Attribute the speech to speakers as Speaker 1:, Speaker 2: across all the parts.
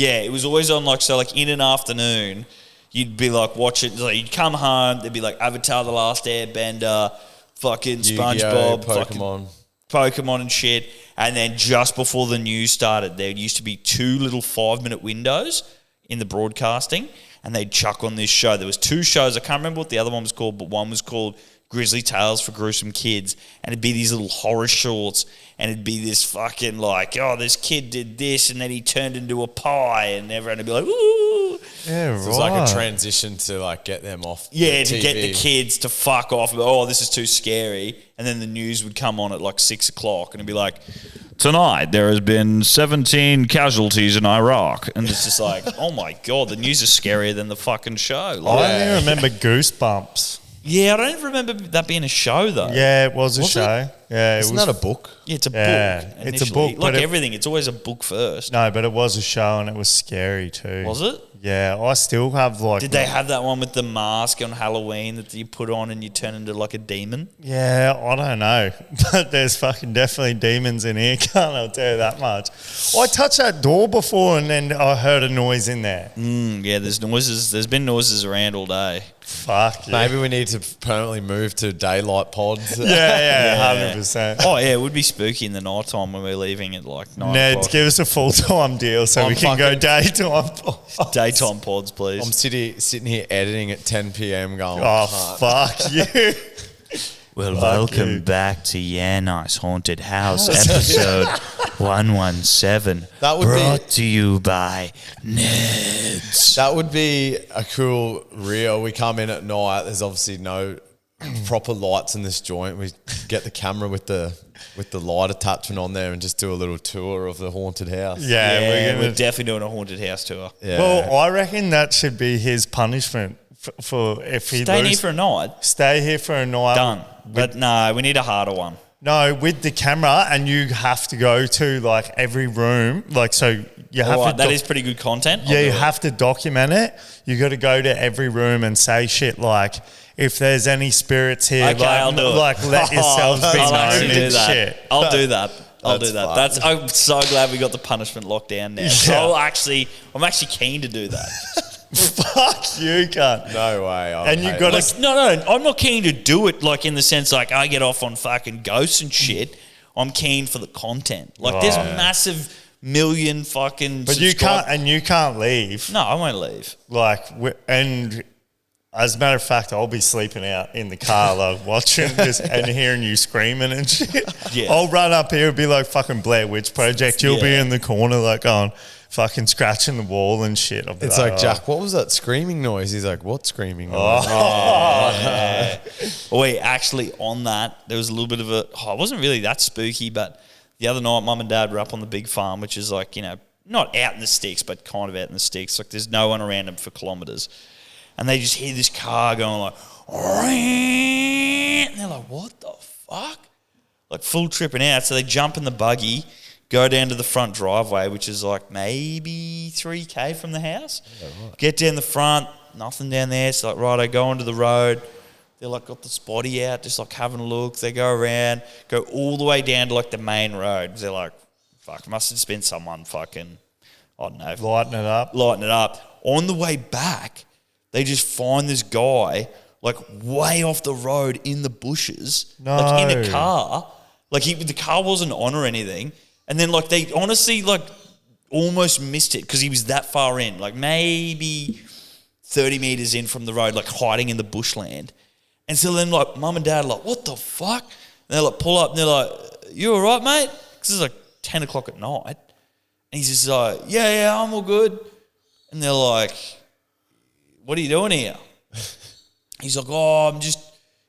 Speaker 1: Yeah, it was always on like in an afternoon, you'd be like watching, like you'd come home, there'd be like Avatar: The Last Airbender, fucking SpongeBob, Pokemon and shit. And then just before the news started, there used to be 2 little 5-minute windows in the broadcasting, and they'd chuck on this show. There was 2 shows. I can't remember what the other one was called, but one was called Grizzly Tales for Gruesome Kids, and it'd be these little horror shorts, and it'd be this fucking like, oh, this kid did this, and then he turned into a pie, and everyone would be like, ooh.
Speaker 2: Yeah, so it was like a transition to like get them off.
Speaker 1: Yeah, to get the kids to fuck off. Oh, this is too scary. And then the news would come on at like 6 o'clock, and it'd be like, tonight there has been 17 casualties in Iraq, and it's just like, oh my god, the news is scarier than the fucking show. Like,
Speaker 3: I only remember Goosebumps.
Speaker 1: Yeah, I don't remember that being a show though.
Speaker 3: Yeah, it was a show. Yeah,
Speaker 2: isn't that a book?
Speaker 1: Yeah, it's a book.
Speaker 3: Initially. It's a book,
Speaker 1: like everything. It's always a book first.
Speaker 3: No, but it was a show, and it was scary too.
Speaker 1: Was it?
Speaker 3: Yeah, I still have like.
Speaker 1: Did they have that one with the mask on Halloween that you put on and you turn into like a demon?
Speaker 3: Yeah, I don't know, but there's fucking definitely demons in here. Can't I tell you that much? I touched that door before, and then I heard a noise in there.
Speaker 1: Yeah, there's noises. There's been noises around all day.
Speaker 3: Fuck. Yeah.
Speaker 2: Maybe we need to permanently move to daylight pods.
Speaker 3: Yeah, 100%.
Speaker 1: Oh yeah, it would be spooky in the night time when we're leaving at like 9
Speaker 3: Ned,
Speaker 1: o'clock.
Speaker 3: give us a full-time deal so we can go daytime pods.
Speaker 1: Daytime pods, please.
Speaker 2: I'm sitting here editing at 10 p.m. going,
Speaker 3: oh, fuck you.
Speaker 1: Well, welcome back to Yeah Nice Haunted House, episode 117.
Speaker 2: That would
Speaker 1: brought to you by Neds.
Speaker 2: That would be a cool reel. We come in at night. There's obviously no proper lights in this joint. We get the camera with the light attachment on there and just do a little tour of the haunted house.
Speaker 1: Yeah, we're definitely doing a haunted house tour.
Speaker 3: Yeah. Well, I reckon that should be his punishment for if he
Speaker 1: Stay here for a night.
Speaker 3: Stay here for a night.
Speaker 1: Done. But no, we need a harder one.
Speaker 3: No, with the camera, and you have to go to like every room, like so you have to.
Speaker 1: That is pretty good content.
Speaker 3: Yeah, you have to document it. You got to go to every room and say shit like, if there's any spirits here,
Speaker 1: okay, I'll do it.
Speaker 3: Like let yourselves be known and shit.
Speaker 1: I'll do that. I'll do that. I'm so glad we got the punishment locked down now.
Speaker 3: Yeah.
Speaker 1: So I'm actually keen to do that.
Speaker 3: Fuck you, cunt.
Speaker 2: No way.
Speaker 3: And you got
Speaker 1: to. No, I'm not keen to do it like in the sense like I get off on fucking ghosts and shit. I'm keen for the content. Like there's massive million fucking.
Speaker 3: But you can't leave.
Speaker 1: No, I won't leave.
Speaker 3: Like and. As a matter of fact, I'll be sleeping out in the car, like watching this and hearing you screaming and shit. Yeah. I'll run up here and be like fucking Blair Witch Project. You'll be in the corner like going fucking scratching the wall and shit.
Speaker 2: It's like, Jack, what was that screaming noise? He's like, what screaming noise?
Speaker 1: Yeah. Wait, actually on that, there was a little bit of it wasn't really that spooky, but the other night, Mum and Dad were up on the big farm, which is like, not out in the sticks, but kind of out in the sticks. Like there's no one around them for kilometres. And they just hear this car going like, and they're like, what the fuck? Like full tripping out. So they jump in the buggy, go down to the front driveway, which is like maybe 3K from the house. Yeah, right. Get down the front, nothing down there. So like, right, I go onto the road. They're like got the spotty out, just like having a look. They go around, go all the way down to like the main road. They're like, fuck, must have just been someone fucking, I don't know.
Speaker 3: Lighten it up.
Speaker 1: On the way back, they just find this guy like way off the road in the bushes, like in a car. Like the car wasn't on or anything. And then like they honestly like almost missed it because he was that far in, like maybe 30 meters in from the road, like hiding in the bushland. And so then like Mum and Dad are like, what the fuck? And they like pull up and they're like, you all right, mate? Because it's like 10 o'clock at night. And he's just like, yeah, I'm all good. And they're like, what are you doing here? He's like, I'm just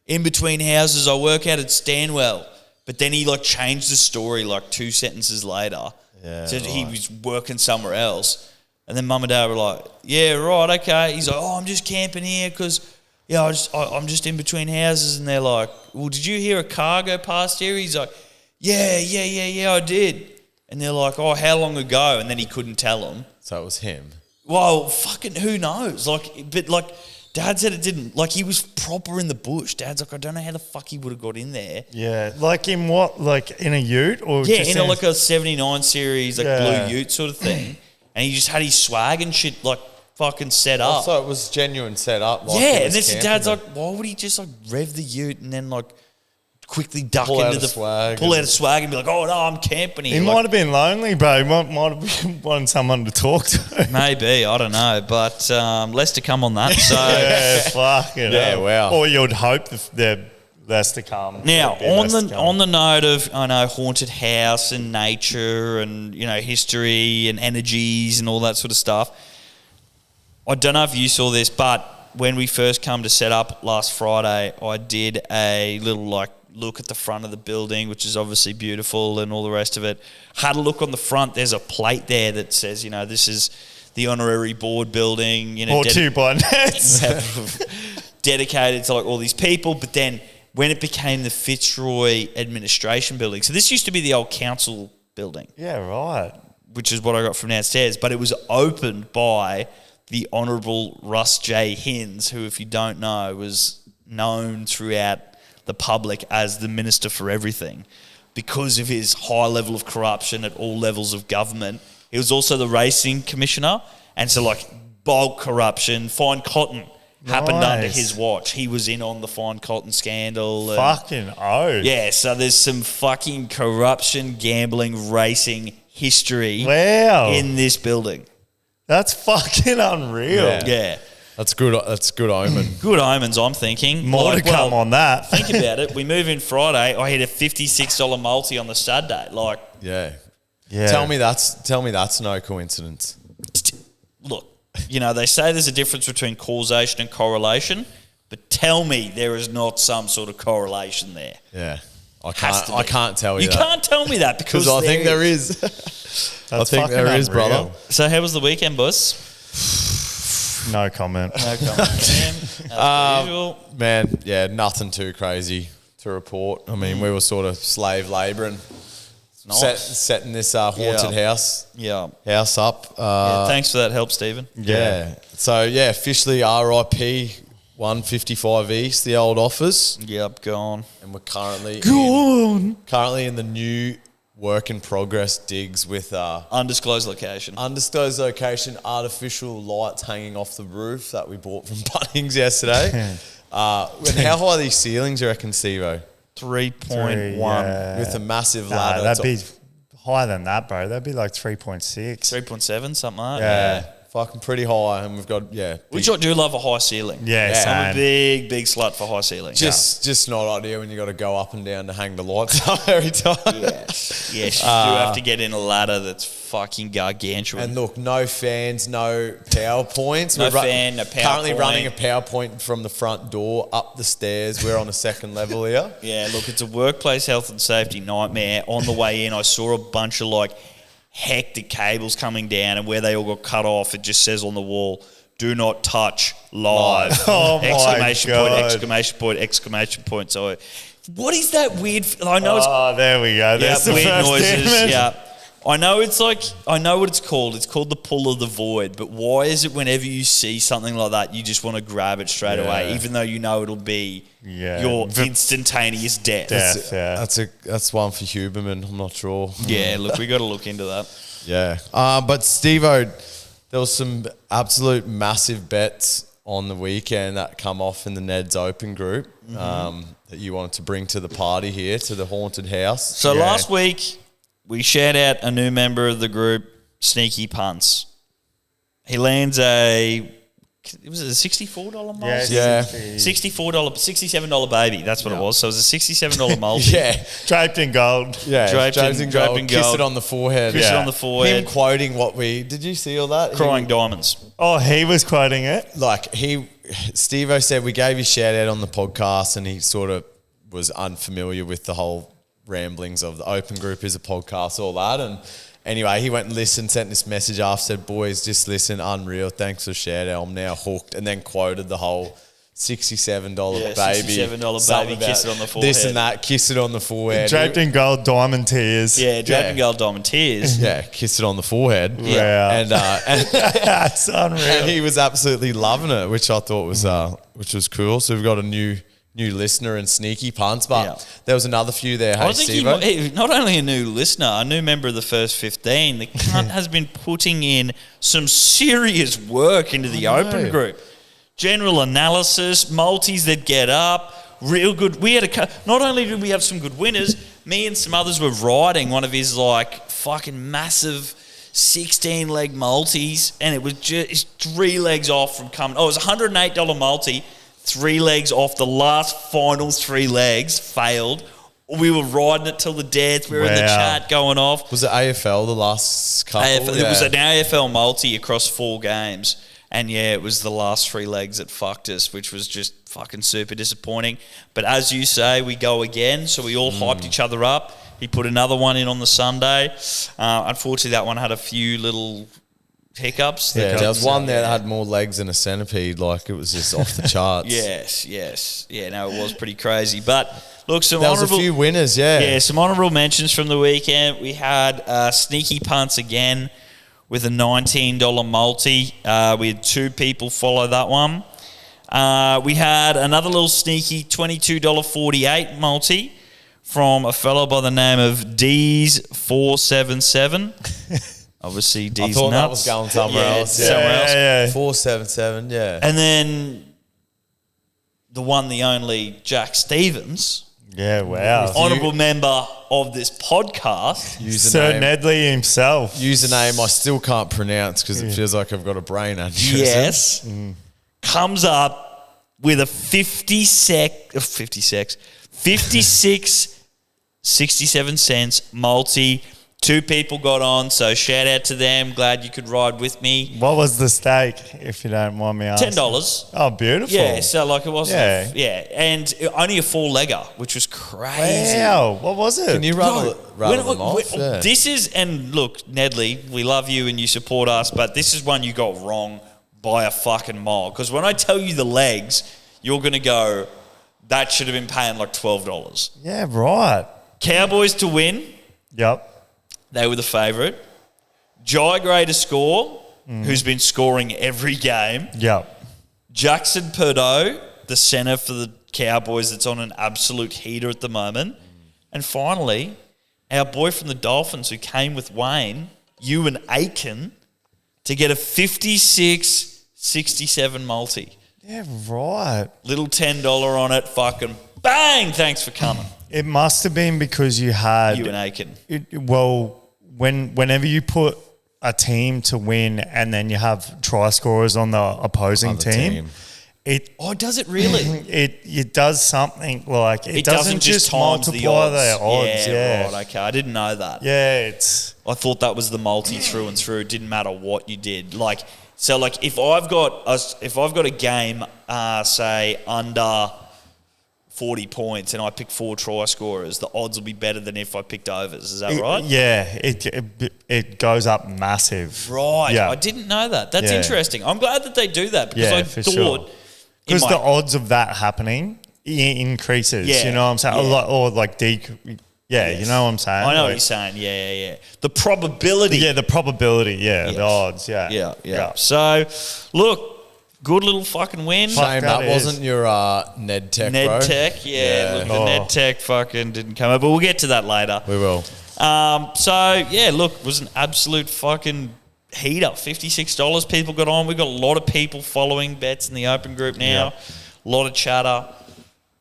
Speaker 1: in between houses. I work out at Stanwell. But then he like changed the story like 2 sentences later. Yeah, said he was working somewhere else. And then Mum and Dad were like, yeah, right, okay. He's like, I'm just camping here because, I'm just in between houses. And they're like, well, did you hear a car go past here? He's like, yeah, I did. And they're like, how long ago? And then he couldn't tell them.
Speaker 2: So it was him.
Speaker 1: Well, fucking who knows? But Dad said it didn't. Like, he was proper in the bush. Dad's like, I don't know how the fuck he would have got in there.
Speaker 3: Yeah. Like in what? Like in a ute? Or
Speaker 1: yeah, just in a 79 series, blue ute sort of thing. and he just had his swag and shit like fucking set up.
Speaker 2: So it was genuine set up. Like
Speaker 1: yeah,
Speaker 2: he
Speaker 1: and
Speaker 2: was
Speaker 1: then his
Speaker 2: camping
Speaker 1: dad's
Speaker 2: there.
Speaker 1: like, why would he just like rev the ute and then like quickly duck
Speaker 2: Pull out
Speaker 1: into
Speaker 2: a
Speaker 1: the
Speaker 2: swag
Speaker 1: pull
Speaker 2: and-
Speaker 1: out a swag and be like, oh no, I'm camping here.
Speaker 3: He
Speaker 1: Like,
Speaker 3: might have been lonely, bro. He might have wanted someone to talk to.
Speaker 1: maybe, I don't know, but less to come on that. So
Speaker 3: Yeah, fucking
Speaker 2: Yeah,
Speaker 3: hell.
Speaker 2: wow.
Speaker 3: Or you'd hope there less to come.
Speaker 1: now
Speaker 3: There'd be less to come.
Speaker 1: on the note of haunted house and nature and history and energies and all that sort of stuff. I don't know if you saw this, but when we first come to set up last Friday, I did a little look at the front of the building, which is obviously beautiful and all the rest of it. Had a look on the front. There's a plate there that says, this is the honorary board building.
Speaker 3: Or 2 by nets.
Speaker 1: dedicated to like all these people. But then when it became the Fitzroy Administration Building, so this used to be the old council building,
Speaker 3: Yeah, right.
Speaker 1: which is what I got from downstairs, but it was opened by the Honourable Russ J. Hinds, who, if you don't know, was known throughout the public as the Minister for Everything because of his high level of corruption at all levels of government. He was also the racing commissioner, and so like bulk corruption, fine cotton happened under his watch. He was in on the fine cotton scandal. And
Speaker 3: Fucking oath.
Speaker 1: yeah, so there's some fucking corruption, gambling, racing history
Speaker 3: Wow.
Speaker 1: in this building.
Speaker 3: That's fucking unreal.
Speaker 2: Yeah.
Speaker 1: Yeah.
Speaker 2: That's good omen.
Speaker 1: Good omens, I'm thinking.
Speaker 3: More to come on that.
Speaker 1: Think about it. We move in Friday. I hit a $56 multi on the stud day. Like,
Speaker 2: Yeah.
Speaker 3: Yeah.
Speaker 2: Tell me that's no coincidence.
Speaker 1: look, they say there's a difference between causation and correlation, but tell me there is not some sort of correlation there.
Speaker 2: Yeah.
Speaker 1: Has to be.
Speaker 2: I can't tell you
Speaker 1: You
Speaker 2: that.
Speaker 1: can't tell me that because
Speaker 2: I think there is. I
Speaker 3: That's
Speaker 2: think
Speaker 3: fucking
Speaker 2: there is,
Speaker 3: unreal.
Speaker 2: brother.
Speaker 1: So how was the weekend, boss?
Speaker 3: No comment.
Speaker 1: No comment, Sam. As per usual.
Speaker 2: Man, yeah, nothing too crazy to report. I mean, we were sort of slave labouring,
Speaker 1: Nice.
Speaker 2: setting this haunted house
Speaker 1: Yeah.
Speaker 2: up.
Speaker 1: Yeah, thanks for that help, Stephen.
Speaker 2: Yeah. So, yeah, officially RIP 155 East, the old office.
Speaker 1: Yep, gone.
Speaker 2: And we're currently
Speaker 3: on.
Speaker 2: in the new work in progress digs with
Speaker 1: Undisclosed location.
Speaker 2: undisclosed location, artificial lights hanging off the roof that we bought from Bunnings yesterday. And how high are these ceilings, you reckon, Steve-O?
Speaker 1: 3.1.
Speaker 3: Yeah.
Speaker 2: With a massive
Speaker 3: Nah,
Speaker 2: ladder.
Speaker 3: that'd be higher than that, bro. That'd be like 3.6.
Speaker 1: 3.7, something like that.
Speaker 3: Yeah.
Speaker 2: fucking pretty high, and we've got
Speaker 1: Which I do love a high ceiling.
Speaker 3: Yeah,
Speaker 1: I'm a
Speaker 3: same.
Speaker 1: big slut for high ceilings.
Speaker 2: just not ideal when you got to go up and down to hang the lights up every time.
Speaker 1: Yes, you do have to get in a ladder that's fucking gargantuan.
Speaker 2: And look, no fans, no PowerPoints.
Speaker 1: No
Speaker 2: We're
Speaker 1: fan, no
Speaker 2: Currently
Speaker 1: PowerPoint.
Speaker 2: running a PowerPoint from the front door up the stairs. We're on a second level here.
Speaker 1: Yeah, look, it's a workplace health and safety nightmare. On the way in, I saw a bunch of hectic cables coming down, and where they all got cut off, it just says on the wall, "Do not touch live!"
Speaker 3: Oh my
Speaker 1: exclamation point!
Speaker 3: God.
Speaker 1: Exclamation point! Exclamation point! So, what is that weird? I know it's
Speaker 3: Oh, there we go. There's the
Speaker 1: weird
Speaker 3: first
Speaker 1: noises.
Speaker 3: image.
Speaker 1: Yeah. I know I know what it's called. It's called the pull of the void. But why is it whenever you see something like that, you just want to grab it straight away, even though you know it'll be your instantaneous death?
Speaker 3: Death, yeah.
Speaker 2: That's one for Huberman. I'm not sure.
Speaker 1: Yeah, look, we got to look into that.
Speaker 2: Yeah. But Steve-O, there was some absolute massive bets on the weekend that come off in the Ned's Open group that you wanted to bring to the party here, to the haunted house.
Speaker 1: So last week, we shout out a new member of the group, Sneaky Punts. He lands it was a $64 multi?
Speaker 2: Yeah.
Speaker 1: $67 baby. That's what it was. So it was a $67 multi.
Speaker 2: Yeah.
Speaker 3: Draped in gold.
Speaker 2: Yeah.
Speaker 1: Draped
Speaker 2: Draped
Speaker 1: in
Speaker 2: in gold.
Speaker 1: gold.
Speaker 2: Kiss it on the forehead.
Speaker 1: Kiss it
Speaker 3: Yeah.
Speaker 1: on the forehead.
Speaker 2: Him quoting did you see all that?
Speaker 1: Crying diamonds.
Speaker 3: Oh, he was quoting it.
Speaker 2: Steve-O said we gave his shout out on the podcast, and he sort of was unfamiliar with the whole ramblings of the Open group is a podcast, all that. And anyway, he went and listened, sent this message after, said, "Boys, just listen, unreal. Thanks for the shout out. I'm now hooked." And then quoted the whole $67 baby.
Speaker 1: $67
Speaker 2: something
Speaker 1: baby, kiss
Speaker 2: about
Speaker 1: it on the forehead.
Speaker 2: This and that, kiss it on the forehead.
Speaker 3: Draped in gold, diamond tears.
Speaker 1: Yeah, draping gold diamond tears.
Speaker 2: Yeah, kiss it on the forehead.
Speaker 3: Yeah.
Speaker 2: And
Speaker 3: That's unreal.
Speaker 2: and he was absolutely loving it, which I thought was which was cool. So we've got a new new listener and sneaky punts, but
Speaker 1: Yeah.
Speaker 2: there was another few there.
Speaker 1: I
Speaker 2: Hey,
Speaker 1: think
Speaker 2: Stevo.
Speaker 1: not only a new listener, a new member of the first 15, the cunt has been putting in some serious work into the open group. General analysis, multis that get up, real good. We had not only did we have some good winners, me and some others were riding one of his like fucking massive 16-leg multis, and it was just 3 legs off from coming. Oh, it was $108 multi, 3 legs off. The last final 3 legs failed. We were riding it till the death. We were in the chat going off.
Speaker 2: Was it AFL the last couple?
Speaker 1: It was an AFL multi across 4 games. And yeah, it was the last 3 legs that fucked us, which was just fucking super disappointing. But as you say, we go again. So we all hyped each other up. He put another one in on the Sunday. Unfortunately, that one had a few little hiccups.
Speaker 2: Yeah, there was one there that had more legs than a centipede. Like, it was just off the charts.
Speaker 1: Yes. Yeah, no, it was pretty crazy. But look,
Speaker 2: There was a few winners,
Speaker 1: Yeah, some honourable mentions from the weekend. We had Sneaky Punts again with a $19 multi. We had 2 people follow that one. We had another little sneaky $22.48 multi from a fellow by the name of D's 477. Obviously, D's
Speaker 2: I thought
Speaker 1: nuts.
Speaker 2: that was going somewhere else. Yeah.
Speaker 1: Somewhere else.
Speaker 3: Yeah.
Speaker 2: 477, yeah.
Speaker 1: And then the one, the only Jack Stevens,
Speaker 3: Yeah, wow.
Speaker 1: honourable member of this podcast.
Speaker 3: Sir
Speaker 2: Username,
Speaker 3: Nedley himself.
Speaker 2: username I still can't pronounce because it feels like I've got a brain aneurysm.
Speaker 1: Yes. Comes up with a 56.67 multi. 2 people got on, so shout out to them. Glad you could ride with me.
Speaker 3: What was the stake, if you don't mind me asking?
Speaker 1: $10.
Speaker 3: Oh, beautiful.
Speaker 1: Yeah, so like it wasn't.
Speaker 3: Yeah.
Speaker 1: And only a 4-legger, which was crazy.
Speaker 3: Wow. What was it?
Speaker 2: Can you rattle them off? Yeah.
Speaker 1: This is, and look, Nedley, we love you and you support us, but this is one you got wrong by a fucking mile. Because when I tell you the legs, you're going to go, that should have been paying like $12.
Speaker 3: Yeah, right.
Speaker 1: Cowboys to win,
Speaker 3: Yep.
Speaker 1: they were the favourite. Jai Gray to score, who's been scoring every game.
Speaker 3: Yep.
Speaker 1: Jackson Perdot, the centre for the Cowboys, that's on an absolute heater at the moment. And finally, our boy from the Dolphins who came with Wayne, Ewan Aiken, to get a 56.67 multi.
Speaker 3: Yeah, right.
Speaker 1: Little $10 on it, fucking bang, thanks for coming.
Speaker 3: It must have been because you had...
Speaker 1: Ewan Aiken.
Speaker 3: Whenever you put a team to win and then you have try scorers on the opposing
Speaker 2: Other
Speaker 3: team,
Speaker 1: Does it really?
Speaker 3: it does something like it doesn't just
Speaker 1: times
Speaker 3: multiply their odds. Yeah,
Speaker 1: right, okay. I didn't know that.
Speaker 3: Yeah,
Speaker 1: I thought that was the multi through and through. It didn't matter what you did. Like, so like if I've got a game, say under 40 points and I pick 4 try scorers, the odds will be better than if I picked overs. Is that right?
Speaker 3: Yeah, it goes up massive.
Speaker 1: Right.
Speaker 3: Yeah.
Speaker 1: I didn't know that. That's
Speaker 3: Yeah.
Speaker 1: interesting. I'm glad that they do that because
Speaker 3: Yeah,
Speaker 1: I
Speaker 3: for
Speaker 1: thought
Speaker 3: sure. Because the odds of that happening increases.
Speaker 1: Yeah,
Speaker 3: You know what I'm saying?
Speaker 1: yeah.
Speaker 3: Or like
Speaker 1: Yes.
Speaker 3: you know what I'm saying?
Speaker 1: I know what
Speaker 3: Like-
Speaker 1: you're saying. Yeah. The probability.
Speaker 3: Yeah, the probability. Yeah,
Speaker 1: Yes.
Speaker 3: the odds. Yeah.
Speaker 1: Yeah. So, look, good little fucking win.
Speaker 2: Shame
Speaker 3: that
Speaker 2: that
Speaker 3: is.
Speaker 2: wasn't your Ned Tech, bro.
Speaker 1: Ned Tech, yeah. Look, the
Speaker 3: Oh.
Speaker 1: Ned Tech fucking didn't come up, but we'll get to that later.
Speaker 2: We will.
Speaker 1: So, yeah, look, it was an absolute fucking heater. $56 people got on. We've got a lot of people following bets in the open group now. A lot of chatter.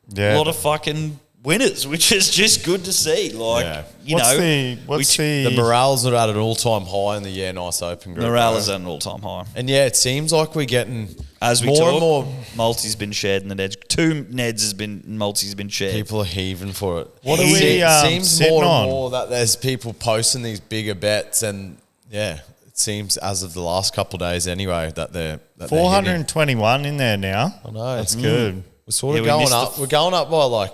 Speaker 3: Yeah.
Speaker 1: A lot of fucking winners, which is just good to see. Like,
Speaker 2: Yeah.
Speaker 3: What's
Speaker 2: The morales are at an all-time high in the Yeah Nice Open group.
Speaker 1: morale
Speaker 2: bro.
Speaker 1: is at an all-time high.
Speaker 2: And yeah, it seems like we're getting
Speaker 1: As we
Speaker 2: more
Speaker 1: talk,
Speaker 2: and more
Speaker 1: multi's been shared in the Neds. 2 multi's been shared.
Speaker 2: people are heaving for it.
Speaker 3: What are
Speaker 2: It
Speaker 3: we,
Speaker 2: seems
Speaker 3: sitting
Speaker 2: more
Speaker 3: on?
Speaker 2: and more that there's people posting these bigger bets, and yeah, it seems as of the last couple of days anyway that they're
Speaker 3: 421 in there now.
Speaker 2: I know.
Speaker 3: That's good.
Speaker 2: We're sort
Speaker 1: Yeah,
Speaker 2: of
Speaker 1: we
Speaker 2: going
Speaker 1: missed
Speaker 2: up. We're going up by like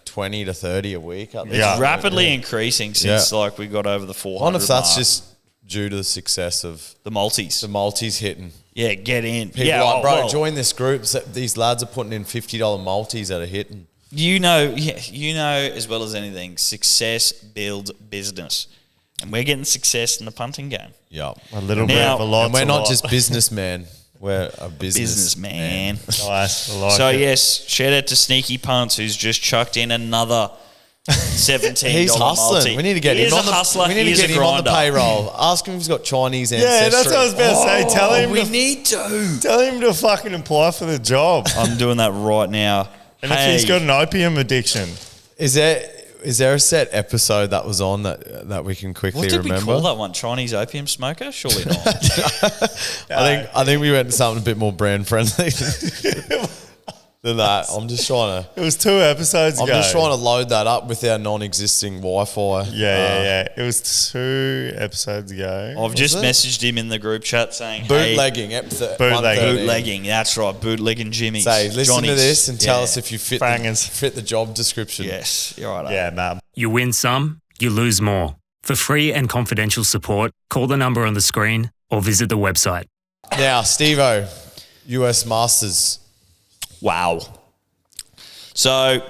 Speaker 2: 20 to 30 a week. At least.
Speaker 3: Yeah.
Speaker 1: Rapidly increasing since like we got over the 400
Speaker 2: I wonder if that's
Speaker 1: mark.
Speaker 2: just due to the success of
Speaker 1: the multis.
Speaker 2: the multis hitting.
Speaker 1: Yeah, get in.
Speaker 2: People
Speaker 1: yeah,
Speaker 2: like, bro,
Speaker 1: well,
Speaker 2: join this group. So these lads are putting in $50 multis that are hitting.
Speaker 1: you know as well as anything, success builds business. And we're getting success in the punting game.
Speaker 2: Yeah.
Speaker 3: A little
Speaker 1: Now-
Speaker 3: bit of a lot.
Speaker 2: And we're not just businessmen. We're a businessman.
Speaker 3: Nice. I like
Speaker 1: So
Speaker 3: it.
Speaker 1: yes, shout out to Sneaky Punts who's just chucked in another $17
Speaker 2: He's hustling.
Speaker 1: multi.
Speaker 2: We need to get
Speaker 1: He
Speaker 2: him
Speaker 1: is
Speaker 2: on
Speaker 1: a hustler.
Speaker 2: We need
Speaker 1: He
Speaker 2: to
Speaker 1: is
Speaker 2: get
Speaker 1: a
Speaker 2: him on the
Speaker 1: grinder.
Speaker 2: payroll. Ask him if he's got Chinese ancestry.
Speaker 3: Yeah, that's what I was about to say. Tell him
Speaker 1: We
Speaker 3: to
Speaker 1: need to.
Speaker 3: tell him to fucking apply for the job.
Speaker 1: I'm doing that right now.
Speaker 3: And if he's got an opium addiction,
Speaker 2: Is there a set episode that was on that we can quickly
Speaker 1: What did
Speaker 2: remember?
Speaker 1: we call that one? Chinese opium smoker? Surely not.
Speaker 2: I think we went to something a bit more brand friendly than that. I'm just trying to.
Speaker 3: it was 2 episodes
Speaker 2: I'm
Speaker 3: ago.
Speaker 2: just trying to load that up with our non-existing Wi-Fi.
Speaker 3: Yeah. It was 2 episodes ago.
Speaker 1: I've just
Speaker 2: it?
Speaker 1: messaged him in the group chat saying,
Speaker 2: Bootlegging,
Speaker 1: hey,
Speaker 2: episode
Speaker 3: Bootlegging.
Speaker 1: bootlegging. That's right, bootlegging Jimmy's.
Speaker 2: Say, listen to
Speaker 1: Johnny's.
Speaker 2: this and tell
Speaker 1: Yeah.
Speaker 2: us if you fit
Speaker 3: Bangers.
Speaker 2: the job description.
Speaker 1: Yes, you're right.
Speaker 3: Yeah, man.
Speaker 4: You win some, you lose more. For free and confidential support, call the number on the screen or visit the website.
Speaker 2: Now, Steve-O, US Masters.
Speaker 1: Wow. So,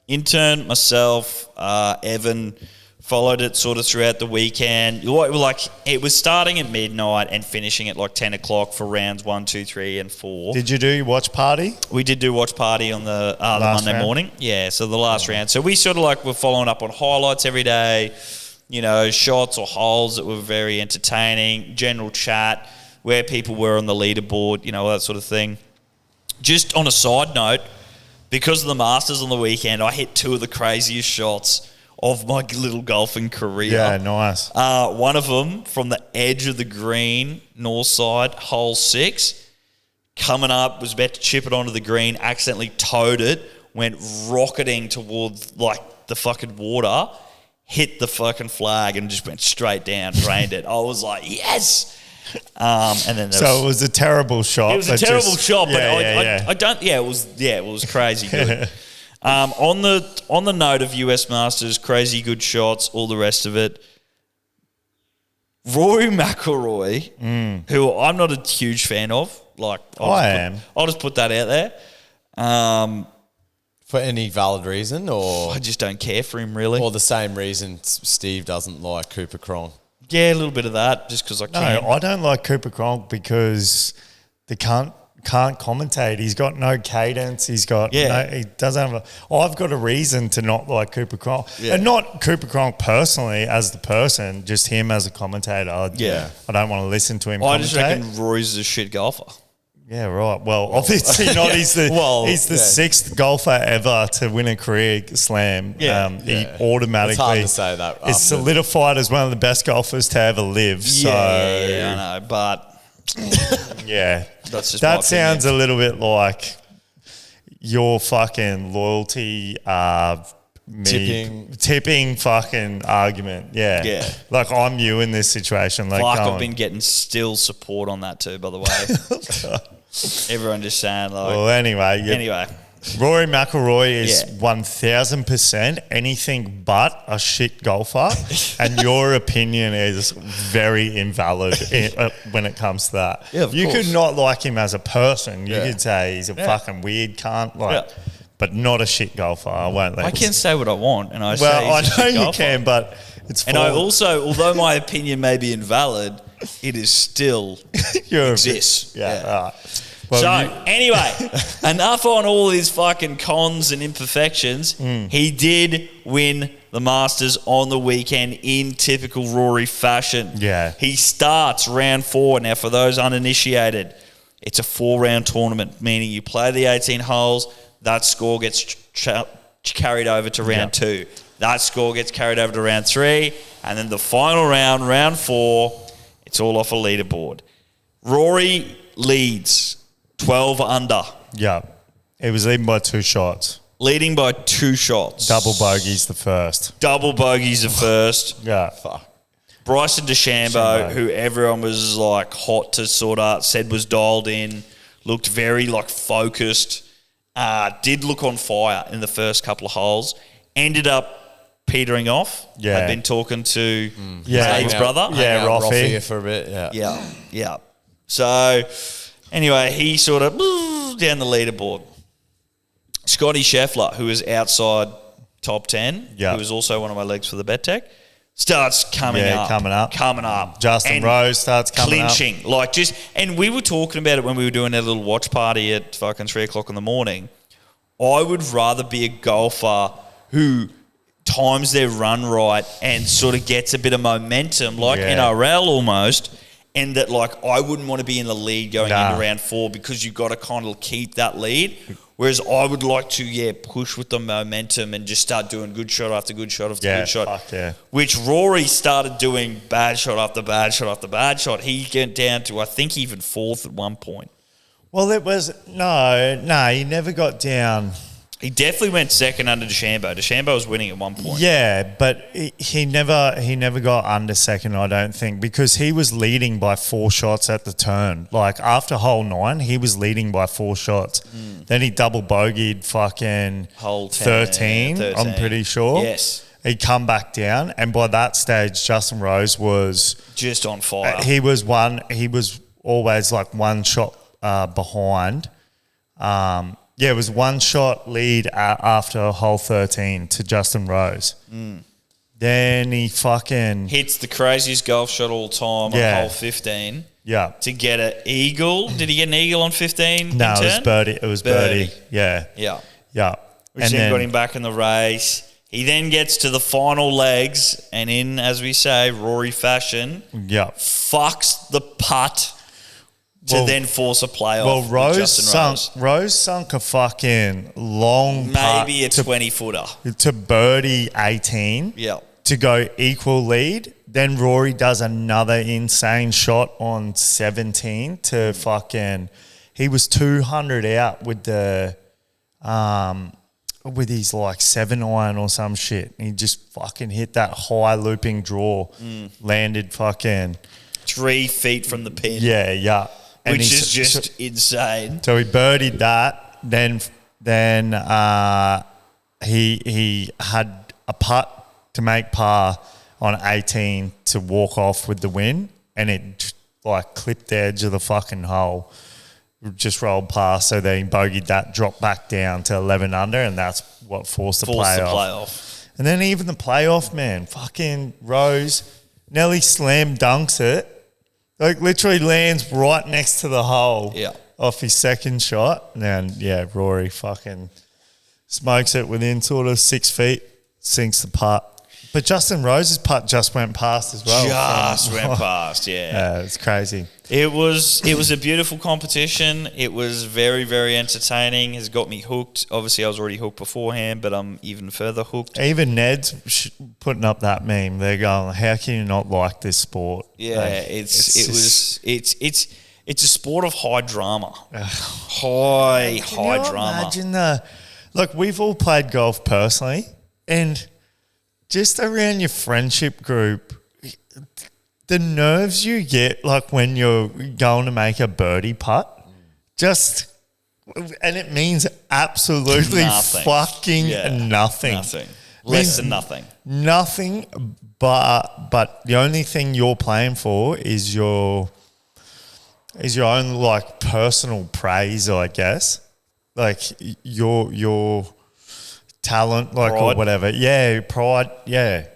Speaker 1: intern, myself, Evan, followed it sort of throughout the weekend. Like, it was starting at midnight and finishing at like 10 o'clock for rounds 1, 2, 3, and 4.
Speaker 3: Did you do your watch party?
Speaker 1: We did do watch party on the
Speaker 3: Last
Speaker 1: Monday
Speaker 3: round?
Speaker 1: morning. Yeah, so the last round. So we sort of like were following up on highlights every day, shots or holes that were very entertaining, general chat, where people were on the leaderboard, all that sort of thing. Just on a side note, because of the Masters on the weekend, I hit 2 of the craziest shots of my little golfing career.
Speaker 3: Yeah, nice.
Speaker 1: One of them from the edge of the green, north side, hole 6, coming up, was about to chip it onto the green, accidentally towed it, went rocketing towards like the fucking water, hit the fucking flag and just went straight down, drained it. I was like, yes! And then
Speaker 3: So it was a terrible shot.
Speaker 1: it was a
Speaker 3: but
Speaker 1: terrible
Speaker 3: just-
Speaker 1: shot, but
Speaker 3: yeah.
Speaker 1: I don't. Yeah, it was crazy good. On the note of US Masters, crazy good shots, all the rest of it. Rory McIlroy, who I'm not a huge fan of, I'll just put that out there.
Speaker 2: For any valid reason, or
Speaker 1: I just don't care for him really.
Speaker 2: the same reason Steve doesn't like Cooper Cron.
Speaker 1: Yeah, a little bit of that, just because I
Speaker 3: No,
Speaker 1: can.
Speaker 3: I don't like Cooper Cronk because they can't commentate. He's got no cadence. He doesn't have I've got a reason to not like Cooper Cronk.
Speaker 1: Yeah.
Speaker 3: And not Cooper Cronk personally as the person, just him as a commentator. I don't want to listen to him
Speaker 1: I just
Speaker 3: commentate.
Speaker 1: reckon Rory's a shit golfer.
Speaker 3: Yeah, right. Well, obviously not. He's the
Speaker 2: yeah.
Speaker 3: 6th golfer ever to win a career slam.
Speaker 1: Yeah.
Speaker 3: He automatically
Speaker 2: It's hard to say that
Speaker 3: is
Speaker 2: after-
Speaker 3: solidified as one of the best golfers to ever live. So
Speaker 1: Yeah, I know, but
Speaker 3: yeah,
Speaker 1: that's just my
Speaker 3: that sounds
Speaker 1: opinion.
Speaker 3: a little bit like your fucking loyalty tipping fucking argument.
Speaker 1: Yeah.
Speaker 3: Like I'm you in this situation. Like
Speaker 1: Fuck,
Speaker 3: going,
Speaker 1: I've been getting still support on that too, by the way. Everyone just saying like.
Speaker 3: well, anyway,
Speaker 1: Anyway,
Speaker 3: Rory McIlroy is
Speaker 1: Yeah.
Speaker 3: 1000% anything but a shit golfer, and your opinion is very invalid when it comes to that.
Speaker 1: Yeah, of
Speaker 3: you
Speaker 1: course.
Speaker 3: could not like him as a person. You
Speaker 2: Yeah.
Speaker 3: could say he's a fucking weird cunt,
Speaker 1: Yeah.
Speaker 3: but not a shit golfer. I won't let
Speaker 1: I
Speaker 3: you
Speaker 1: can say what I want, and I say
Speaker 3: Well, I
Speaker 1: he's a
Speaker 3: know
Speaker 1: shit
Speaker 3: you
Speaker 1: golfer.
Speaker 3: can, but it's
Speaker 1: And I also, although my opinion may be invalid, it is still exists.
Speaker 3: Yeah.
Speaker 1: Yeah.
Speaker 3: All right. Well,
Speaker 1: So anyway, enough on all his fucking cons and imperfections. He did win the Masters on the weekend in typical Rory fashion.
Speaker 3: Yeah.
Speaker 1: He starts round 4. Now, for those uninitiated, it's a 4-round tournament, meaning you play the 18 holes, that score gets carried over to round 2. That score gets carried over to round 3, and then the final round, round 4, it's all off a leaderboard. Rory leads 12 under.
Speaker 3: yeah. It was leading by 2 shots.
Speaker 1: Leading by 2 shots.
Speaker 3: Double bogeys the first.
Speaker 1: Double bogeys the first.
Speaker 3: Yeah.
Speaker 1: Bryson DeChambeau, who everyone was like hot to sort of said was dialed in, looked very like focused, did look on fire in the first couple of holes, ended up petering off.
Speaker 3: Yeah.
Speaker 1: I'd been talking to
Speaker 3: Yeah.
Speaker 1: Dave's brother.
Speaker 3: Yeah,
Speaker 2: Hang out
Speaker 3: Roffy.
Speaker 2: for a bit. Yeah.
Speaker 1: Yeah. So anyway, he sort of down the leaderboard. Scotty Scheffler, who was outside top 10,
Speaker 3: Yeah.
Speaker 1: who was also one of my legs for the bet tech, starts coming up.
Speaker 3: Justin Rose starts coming
Speaker 1: clinching,
Speaker 3: up.
Speaker 1: And we were talking about it when we were doing that little watch party at fucking 3 o'clock in the morning. I would rather be a golfer who times their run right and sort of gets a bit of momentum, like NRL almost, and that I wouldn't want to be in the lead going into round 4 because you've got to kind of keep that lead. Whereas I would like to, push with the momentum and just start doing good shot after good shot after good shot.
Speaker 3: Fuck yeah.
Speaker 1: Which Rory started doing bad shot after bad shot after bad shot. He went down to, I think, even 4th at one point.
Speaker 3: Well, it was no, he never got down.
Speaker 1: He definitely went second under DeChambeau. DeChambeau was winning at one point.
Speaker 3: Yeah, but he never got under second, I don't think, because he was leading by 4 shots at the turn. After hole 9, he was leading by 4 shots. Then he double bogeyed fucking
Speaker 1: hole
Speaker 3: 13, I'm pretty sure.
Speaker 1: Yes.
Speaker 3: He'd come back down, and by that stage, Justin Rose was
Speaker 1: just on fire.
Speaker 3: He was always one shot behind. It was 1 shot lead after hole 13 to Justin Rose. Then he fucking
Speaker 1: hits the craziest golf shot all time on hole 15.
Speaker 3: Yeah.
Speaker 1: To get an eagle. Did he get an eagle on 15?
Speaker 3: No, it was birdie. It was birdie. Yeah.
Speaker 1: Yeah.
Speaker 3: Yeah.
Speaker 1: Which then got him back in the race. He then gets to the final legs, and in, as we say, Rory fashion, fucks the putt to then force a playoff.
Speaker 3: Well, Rose sunk a fucking long putt.
Speaker 1: Maybe a 20-footer.
Speaker 3: To birdie 18.
Speaker 1: Yeah.
Speaker 3: To go equal lead. Then Rory does another insane shot on 17 to fucking... He was 200 out with the... with his 7-iron or some shit. He just fucking hit that high looping draw. Landed fucking...
Speaker 1: 3 feet from the pin.
Speaker 3: Yeah.
Speaker 1: And which is just insane.
Speaker 3: So he birdied that. Then he had a putt to make par on 18 to walk off with the win, and it clipped the edge of the fucking hole. Just rolled past, so then he bogeyed that, dropped back down to 11 under, and that's what forced the playoff. And then even the playoff, man, fucking Rose nearly slam dunks it. Literally lands right next to the hole off his second shot. And Rory fucking smokes it within sort of 6 feet, sinks the putt. But Justin Rose's putt just went past as well.
Speaker 1: Went past,
Speaker 3: Yeah, it's crazy.
Speaker 1: It was a beautiful competition. It was very, very entertaining. Has got me hooked. Obviously, I was already hooked beforehand, but I'm even further hooked.
Speaker 3: Even Ned's putting up that meme. They're going, "How can you not like this sport?"
Speaker 1: Yeah, it's a sport of high drama. High drama.
Speaker 3: Imagine look, we've all played golf personally, and just around your friendship group, the nerves you get when you're going to make a birdie putt, and it means absolutely fucking nothing.
Speaker 1: Nothing. Less than nothing.
Speaker 3: Nothing, but the only thing you're playing for is your own personal praise, I guess. Your talent,
Speaker 1: pride.
Speaker 3: Or whatever. Yeah, pride, yeah.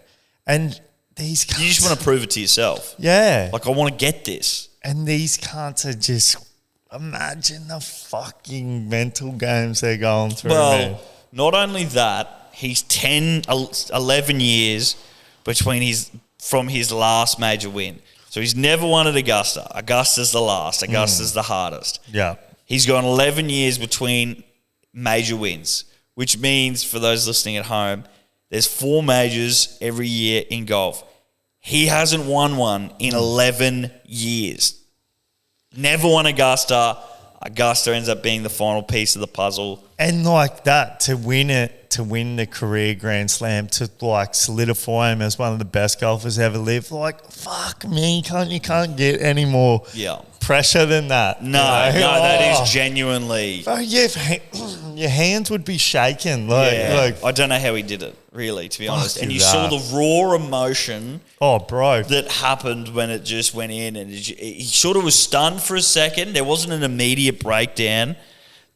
Speaker 3: And these cunts...
Speaker 1: You just want to prove it to yourself.
Speaker 3: Yeah.
Speaker 1: I want to get this.
Speaker 3: And these cunts are just... Imagine the fucking mental games they're going through, man.
Speaker 1: Not only that, he's 11 years from his last major win. So he's never won at Augusta. Augusta's the last. Augusta's the hardest.
Speaker 3: Yeah.
Speaker 1: He's gone 11 years between major wins, which means, for those listening at home, there's 4 majors every year in golf. He hasn't won one in 11 years. Never won Augusta. Augusta ends up being the final piece of the puzzle.
Speaker 3: And to win the career Grand Slam, to solidify him as one of the best golfers ever lived, fuck me, you can't get any more pressure than that.
Speaker 1: No, that is genuinely...
Speaker 3: Oh, your hands would be shaking.
Speaker 1: I don't know how he did it, really, to be honest. And you saw the raw emotion that happened when it just went in, and he sort of was stunned for a second. There wasn't an immediate breakdown.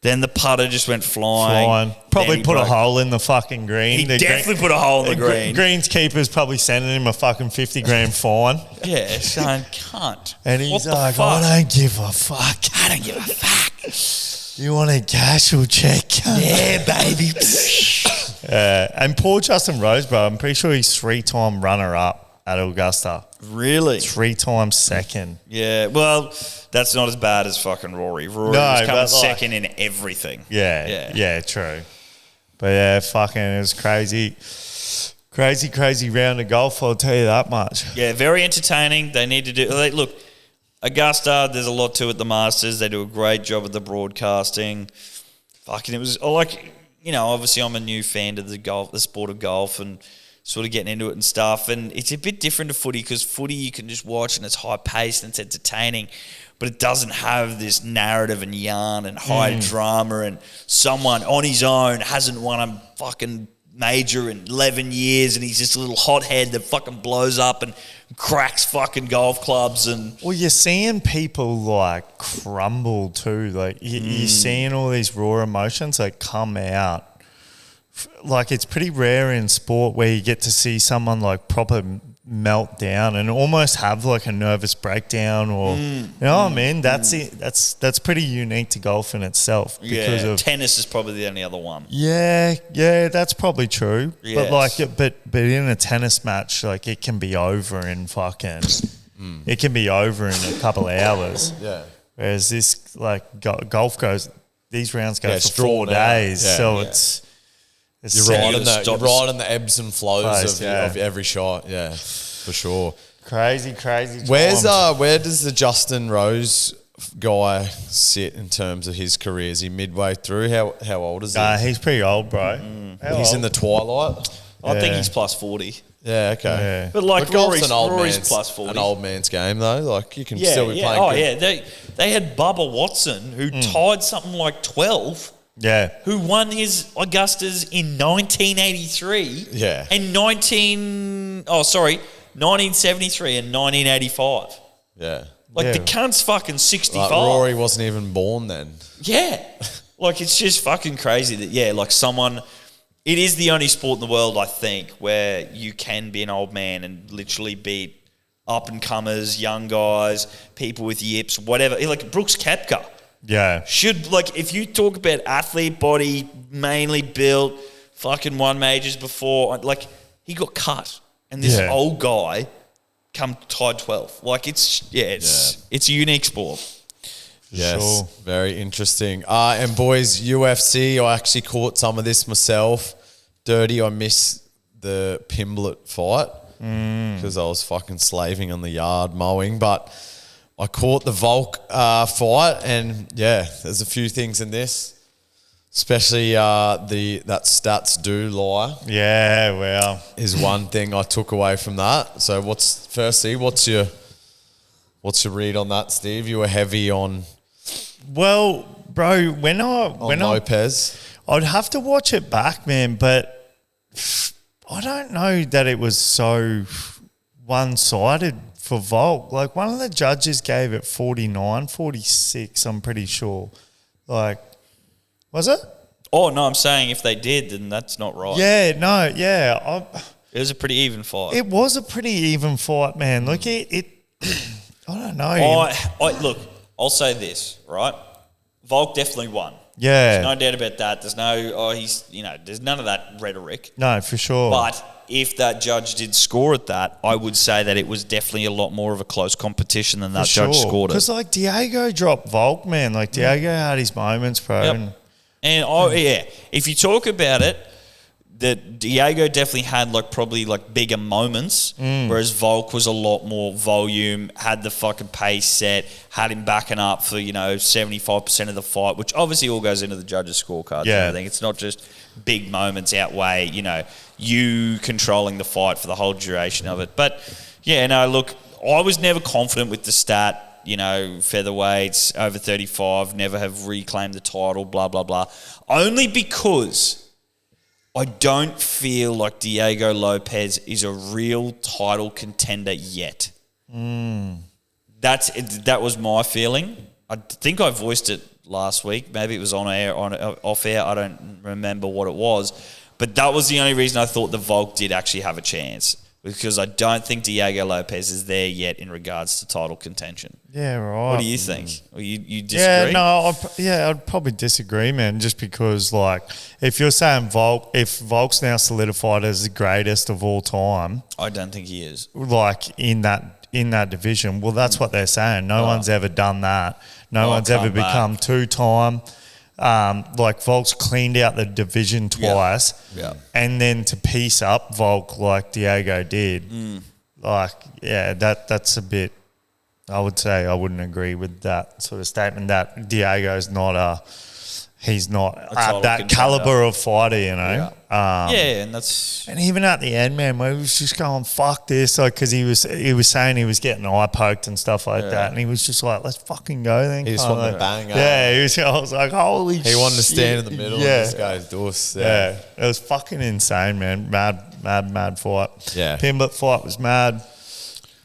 Speaker 1: Then the putter just went flying.
Speaker 3: Probably put a hole in the fucking green.
Speaker 1: He definitely put a hole in the green.
Speaker 3: Greenskeeper's probably sending him a fucking 50 grand fine.
Speaker 1: Yeah, saying cunt.
Speaker 3: And he's like, I don't give a fuck.
Speaker 1: I don't give a fuck.
Speaker 3: You want a cash or check?
Speaker 1: Yeah, baby.
Speaker 3: And poor Justin Rose, bro. I'm pretty sure he's 3-time runner-up at Augusta.
Speaker 1: Really?
Speaker 3: 3-time second.
Speaker 1: Yeah, well, that's not as bad as fucking Rory. Rory was coming second in everything.
Speaker 3: Yeah, true. But yeah, fucking, it was crazy. Crazy round of golf, I'll tell you that much.
Speaker 1: Yeah, very entertaining. They need to do... Look, Augusta, there's a lot to it, the Masters. They do a great job of the broadcasting. Fucking, it was like... You know, obviously I'm a new fan of the sport of golf and sort of getting into it and stuff. And it's a bit different to footy because footy you can just watch and it's high paced and it's entertaining, but it doesn't have this narrative and yarn and high drama and someone on his own hasn't won a fucking major in 11 years and he's just a little hothead that fucking blows up and cracks fucking golf clubs. And
Speaker 3: well, you're seeing people like crumble too. Like you're seeing all these raw emotions like come out. Like it's pretty rare in sport where you get to see someone like proper melt down and almost have like a nervous breakdown or you know what I mean? That's pretty unique to golf in itself. Because of
Speaker 1: tennis is probably the only other one.
Speaker 3: Yeah, that's probably true.
Speaker 1: Yes.
Speaker 3: But like but in a tennis match, like it can be over in fucking it can be over in a couple of hours.
Speaker 2: Yeah.
Speaker 3: Whereas this like golf goes these rounds go for 4 days.
Speaker 2: Yeah,
Speaker 3: so it's
Speaker 2: you're right in the ebbs and flows of every shot. Yeah, for sure.
Speaker 3: Crazy.
Speaker 2: Where does the Justin Rose guy sit in terms of his career? Is he midway through? How old is he?
Speaker 3: He's pretty old, bro.
Speaker 2: He's in the twilight.
Speaker 1: I think he's plus 40.
Speaker 2: Yeah, okay.
Speaker 3: Yeah.
Speaker 1: But like
Speaker 2: golf's
Speaker 1: Rory's plus 40.
Speaker 2: an old man's game though. Like you can still be playing.
Speaker 1: Oh yeah, they had Bubba Watson who tied something like 12.
Speaker 3: Yeah.
Speaker 1: Who won his Augustas in 1983.
Speaker 2: Yeah.
Speaker 1: And 1973 and 1985.
Speaker 2: Yeah.
Speaker 1: Like the cunt's fucking 65.
Speaker 2: Like Rory wasn't even born then.
Speaker 1: Yeah. Like it's just fucking crazy that, like someone... It is the only sport in the world, I think, where you can be an old man and literally beat up-and-comers, young guys, people with yips, whatever. Like Brooks Koepka.
Speaker 3: Yeah.
Speaker 1: If you talk about athlete body, mainly built, fucking won majors before, like he got cut. And this old guy tied 12. Like it's a unique sport.
Speaker 2: Yes,
Speaker 3: sure.
Speaker 2: Very interesting. And boys, UFC, I actually caught some of this myself. Dirty, I missed the Pimblett fight because I was fucking slaving on the yard mowing, but I caught the Volk fight, and there's a few things in this, especially that stats do lie.
Speaker 3: Yeah, well,
Speaker 2: is one thing I took away from that. So what's your read on that, Steve? You were heavy on.
Speaker 3: Well, bro, when
Speaker 2: Lopez,
Speaker 3: I'd have to watch it back, man, but I don't know that it was so one-sided for Volk. Like, one of the judges gave it 49, 46, I'm pretty sure. Like, was it?
Speaker 1: Oh, no, I'm saying if they did, then that's not right.
Speaker 3: Yeah, no, yeah.
Speaker 1: It was a pretty even fight.
Speaker 3: It was a pretty even fight, man. Look, it I don't know.
Speaker 1: Look, I'll say this, right? Volk definitely won.
Speaker 3: Yeah.
Speaker 1: There's no doubt about that. There's there's none of that rhetoric.
Speaker 3: No, for sure.
Speaker 1: But if that judge did score at that, I would say that it was definitely a lot more of a close competition than that judge scored it.
Speaker 3: Because, like, Diego dropped Volk, man. Like, Diego had his moments, bro.
Speaker 1: Yep. If you talk about it, that Diego definitely had probably bigger moments, whereas Volk was a lot more volume, had the fucking pace set, had him backing up for 75% of the fight, which obviously all goes into the judges' scorecards.
Speaker 3: Yeah,
Speaker 1: and everything. It's not just big moments outweigh you controlling the fight for the whole duration of it. But look, I was never confident with the stat. Featherweights over 35 never have reclaimed the title. Blah blah blah. Only because I don't feel like Diego Lopez is a real title contender yet. That was my feeling. I think I voiced it last week. Maybe it was on air, off air. I don't remember what it was. But that was the only reason I thought the Volk did actually have a chance, because I don't think Diego Lopez is there yet in regards to title contention.
Speaker 3: Yeah, right.
Speaker 1: What do you think? You disagree?
Speaker 3: Yeah, no, I'd probably disagree, man, just because, like, if you're saying if Volk's now solidified as the greatest of all time,
Speaker 1: I don't think he is.
Speaker 3: like, in that division, well, that's what they're saying. No one's ever done that. No one's ever become two-time. Like, Volk's cleaned out the division twice.
Speaker 1: Yeah.
Speaker 3: And then to piece up Volk like Diego did, like, yeah, that's a bit... I would say I wouldn't agree with that sort of statement that Diego's he's not at that caliber of fighter, you know.
Speaker 1: And that's...
Speaker 3: And even at the end, man, we was just going, fuck this, like, because he was saying he was getting eye poked and stuff like that, and he was just like, let's fucking go then.
Speaker 2: He just wanted to bang.
Speaker 3: Yeah, I was like, holy shit.
Speaker 2: He wanted to stand in the middle and just go dos.
Speaker 3: Yeah, it was fucking insane, man. Mad fight.
Speaker 2: Yeah.
Speaker 3: Pimblett fight was mad.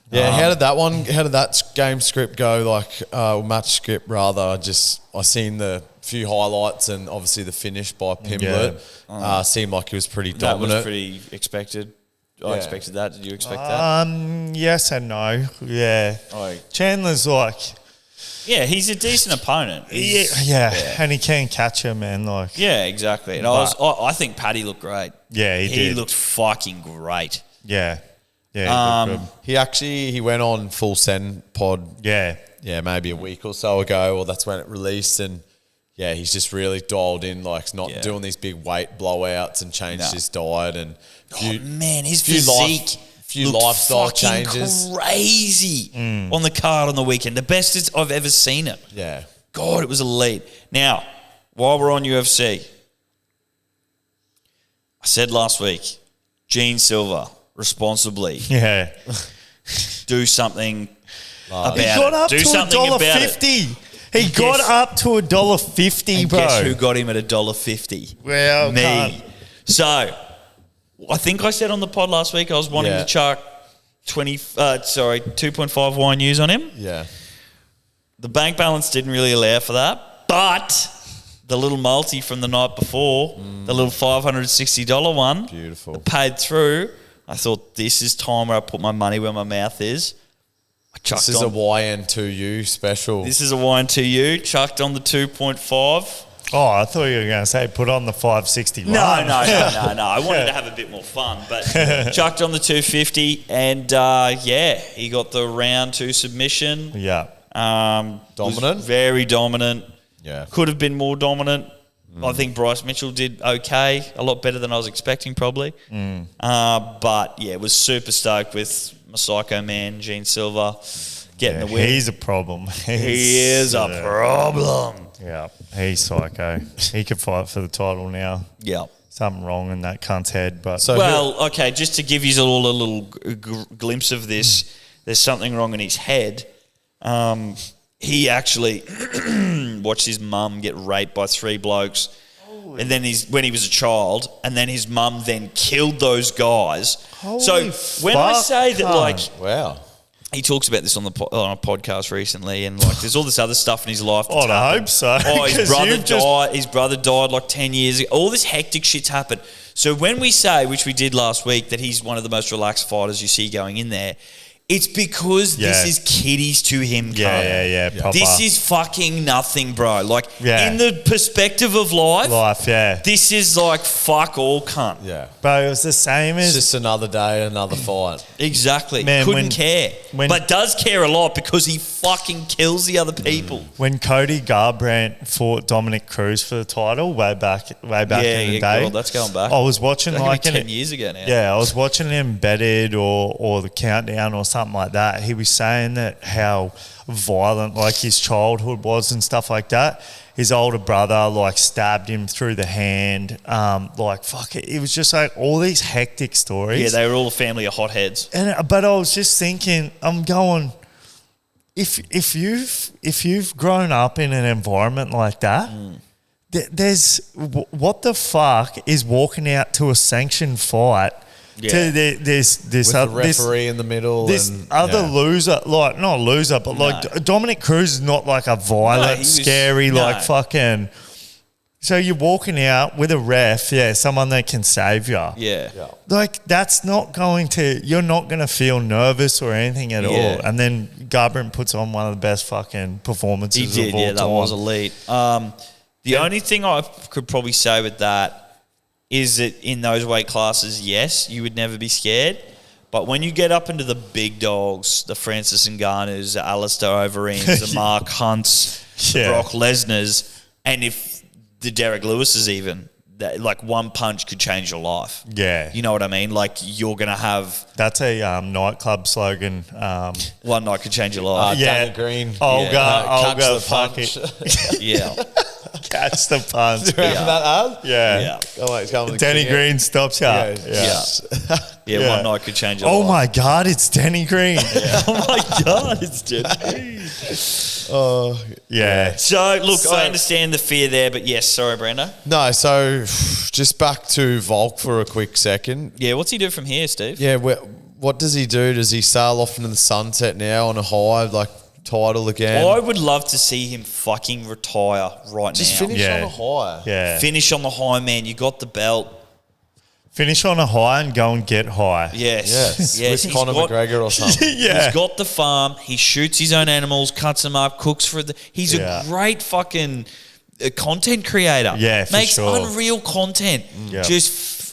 Speaker 2: Yeah, how did that game script go? Like, match script rather. I seen the few highlights and obviously the finish by Pimblett. Seemed like he was pretty dominant.
Speaker 1: That was pretty expected. I expected that. Did you expect that?
Speaker 3: Yes and no. Yeah. Chandler's like...
Speaker 1: Yeah, he's a decent opponent.
Speaker 3: Yeah, and he can catch him, man. Like,
Speaker 1: yeah, exactly. And I think Paddy looked great.
Speaker 3: Yeah, he did.
Speaker 1: He looked fucking great.
Speaker 3: Yeah. Yeah,
Speaker 2: he went on Full Send pod.
Speaker 3: Yeah,
Speaker 2: maybe a week or so ago, or that's when it released, and yeah, he's just really dialed in, like not doing these big weight blowouts and changed his diet and
Speaker 1: his physique,
Speaker 2: few lifestyle changes,
Speaker 1: crazy on the card on the weekend. The best I've ever seen it.
Speaker 2: Yeah,
Speaker 1: God, it was elite. Now, while we're on UFC, I said last week, Gene Silva. Responsibly.
Speaker 3: Yeah.
Speaker 1: Do something about
Speaker 3: it. He got up
Speaker 1: Do
Speaker 3: to
Speaker 1: something
Speaker 3: $1.50. He got up to $1.50, bro.
Speaker 1: Guess who got him at $1.50?
Speaker 3: Well,
Speaker 1: me. So, I think I said on the pod last week I was wanting to chuck 2.5 YNUs on him.
Speaker 2: Yeah.
Speaker 1: The bank balance didn't really allow for that, but the little multi from the night before, the little $560 one,
Speaker 2: beautiful,
Speaker 1: paid through. I thought, this is time where I put my money where my mouth is.
Speaker 2: This is a YN2U special.
Speaker 1: This is a YN2U. Chucked on the 2.5.
Speaker 3: Oh, I thought you were going to say put on the 561.
Speaker 1: No. I wanted to have a bit more fun. But chucked on the 250 and, he got the round 2 submission.
Speaker 3: Yeah.
Speaker 2: Dominant?
Speaker 1: Very dominant.
Speaker 2: Yeah.
Speaker 1: Could have been more dominant. I think Bryce Mitchell did okay, a lot better than I was expecting probably. But, yeah, was super stoked with my psycho man, Gene Silva, getting the win.
Speaker 3: He's a problem.
Speaker 1: He is a problem.
Speaker 3: Yeah, he's psycho. He could fight for the title now.
Speaker 1: Yeah.
Speaker 3: Something wrong in that cunt's head. But
Speaker 1: okay, just to give you all a little glimpse of this, there's something wrong in his head. He actually watched his mum get raped by 3 blokes, and then when he was a child, and then his mum then killed those guys. When I say that, like,
Speaker 2: wow,
Speaker 1: he talks about this on a podcast recently, and like, there's all this other stuff in his life.
Speaker 3: Oh, I hope so.
Speaker 1: Oh, his brother died. His brother died like 10 years ago. All this hectic shit's happened. So when we say, which we did last week, that he's one of the most relaxed fighters you see going in there, it's because this is kiddies to him,
Speaker 3: Yeah. Proper.
Speaker 1: This is fucking nothing, bro. Like, in the perspective of life, this is like fuck all, cunt.
Speaker 2: Yeah.
Speaker 3: Bro, it was the same as...
Speaker 2: It's just another day, another fight.
Speaker 1: Exactly. Man, couldn't care. But does care a lot because he fucking kills the other people.
Speaker 3: When Cody Garbrandt fought Dominic Cruz for the title way back in the day.
Speaker 1: God, that's going back.
Speaker 3: I was watching like
Speaker 1: 10 years ago now.
Speaker 3: Yeah, I was watching Embedded or the Countdown or something like that. He was saying that how violent like his childhood was and stuff like that. His older brother like stabbed him through the hand. Like fuck it was just like all these hectic stories.
Speaker 1: Yeah, they were all a family of hotheads.
Speaker 3: But I was just thinking, I'm going, if you've grown up in an environment like that, there's what the fuck is walking out to a sanctioned fight to this
Speaker 2: With the referee in the middle.
Speaker 3: This
Speaker 2: and,
Speaker 3: other loser, like not a loser, but like Dominic Cruz is not like a violent, scary, like fucking. So you're walking out with a ref, someone that can save you.
Speaker 1: Yeah.
Speaker 3: Like that's not going to, you're not going to feel nervous or anything at all. And then Garbrandt puts on one of the best fucking performances
Speaker 1: He did,
Speaker 3: of all time.
Speaker 1: that was elite. The only thing I could probably say with that is that in those weight classes, yes, you would never be scared. But when you get up into the big dogs, the Francis Ngannous, the Alistair Overeems, the Mark Hunts, the Brock Lesnar's, and if the Derek Lewis's even, that, like one punch could change your life.
Speaker 3: Yeah.
Speaker 1: You know what I mean? Like you're going to have...
Speaker 3: That's a nightclub slogan.
Speaker 1: One night could change your life.
Speaker 2: Danny Green.
Speaker 3: Olga, fuck
Speaker 2: punch.
Speaker 3: it.
Speaker 1: Yeah.
Speaker 3: Catch the punch.
Speaker 2: Do you remember that ad?
Speaker 3: Yeah.
Speaker 2: Oh, wait, it's coming to
Speaker 3: Danny
Speaker 2: King.
Speaker 3: Green stops you.
Speaker 1: Yeah, one night could change your life.
Speaker 3: Oh my God, it's Danny Green.
Speaker 1: Oh my God, it's Danny Green. So, look, I understand the fear there, but yes, sorry, Brando.
Speaker 2: No, so just back to Volk for a quick second.
Speaker 1: Yeah, what's he do from here, Steve?
Speaker 2: Yeah, what does he do? Does he sail off into the sunset now on a high, like title again?
Speaker 1: I would love to see him fucking retire right
Speaker 2: Just
Speaker 1: now.
Speaker 2: finish on a high.
Speaker 3: Yeah.
Speaker 1: Finish on the high, man. You got the belt.
Speaker 3: Finish on a high and go and get high.
Speaker 1: Yes.
Speaker 2: With Conor McGregor or something.
Speaker 1: He's got the farm. He shoots his own animals, cuts them up, cooks for the... He's a great fucking content creator.
Speaker 3: Yeah, for
Speaker 1: Makes
Speaker 3: sure.
Speaker 1: unreal content.
Speaker 3: Yep.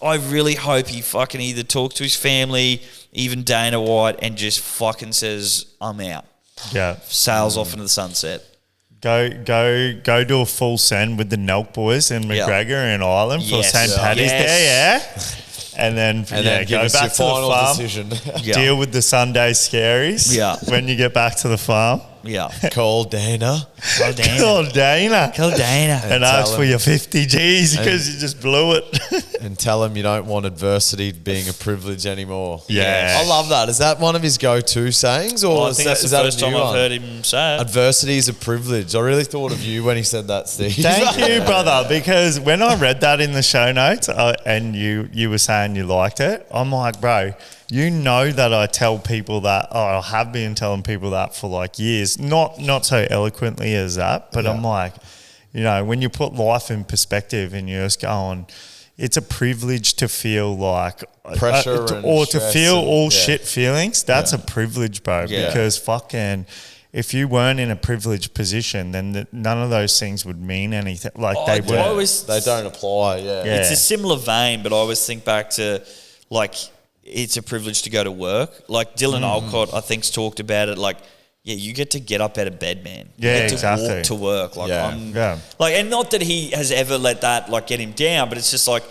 Speaker 1: I really hope he fucking either talks to his family, even Dana White, and just fucking says, I'm out.
Speaker 3: Yeah.
Speaker 1: Sails off into the sunset.
Speaker 3: Go do a full send with the Nelk boys in McGregor in Ireland for St. Paddy's Day, And then
Speaker 2: give
Speaker 3: go
Speaker 2: us
Speaker 3: back
Speaker 2: your
Speaker 3: to the
Speaker 2: final
Speaker 3: farm.
Speaker 2: decision.
Speaker 3: Deal with the Sunday scaries.
Speaker 1: Yeah.
Speaker 3: When you get back to the farm.
Speaker 1: Yeah.
Speaker 2: Call Dana.
Speaker 3: Call Dana. And ask for your 50 G's because you just blew it.
Speaker 2: And tell him you don't want adversity being a privilege anymore.
Speaker 3: Yeah.
Speaker 2: I love that. Is that one of his go-to sayings? Or
Speaker 1: I think that's the first time I've heard him say it.
Speaker 2: Adversity is a privilege. I really thought of you when he said that, Steve.
Speaker 3: Thank you, brother, because when I read that in the show notes and you were saying you liked it, I'm like, bro, you know that I tell people that, or I have been telling people that for like years, not so eloquently as that, but I'm like, you know, when you put life in perspective and you're just going, it's a privilege to feel like
Speaker 2: pressure
Speaker 3: or to feel all shit feelings. That's a privilege, bro, because fucking if you weren't in a privileged position, then none of those things would mean anything. Like they
Speaker 2: don't apply.
Speaker 1: It's a similar vein, but I always think back to like it's a privilege to go to work. Like Dylan Alcott, I think's talked about it. Like, yeah, you get to get up out of bed, man. You get to walk to work. Like, like, and not that he has ever let that like get him down, but it's just like,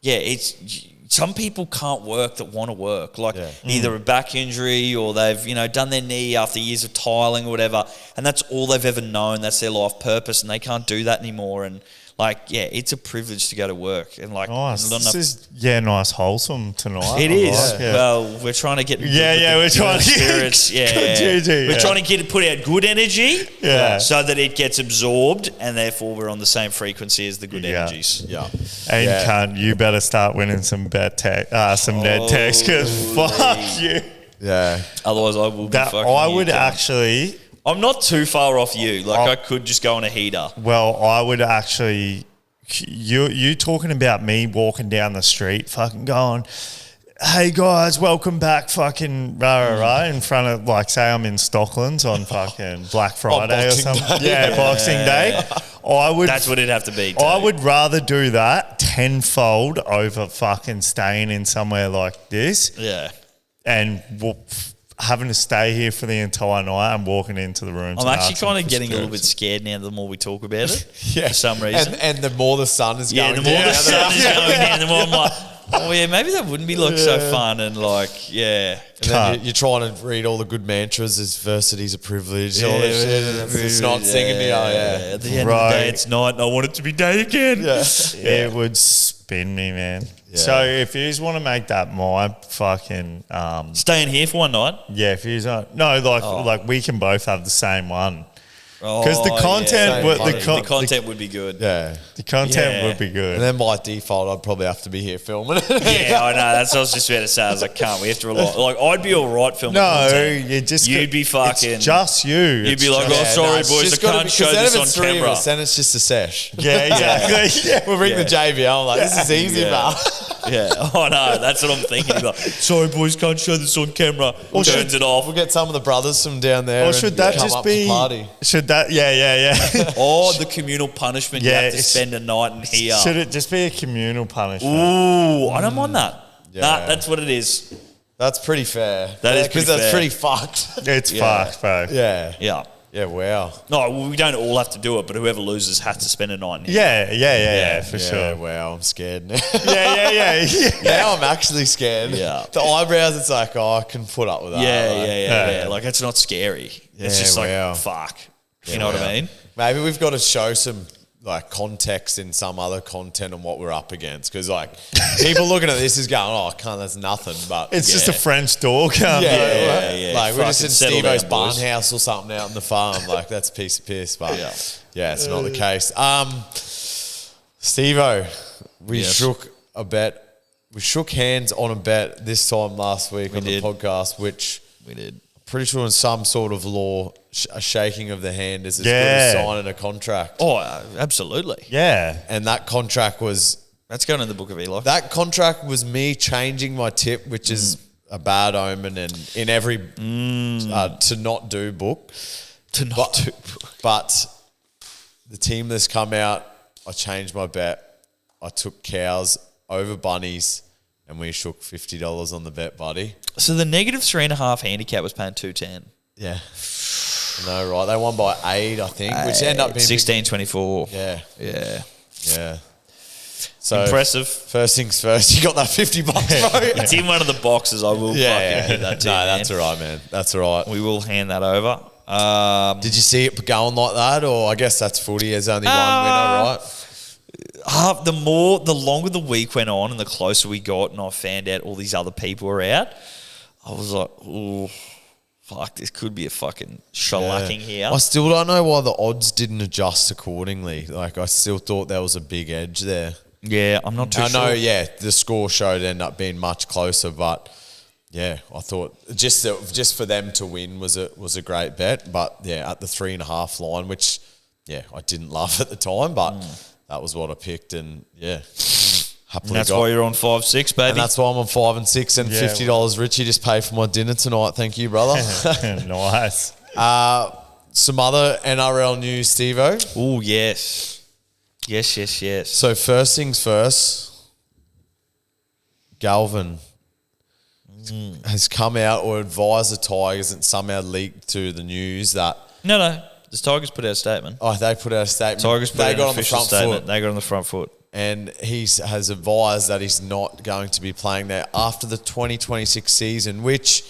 Speaker 1: it's. Some people can't work that want to work, like either a back injury or they've, done their knee after years of tiling or whatever, and that's all they've ever known. That's their life purpose, and they can't do that anymore. And it's a privilege to go to work. And like,
Speaker 3: nice. This is nice, wholesome tonight.
Speaker 1: It is. Well, we're trying to get
Speaker 3: we're trying to
Speaker 1: spirits. We're trying to put out good energy, so that it gets absorbed, and therefore we're on the same frequency as the good energies.
Speaker 3: And you better start winning some net text because fuck you.
Speaker 2: Yeah.
Speaker 1: Otherwise, I will be fucking.
Speaker 3: I would actually.
Speaker 1: I'm not too far off you. Like, I could just go on a heater.
Speaker 3: Well, I would actually... You talking about me walking down the street fucking going, hey, guys, welcome back fucking in front of, like, say I'm in Stocklands on fucking Black Friday or something. Boxing Day. That's
Speaker 1: what it'd have to be.
Speaker 3: I would rather do that tenfold over fucking staying in somewhere like this.
Speaker 1: Yeah.
Speaker 3: And... having to stay here for the entire night and walking into the room.
Speaker 1: I'm actually kind of getting a little bit scared now the more we talk about it. For some reason.
Speaker 2: And the more the sun is going down.
Speaker 1: The more the sun is going down, the more I'm like, oh yeah, maybe that wouldn't be so fun and like, And
Speaker 2: then you're trying to read all the good mantras, adversity's a privilege, all this shit, and it's not singing to you.
Speaker 1: At the end of the day, it's night and I want it to be day again.
Speaker 3: It would spin me, man. So if you just want to make that my fucking...
Speaker 1: staying here for one night?
Speaker 3: Yeah, if you like we can both have the same one. Because the content,
Speaker 1: the content would be good.
Speaker 2: Yeah.
Speaker 3: The content would be good.
Speaker 2: And then by default, I'd probably have to be here filming it.
Speaker 1: Yeah, I know. That's what I was just about to say. I was like, can't we have to rely? Like, I'd be all right filming content.
Speaker 3: You'd
Speaker 1: be fucking.
Speaker 3: It's just you.
Speaker 1: You'd be like, sorry, boys, I can't show this on camera.
Speaker 2: Then it's just a sesh.
Speaker 3: Yeah, exactly.
Speaker 2: We'll ring the JBL. Like, this is easy, man.
Speaker 1: Yeah, I know. That's what I'm thinking. Like, sorry, boys, can't show this on camera. Or turns it off.
Speaker 2: We'll get some of the brothers from down there.
Speaker 3: Or should that just be?
Speaker 2: Party.
Speaker 3: Should that? Yeah.
Speaker 1: Or the communal punishment. You have to spend a night in here.
Speaker 3: Should it just be a communal punishment?
Speaker 1: Ooh, I don't mind that.
Speaker 2: Yeah.
Speaker 1: Nah, that's what it is.
Speaker 2: That's pretty fair.
Speaker 1: That is
Speaker 2: because that's pretty fucked.
Speaker 3: It's fucked, bro.
Speaker 2: Yeah.
Speaker 1: Yeah.
Speaker 2: Yeah, wow.
Speaker 1: No, well, we don't all have to do it, but whoever loses has to spend a night in here.
Speaker 3: Yeah, for sure.
Speaker 2: Wow, I'm scared now.
Speaker 3: Yeah.
Speaker 2: Now I'm actually scared.
Speaker 1: Yeah.
Speaker 2: The eyebrows, it's like, I can put up with that.
Speaker 1: Yeah. Like, it's not scary. It's just like,
Speaker 2: wow.
Speaker 1: fuck. You know what I mean?
Speaker 2: Maybe we've got to show some like context in some other content on what we're up against, because like people looking at this is going, oh, can't, that's nothing, but
Speaker 3: it's just a French dog.
Speaker 1: Yeah.
Speaker 2: Like we're just in Steve-O's barn
Speaker 1: boys.
Speaker 2: house or something out in the farm. Like that's a piece of piss, but yeah, it's not the case. Steve-O, we shook a bet. We shook hands on a bet this time last week on the podcast, which
Speaker 1: we did.
Speaker 2: Pretty sure in some sort of law, a shaking of the hand is as good as signing a contract.
Speaker 1: Oh, absolutely.
Speaker 3: Yeah.
Speaker 2: And that contract was...
Speaker 1: That's going in the book of Eli.
Speaker 2: That contract was me changing my tip, which is a bad omen, and in every... to not do book. But the team that's come out, I changed my bet. I took cows over bunnies, and we shook $50 on the bet, buddy.
Speaker 1: So the -3.5 handicap was paying 210.
Speaker 2: Yeah. No, right. They won by 8, I think, which ended up being
Speaker 1: 16-24.
Speaker 2: Yeah. So
Speaker 1: impressive.
Speaker 2: First things first, you got that $50, bro.
Speaker 1: It's in one of the boxes. I will fucking hit that to you,
Speaker 2: that's all right, man. That's all right.
Speaker 1: We will hand that over.
Speaker 2: Did you see it going like that, or I guess that's footy. There's only one winner, right?
Speaker 1: The longer the week went on and the closer we got, and I found out all these other people were out, I was like, oh, fuck, this could be a fucking shellacking here.
Speaker 2: I still don't know why the odds didn't adjust accordingly. Like, I still thought there was a big edge there.
Speaker 1: Yeah, I'm not too sure.
Speaker 2: I know, the score showed ended up being much closer, but yeah, I thought just for them to win was a great bet. But yeah, at the 3.5 line, which I didn't love at the time, but that was what I picked, and happily
Speaker 1: that's why you're on 5-6, baby.
Speaker 2: And that's why I'm on 5 and 6 and $50. Richie just paid for my dinner tonight. Thank you, brother.
Speaker 3: Nice.
Speaker 2: Some other NRL news, Steve-O.
Speaker 1: Oh, yes. Yes.
Speaker 2: So first things first, Galvin has come out or advised the Tigers and somehow leaked to the news that...
Speaker 1: No. The Tigers put out a statement.
Speaker 2: Oh, they put out a statement.
Speaker 1: Tigers put out an official statement.
Speaker 2: Foot.
Speaker 1: They got on the front foot.
Speaker 2: And he has advised that he's not going to be playing there after the 2026 season, which...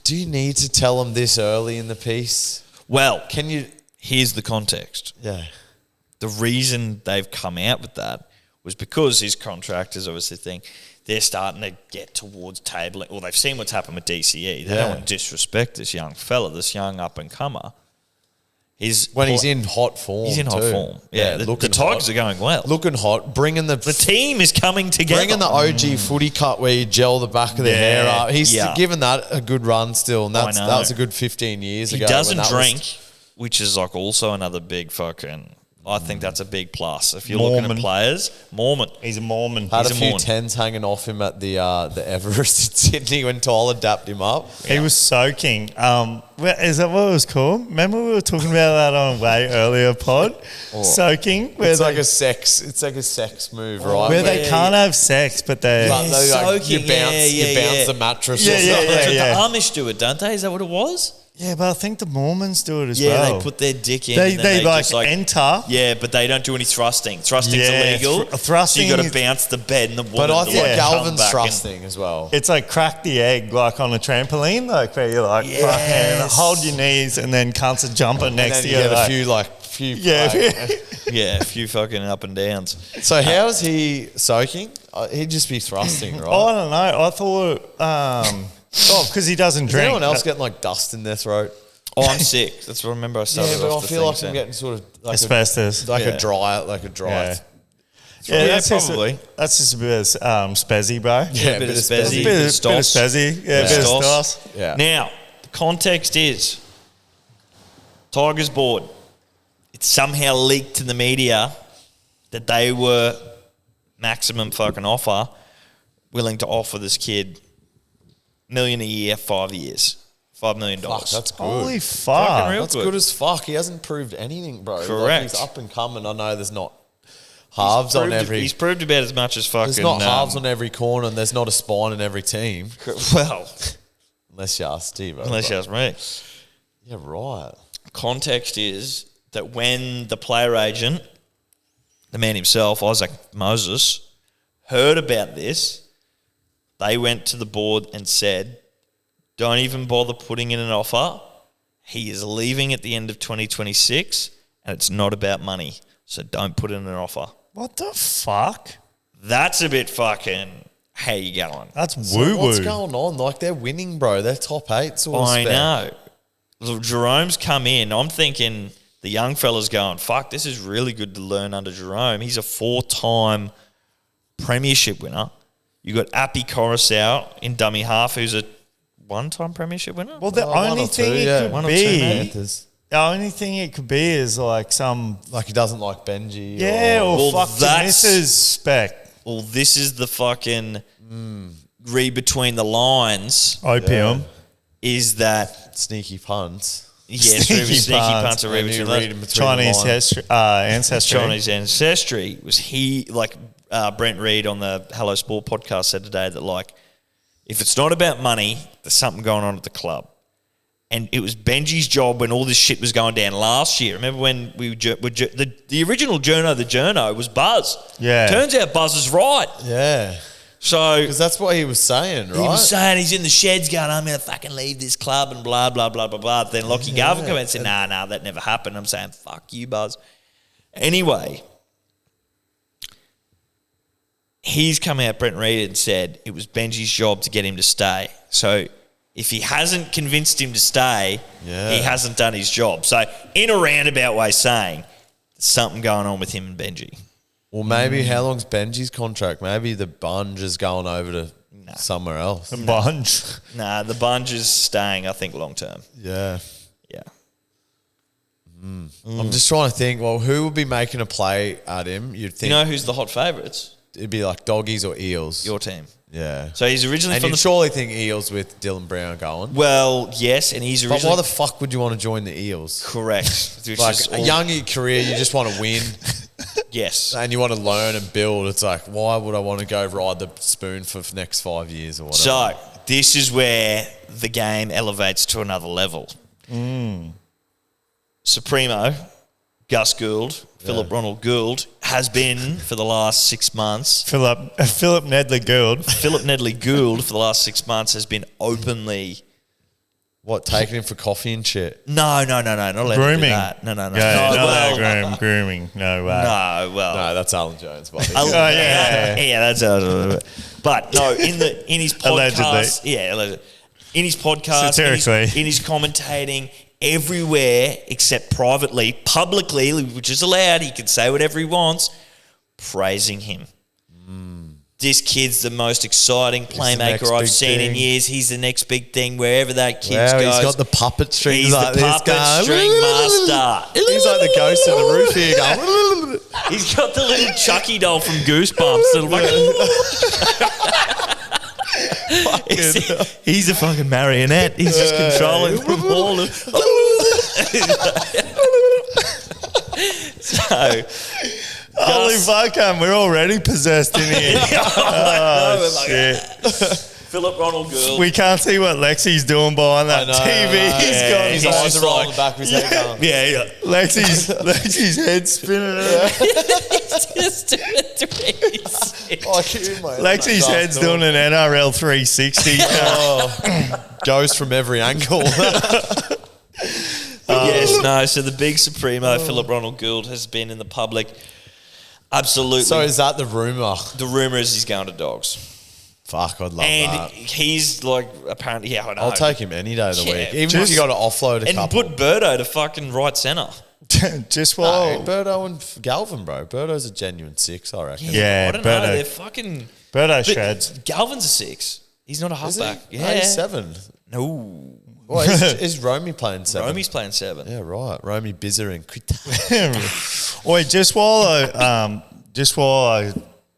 Speaker 2: Do you need to tell him this early in the piece?
Speaker 1: Well,
Speaker 2: can you...
Speaker 1: Here's the context.
Speaker 2: Yeah.
Speaker 1: The reason they've come out with that was because his contractors obviously think they're starting to get towards tabling. Well, they've seen what's happened with DCE. They don't want to disrespect this young fella, this young up-and-comer.
Speaker 2: He's in hot form.
Speaker 1: He's in hot form. Yeah, the Tigers are going well.
Speaker 2: Looking hot. Bringing the
Speaker 1: team is coming together.
Speaker 2: Bringing the OG footy cut where you gel the back of the hair up. He's given that a good run still, and that was a good 15 years ago.
Speaker 1: He doesn't drink, which is like also another big fucking... I think that's a big plus. If you're looking at players, Mormon.
Speaker 3: He's a Mormon.
Speaker 2: Had a few tens hanging off him at the Everest in Sydney when Tyler dapped him up.
Speaker 3: He was soaking. Is that what it was called? Remember we were talking about that on a way earlier pod? Soaking.
Speaker 2: It's like a sex move, right?
Speaker 3: Where they can't have sex, but they...
Speaker 1: soaking.
Speaker 2: You bounce the mattress or something.
Speaker 1: The Amish do it, don't they? Is that what it was?
Speaker 3: Yeah, but I think the Mormons do it as well.
Speaker 1: Yeah, they put their dick in.
Speaker 3: They like enter.
Speaker 1: Yeah, but they don't do any thrusting. Thrusting's illegal.
Speaker 3: Thrusting.
Speaker 1: So you got to bounce the bed and the woman.
Speaker 2: But I think Galvin's thrusting as well.
Speaker 3: It's like crack the egg, like on a trampoline, like where you're like, fucking hold your knees and then cunts a jumper next to you.
Speaker 2: And then you get a few
Speaker 1: a few fucking up and downs.
Speaker 2: So how is he soaking? He'd just be thrusting, right?
Speaker 3: I don't know. I thought... because he doesn't drink.
Speaker 2: Is anyone else getting like dust in their throat?
Speaker 1: Oh, I'm sick. That's what I remember. I started
Speaker 2: Yeah, but
Speaker 1: off
Speaker 2: I
Speaker 1: the
Speaker 2: feel
Speaker 1: thing
Speaker 2: like I'm
Speaker 1: saying.
Speaker 2: getting sort of like
Speaker 3: Asbestos.
Speaker 2: a dry.
Speaker 3: Yeah.
Speaker 1: Yeah,
Speaker 3: that's
Speaker 1: probably.
Speaker 3: That's just a bit of spezzy, bro.
Speaker 1: Yeah, a bit of spezzy,
Speaker 3: Bit of
Speaker 1: stoss.
Speaker 3: spezzy. Yeah, a bit of
Speaker 1: Stoss.
Speaker 3: stoss.
Speaker 2: Yeah.
Speaker 1: Now, the context is Tigers board. It somehow leaked to the media that they were maximum fucking offer, willing to offer this kid $1 million a year, 5 years, $5 million.
Speaker 2: Fuck, that's good.
Speaker 3: Holy
Speaker 1: Fucking
Speaker 3: fuck.
Speaker 1: real
Speaker 2: That's
Speaker 1: good.
Speaker 2: good as fuck. He hasn't proved anything, bro. Like,
Speaker 1: Correct.
Speaker 2: he's up and coming. I know there's not halves on every.
Speaker 1: He's proved about as much as fucking.
Speaker 2: There's not halves on every corner, and there's not a spine in every team.
Speaker 1: Well,
Speaker 2: Unless you ask Steve.
Speaker 1: unless you ask me.
Speaker 2: Yeah, right.
Speaker 1: Context is that when the player agent, the man himself, Isaac Moses, heard about this, they went to the board and said, don't even bother putting in an offer. He is leaving at the end of 2026 and it's not about money. So don't put in an offer.
Speaker 3: What the fuck?
Speaker 1: That's a bit fucking, how you going?
Speaker 3: That's
Speaker 2: So
Speaker 3: woo-woo.
Speaker 2: what's going on? Like, they're winning, bro. They're top 8 sort of
Speaker 1: I
Speaker 2: spec.
Speaker 1: know. Look, Jerome's come in. I'm thinking the young fella's going, fuck, this is really good to learn under Jerome. He's a 4-time premiership winner. You got Appy Coruscant in dummy half, who's a 1-time premiership winner.
Speaker 3: Well, the
Speaker 2: one
Speaker 3: only
Speaker 2: or
Speaker 3: thing
Speaker 2: two,
Speaker 3: it
Speaker 2: yeah.
Speaker 3: could
Speaker 1: One or two,
Speaker 3: be,
Speaker 1: maybe.
Speaker 2: Panthers.
Speaker 3: the only thing it could be is like some,
Speaker 2: Like, he doesn't like Benji.
Speaker 3: yeah, or
Speaker 1: Well,
Speaker 3: fuck the
Speaker 1: that's-
Speaker 3: missus spec.
Speaker 1: Well, this is the fucking read between the lines
Speaker 3: Opium.
Speaker 1: is that,
Speaker 2: Sneaky punts.
Speaker 1: yeah,
Speaker 3: Sneaky
Speaker 1: sneaky
Speaker 3: punts.
Speaker 1: punts are read
Speaker 2: And you
Speaker 1: between the
Speaker 2: read
Speaker 1: lines.
Speaker 2: in between
Speaker 3: Chinese
Speaker 2: the lines.
Speaker 3: ancestry.
Speaker 1: Chinese ancestry was he, like Brent Reed on the Hello Sport podcast said today that, like, if it's not about money, there's something going on at the club. And it was Benji's job when all this shit was going down last year. Remember when the original Journo was Buzz.
Speaker 3: Yeah.
Speaker 1: Turns out Buzz is right.
Speaker 2: Yeah.
Speaker 1: So
Speaker 2: Because that's what he was saying, right?
Speaker 1: he was saying he's in the sheds going, I'm going to fucking leave this club and blah, blah, blah, blah, blah. Then Lockie Garvin came out and said, nah, that never happened. I'm saying, fuck you, Buzz. Anyway, he's come out, Brent Reed, and said it was Benji's job to get him to stay. So if he hasn't convinced him to stay, he hasn't done his job. So in a roundabout way saying, there's something going on with him and Benji.
Speaker 2: Well, maybe how long's Benji's contract? Maybe the bunge is going over to somewhere else.
Speaker 3: A bunch.
Speaker 1: Nah, the Bunge is staying, I think, long term.
Speaker 2: Yeah.
Speaker 1: Yeah.
Speaker 2: I'm just trying to think, well, who would be making a play at him? You'd think
Speaker 1: You know who's the hot favourites?
Speaker 2: it'd be like Doggies or Eels.
Speaker 1: Your team.
Speaker 2: Yeah.
Speaker 1: So he's originally
Speaker 2: And
Speaker 1: from
Speaker 2: you'd
Speaker 1: the...
Speaker 2: surely think Eels with Dylan Brown going.
Speaker 1: Well, yes, and he's
Speaker 2: But
Speaker 1: originally...
Speaker 2: why the fuck would you want to join the Eels?
Speaker 1: Correct. Which
Speaker 2: Like,
Speaker 1: is
Speaker 2: a
Speaker 1: all-
Speaker 2: young career, you just want to win
Speaker 1: Yes.
Speaker 2: and you want to learn and build. It's like, why would I want to go ride the spoon for the next 5 years or whatever?
Speaker 1: So this is where the game elevates to another level. Supremo, Gus Gould, Philip Ronald Gould, has been for the last 6 months.
Speaker 3: Philip Nedley Gould.
Speaker 1: Philip Nedley Gould for the last 6 months has been openly...
Speaker 2: What, taking him for coffee and shit?
Speaker 1: No, not allowed to do
Speaker 3: Grooming.
Speaker 1: that. No.
Speaker 3: Yeah,
Speaker 1: No,
Speaker 3: not
Speaker 1: well,
Speaker 3: that grooming. No way.
Speaker 1: no, well...
Speaker 2: No, that's Alan Jones, buddy.
Speaker 1: Yeah, that's but no, in his podcast,
Speaker 3: Allegedly.
Speaker 1: in his podcast,
Speaker 3: Satirically.
Speaker 1: in his commentating, everywhere except privately, publicly, which is allowed, he can say whatever he wants, praising him. This kid's the most exciting
Speaker 2: the
Speaker 1: playmaker
Speaker 2: next
Speaker 1: I've
Speaker 2: big
Speaker 1: seen in
Speaker 2: thing.
Speaker 1: years. He's the next big thing wherever that kid
Speaker 2: Wow,
Speaker 1: goes.
Speaker 2: he's got the puppet strings
Speaker 1: He's
Speaker 2: like
Speaker 1: the
Speaker 2: this
Speaker 1: puppet
Speaker 2: going.
Speaker 1: string master.
Speaker 2: He's like the ghost of the roof here going.
Speaker 1: He's got the little Chucky doll from Goosebumps. He's a fucking marionette. He's just controlling the ball. So,
Speaker 3: Holy fuck, we're already possessed in here. Oh, shit.
Speaker 1: Philip Ronald Gould.
Speaker 3: We can't see what Lexi's doing behind that
Speaker 2: I know,
Speaker 3: TV.
Speaker 2: I know.
Speaker 3: He's
Speaker 1: Yeah,
Speaker 3: got
Speaker 2: His
Speaker 1: he's
Speaker 2: eyes
Speaker 1: just
Speaker 2: are rolling
Speaker 1: like-
Speaker 2: the back of his head going.
Speaker 1: Yeah.
Speaker 3: Lexi's head spinning around.
Speaker 1: Just doing it to me.
Speaker 2: Oh, I keep in my head.
Speaker 3: Lexi's head's doing an NRL 360.
Speaker 2: Goes from every angle.
Speaker 1: Yes, no. So the big Supremo, Philip Ronald Gould, has been in the public. Absolutely.
Speaker 2: So is that the rumour?
Speaker 1: The rumour is he's going to Dogs.
Speaker 2: Fuck, I'd love
Speaker 1: And
Speaker 2: that.
Speaker 1: he's like, apparently, yeah, I know.
Speaker 2: I'll take him any day of the
Speaker 1: Yeah,
Speaker 2: week. Even if
Speaker 3: just-
Speaker 2: you got to offload a
Speaker 1: and
Speaker 2: couple.
Speaker 1: put Birdo to fucking right centre.
Speaker 3: Just
Speaker 2: No,
Speaker 3: while
Speaker 2: Birdo and Galvin, bro. Birdo's a genuine 6, I reckon.
Speaker 3: Yeah,
Speaker 1: I don't know.
Speaker 3: Birdo.
Speaker 1: They're fucking.
Speaker 3: Birdo
Speaker 1: But
Speaker 3: shreds.
Speaker 1: Galvin's a 6. He's not a
Speaker 2: Is he?
Speaker 1: halfback.
Speaker 2: No,
Speaker 1: Yeah.
Speaker 2: he's 7.
Speaker 1: No.
Speaker 2: Well, is Romy playing 7?
Speaker 1: Romy's playing 7.
Speaker 2: Yeah, right. Romy, Bizzer, and Quita.
Speaker 3: Wait, just while I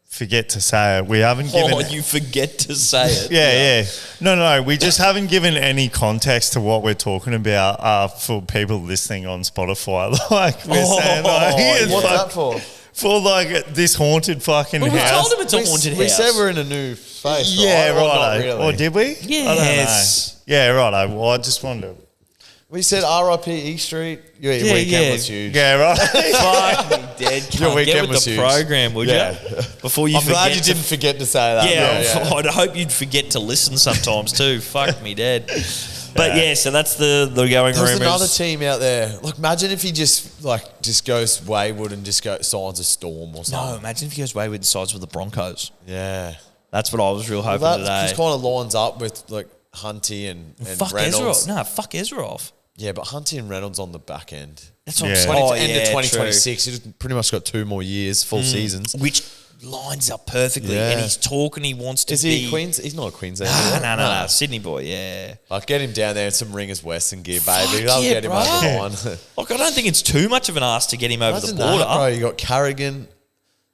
Speaker 3: forget to say it, we haven't given.
Speaker 1: Oh, you forget to say it.
Speaker 3: Yeah. No. We just haven't given any context to what we're talking about for people listening on Spotify. Like we're saying, like, it's
Speaker 2: What's
Speaker 3: like-
Speaker 2: that for?
Speaker 3: for like this haunted fucking
Speaker 1: Well, we
Speaker 3: house.
Speaker 1: told him it's a haunted house.
Speaker 2: We said we're in a new phase.
Speaker 3: Yeah,
Speaker 2: right. Or not
Speaker 3: right.
Speaker 2: really.
Speaker 3: Or did we?
Speaker 1: Yes.
Speaker 3: I don't know. Yeah, right. Well, I just wanted to.
Speaker 2: We said RIP E Street. Your
Speaker 1: Yeah,
Speaker 2: weekend
Speaker 1: yeah.
Speaker 2: was huge.
Speaker 3: Yeah, right.
Speaker 1: Fuck me dead.
Speaker 2: Your
Speaker 1: Cunt.
Speaker 2: weekend
Speaker 1: Get with
Speaker 2: was
Speaker 1: the
Speaker 2: huge.
Speaker 1: program, would
Speaker 2: Yeah.
Speaker 1: you? Before you
Speaker 2: I'm
Speaker 1: forget
Speaker 2: glad you
Speaker 1: to
Speaker 2: didn't forget to say that.
Speaker 1: Yeah, I'd hope you'd forget to listen sometimes too. Fuck me dead. But yeah, so that's the going
Speaker 2: There's
Speaker 1: rumours.
Speaker 2: another team out there. Like, imagine if he just goes wayward and just signs a Storm or
Speaker 1: No,
Speaker 2: something.
Speaker 1: imagine if he goes wayward sides with the Broncos.
Speaker 2: Yeah.
Speaker 1: That's what I was real hoping
Speaker 2: That
Speaker 1: today.
Speaker 2: just kind of lines up with like Hunty and
Speaker 1: Fuck
Speaker 2: Reynolds.
Speaker 1: Ezra. No, fuck Ezra off.
Speaker 2: Yeah, but Hunty and Reynolds on the back end.
Speaker 1: That's what
Speaker 3: Yeah.
Speaker 1: I'm saying.
Speaker 2: 20,
Speaker 1: Oh,
Speaker 2: end
Speaker 1: yeah,
Speaker 2: of
Speaker 1: true.
Speaker 2: 2026. He's pretty much got 2 more years, full seasons.
Speaker 1: Which lines up perfectly.
Speaker 2: Yeah.
Speaker 1: And he's talking, he wants to
Speaker 2: Is
Speaker 1: be...
Speaker 2: he a Queens? He's not a Queenslander.
Speaker 1: No. Sydney boy, yeah.
Speaker 2: Like, get him down there in some Ringers Western gear,
Speaker 1: Fuck
Speaker 2: baby. That'll
Speaker 1: yeah,
Speaker 2: get him
Speaker 1: bro.
Speaker 2: over the line.
Speaker 1: Look, I don't think it's too much of an ask to get him over
Speaker 2: Imagine
Speaker 1: the border.
Speaker 2: that, bro. You got Carrigan,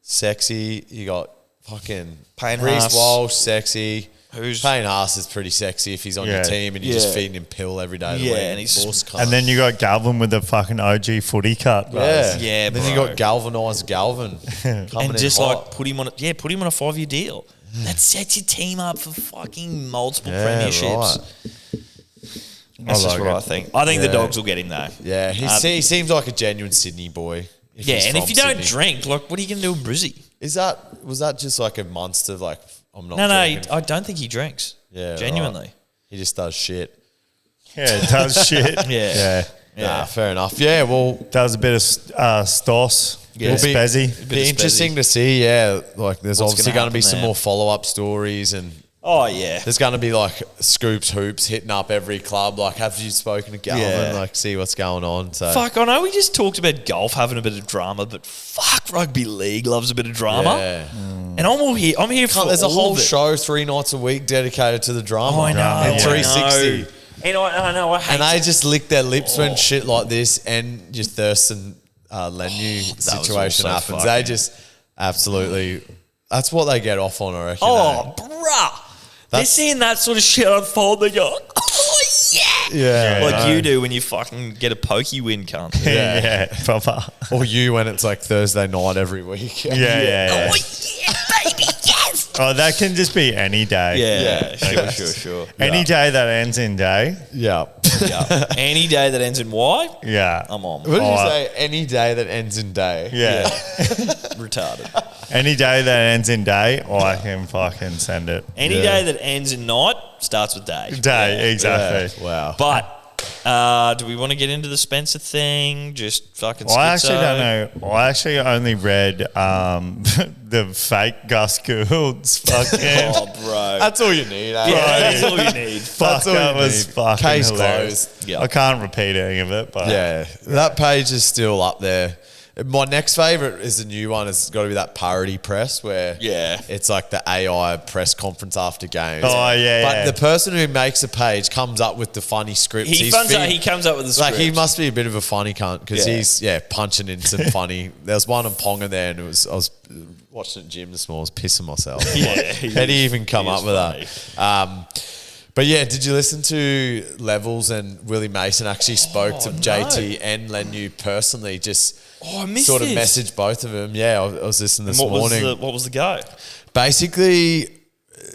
Speaker 2: sexy. You got fucking
Speaker 1: Payne
Speaker 2: Reece
Speaker 1: Haas.
Speaker 2: Walsh, sexy.
Speaker 1: Who's-
Speaker 2: Payne Haas is pretty sexy if he's on
Speaker 3: Yeah.
Speaker 2: your team and you're
Speaker 1: Yeah.
Speaker 2: just feeding him pill every day of the
Speaker 1: Yeah,
Speaker 2: week.
Speaker 1: and he's-
Speaker 2: Boss cunt.
Speaker 3: And then you got Galvin with the fucking OG footy cut. Bro.
Speaker 2: yeah,
Speaker 1: Yeah,
Speaker 2: Then you
Speaker 1: bro.
Speaker 2: got galvanised Galvin coming
Speaker 1: And
Speaker 2: in
Speaker 1: just
Speaker 2: hot.
Speaker 1: like put him on a 5-year deal. That sets your team up for fucking multiple
Speaker 2: Yeah,
Speaker 1: premierships.
Speaker 2: right.
Speaker 1: That's just
Speaker 3: like
Speaker 1: what
Speaker 3: it.
Speaker 1: I think. I think the
Speaker 2: Yeah.
Speaker 1: Dogs will get him though.
Speaker 2: Yeah, he seems like a genuine Sydney boy.
Speaker 1: Yeah,
Speaker 2: he's
Speaker 1: and if
Speaker 2: from
Speaker 1: you don't
Speaker 2: Sydney.
Speaker 1: drink, like, what are you going to do in Brizzy?
Speaker 2: was that just like a monster? Like, I'm not.
Speaker 1: No,
Speaker 2: drinking?
Speaker 1: I don't think he drinks.
Speaker 2: Yeah,
Speaker 1: Genuinely.
Speaker 2: right. He just does shit.
Speaker 3: Yeah, it does shit.
Speaker 1: Yeah.
Speaker 3: Yeah.
Speaker 2: Nah, fair enough. Yeah, well,
Speaker 3: Does a bit of Stoss.
Speaker 1: Yeah.
Speaker 3: Yeah. Spezzy.
Speaker 1: Bit
Speaker 2: be
Speaker 1: of
Speaker 2: interesting to see. Yeah, like there's
Speaker 1: What's
Speaker 2: obviously
Speaker 1: gonna
Speaker 2: going to be
Speaker 1: happen
Speaker 2: some
Speaker 1: there?
Speaker 2: more follow up stories, and
Speaker 1: Oh, yeah.
Speaker 2: there's going to be like scoops hoops hitting up every club. Like, have you spoken to Galvin?
Speaker 1: Yeah.
Speaker 2: Like, see what's going on. So
Speaker 1: Fuck, I know we just talked about golf having a bit of drama, but fuck, rugby league loves a bit of drama.
Speaker 2: Yeah.
Speaker 1: And I'm all here. I'm here for
Speaker 2: There's a
Speaker 1: all
Speaker 2: whole
Speaker 1: of it.
Speaker 2: show 3 nights a week dedicated to the drama.
Speaker 1: Oh, I know.
Speaker 2: And
Speaker 1: I
Speaker 2: 360.
Speaker 1: know. And I know. I hate
Speaker 2: And they
Speaker 1: it.
Speaker 2: just lick their lips when shit like this and your Thurston Lenu
Speaker 1: was
Speaker 2: situation
Speaker 1: also
Speaker 2: happens.
Speaker 1: fucking-
Speaker 2: They just absolutely. That's what they get off on, I reckon.
Speaker 1: Oh, bruh. They're
Speaker 2: That's-
Speaker 1: seeing that sort of shit unfold. They go, oh, yeah.
Speaker 2: Yeah.
Speaker 1: Like
Speaker 3: I
Speaker 1: you
Speaker 3: know.
Speaker 1: do when you fucking get a pokey win, cunt.
Speaker 3: Yeah, proper.
Speaker 2: Or you when it's like Thursday night every week.
Speaker 3: Yeah, yeah.
Speaker 1: Oh, yeah, baby, yes.
Speaker 3: Oh, that can just be any day.
Speaker 1: Yeah, sure.
Speaker 3: Any day that ends in day.
Speaker 2: Yeah.
Speaker 1: Yeah. Any day that ends in Y,
Speaker 3: Yeah.
Speaker 1: I'm on.
Speaker 2: What did you
Speaker 3: Oh,
Speaker 2: say? Any day that ends in day.
Speaker 3: Yeah.
Speaker 1: Retarded.
Speaker 3: Any day that ends in day, I can fucking send it.
Speaker 1: Any
Speaker 2: Yeah.
Speaker 1: day that ends in night starts with day.
Speaker 3: Day, exactly.
Speaker 2: Wow.
Speaker 1: But do we want to get into the Spencer thing? Just fucking
Speaker 3: I actually
Speaker 1: schizo?
Speaker 3: don't know. I actually only read the fake Gus Gould's fucking.
Speaker 1: Oh, bro.
Speaker 2: That's all you need, eh?
Speaker 1: Yeah, that's all you need.
Speaker 3: Fuck,
Speaker 2: all
Speaker 3: that
Speaker 2: you
Speaker 3: was
Speaker 2: need.
Speaker 3: fucking
Speaker 2: Case
Speaker 3: hilarious.
Speaker 2: closed.
Speaker 1: Yeah.
Speaker 3: I can't repeat any of it, but
Speaker 2: Yeah, that page is still up there. My next favorite is the new one. It's got to be that parody press where
Speaker 1: Yeah.
Speaker 2: it's like the AI press conference after games.
Speaker 3: Oh, yeah,
Speaker 2: But
Speaker 3: yeah.
Speaker 2: the person who makes a page comes up with the funny scripts.
Speaker 1: He comes up with the script.
Speaker 2: like he must be a bit of a funny cunt because
Speaker 1: Yeah.
Speaker 2: he's punching in some funny. There was one on Ponga there, and I was watching it at gym this morning. I was pissing myself.
Speaker 1: Yeah,
Speaker 2: How do you even come
Speaker 1: he
Speaker 2: up
Speaker 1: is
Speaker 2: with
Speaker 1: funny.
Speaker 2: that? But yeah, did you listen to Levels and Willie Mason actually spoke to JT and Lenu personally? Just
Speaker 1: I missed
Speaker 2: sort of
Speaker 1: this.
Speaker 2: messaged both of them. Yeah, I was listening this
Speaker 1: what
Speaker 2: morning.
Speaker 1: what was the go?
Speaker 2: Basically,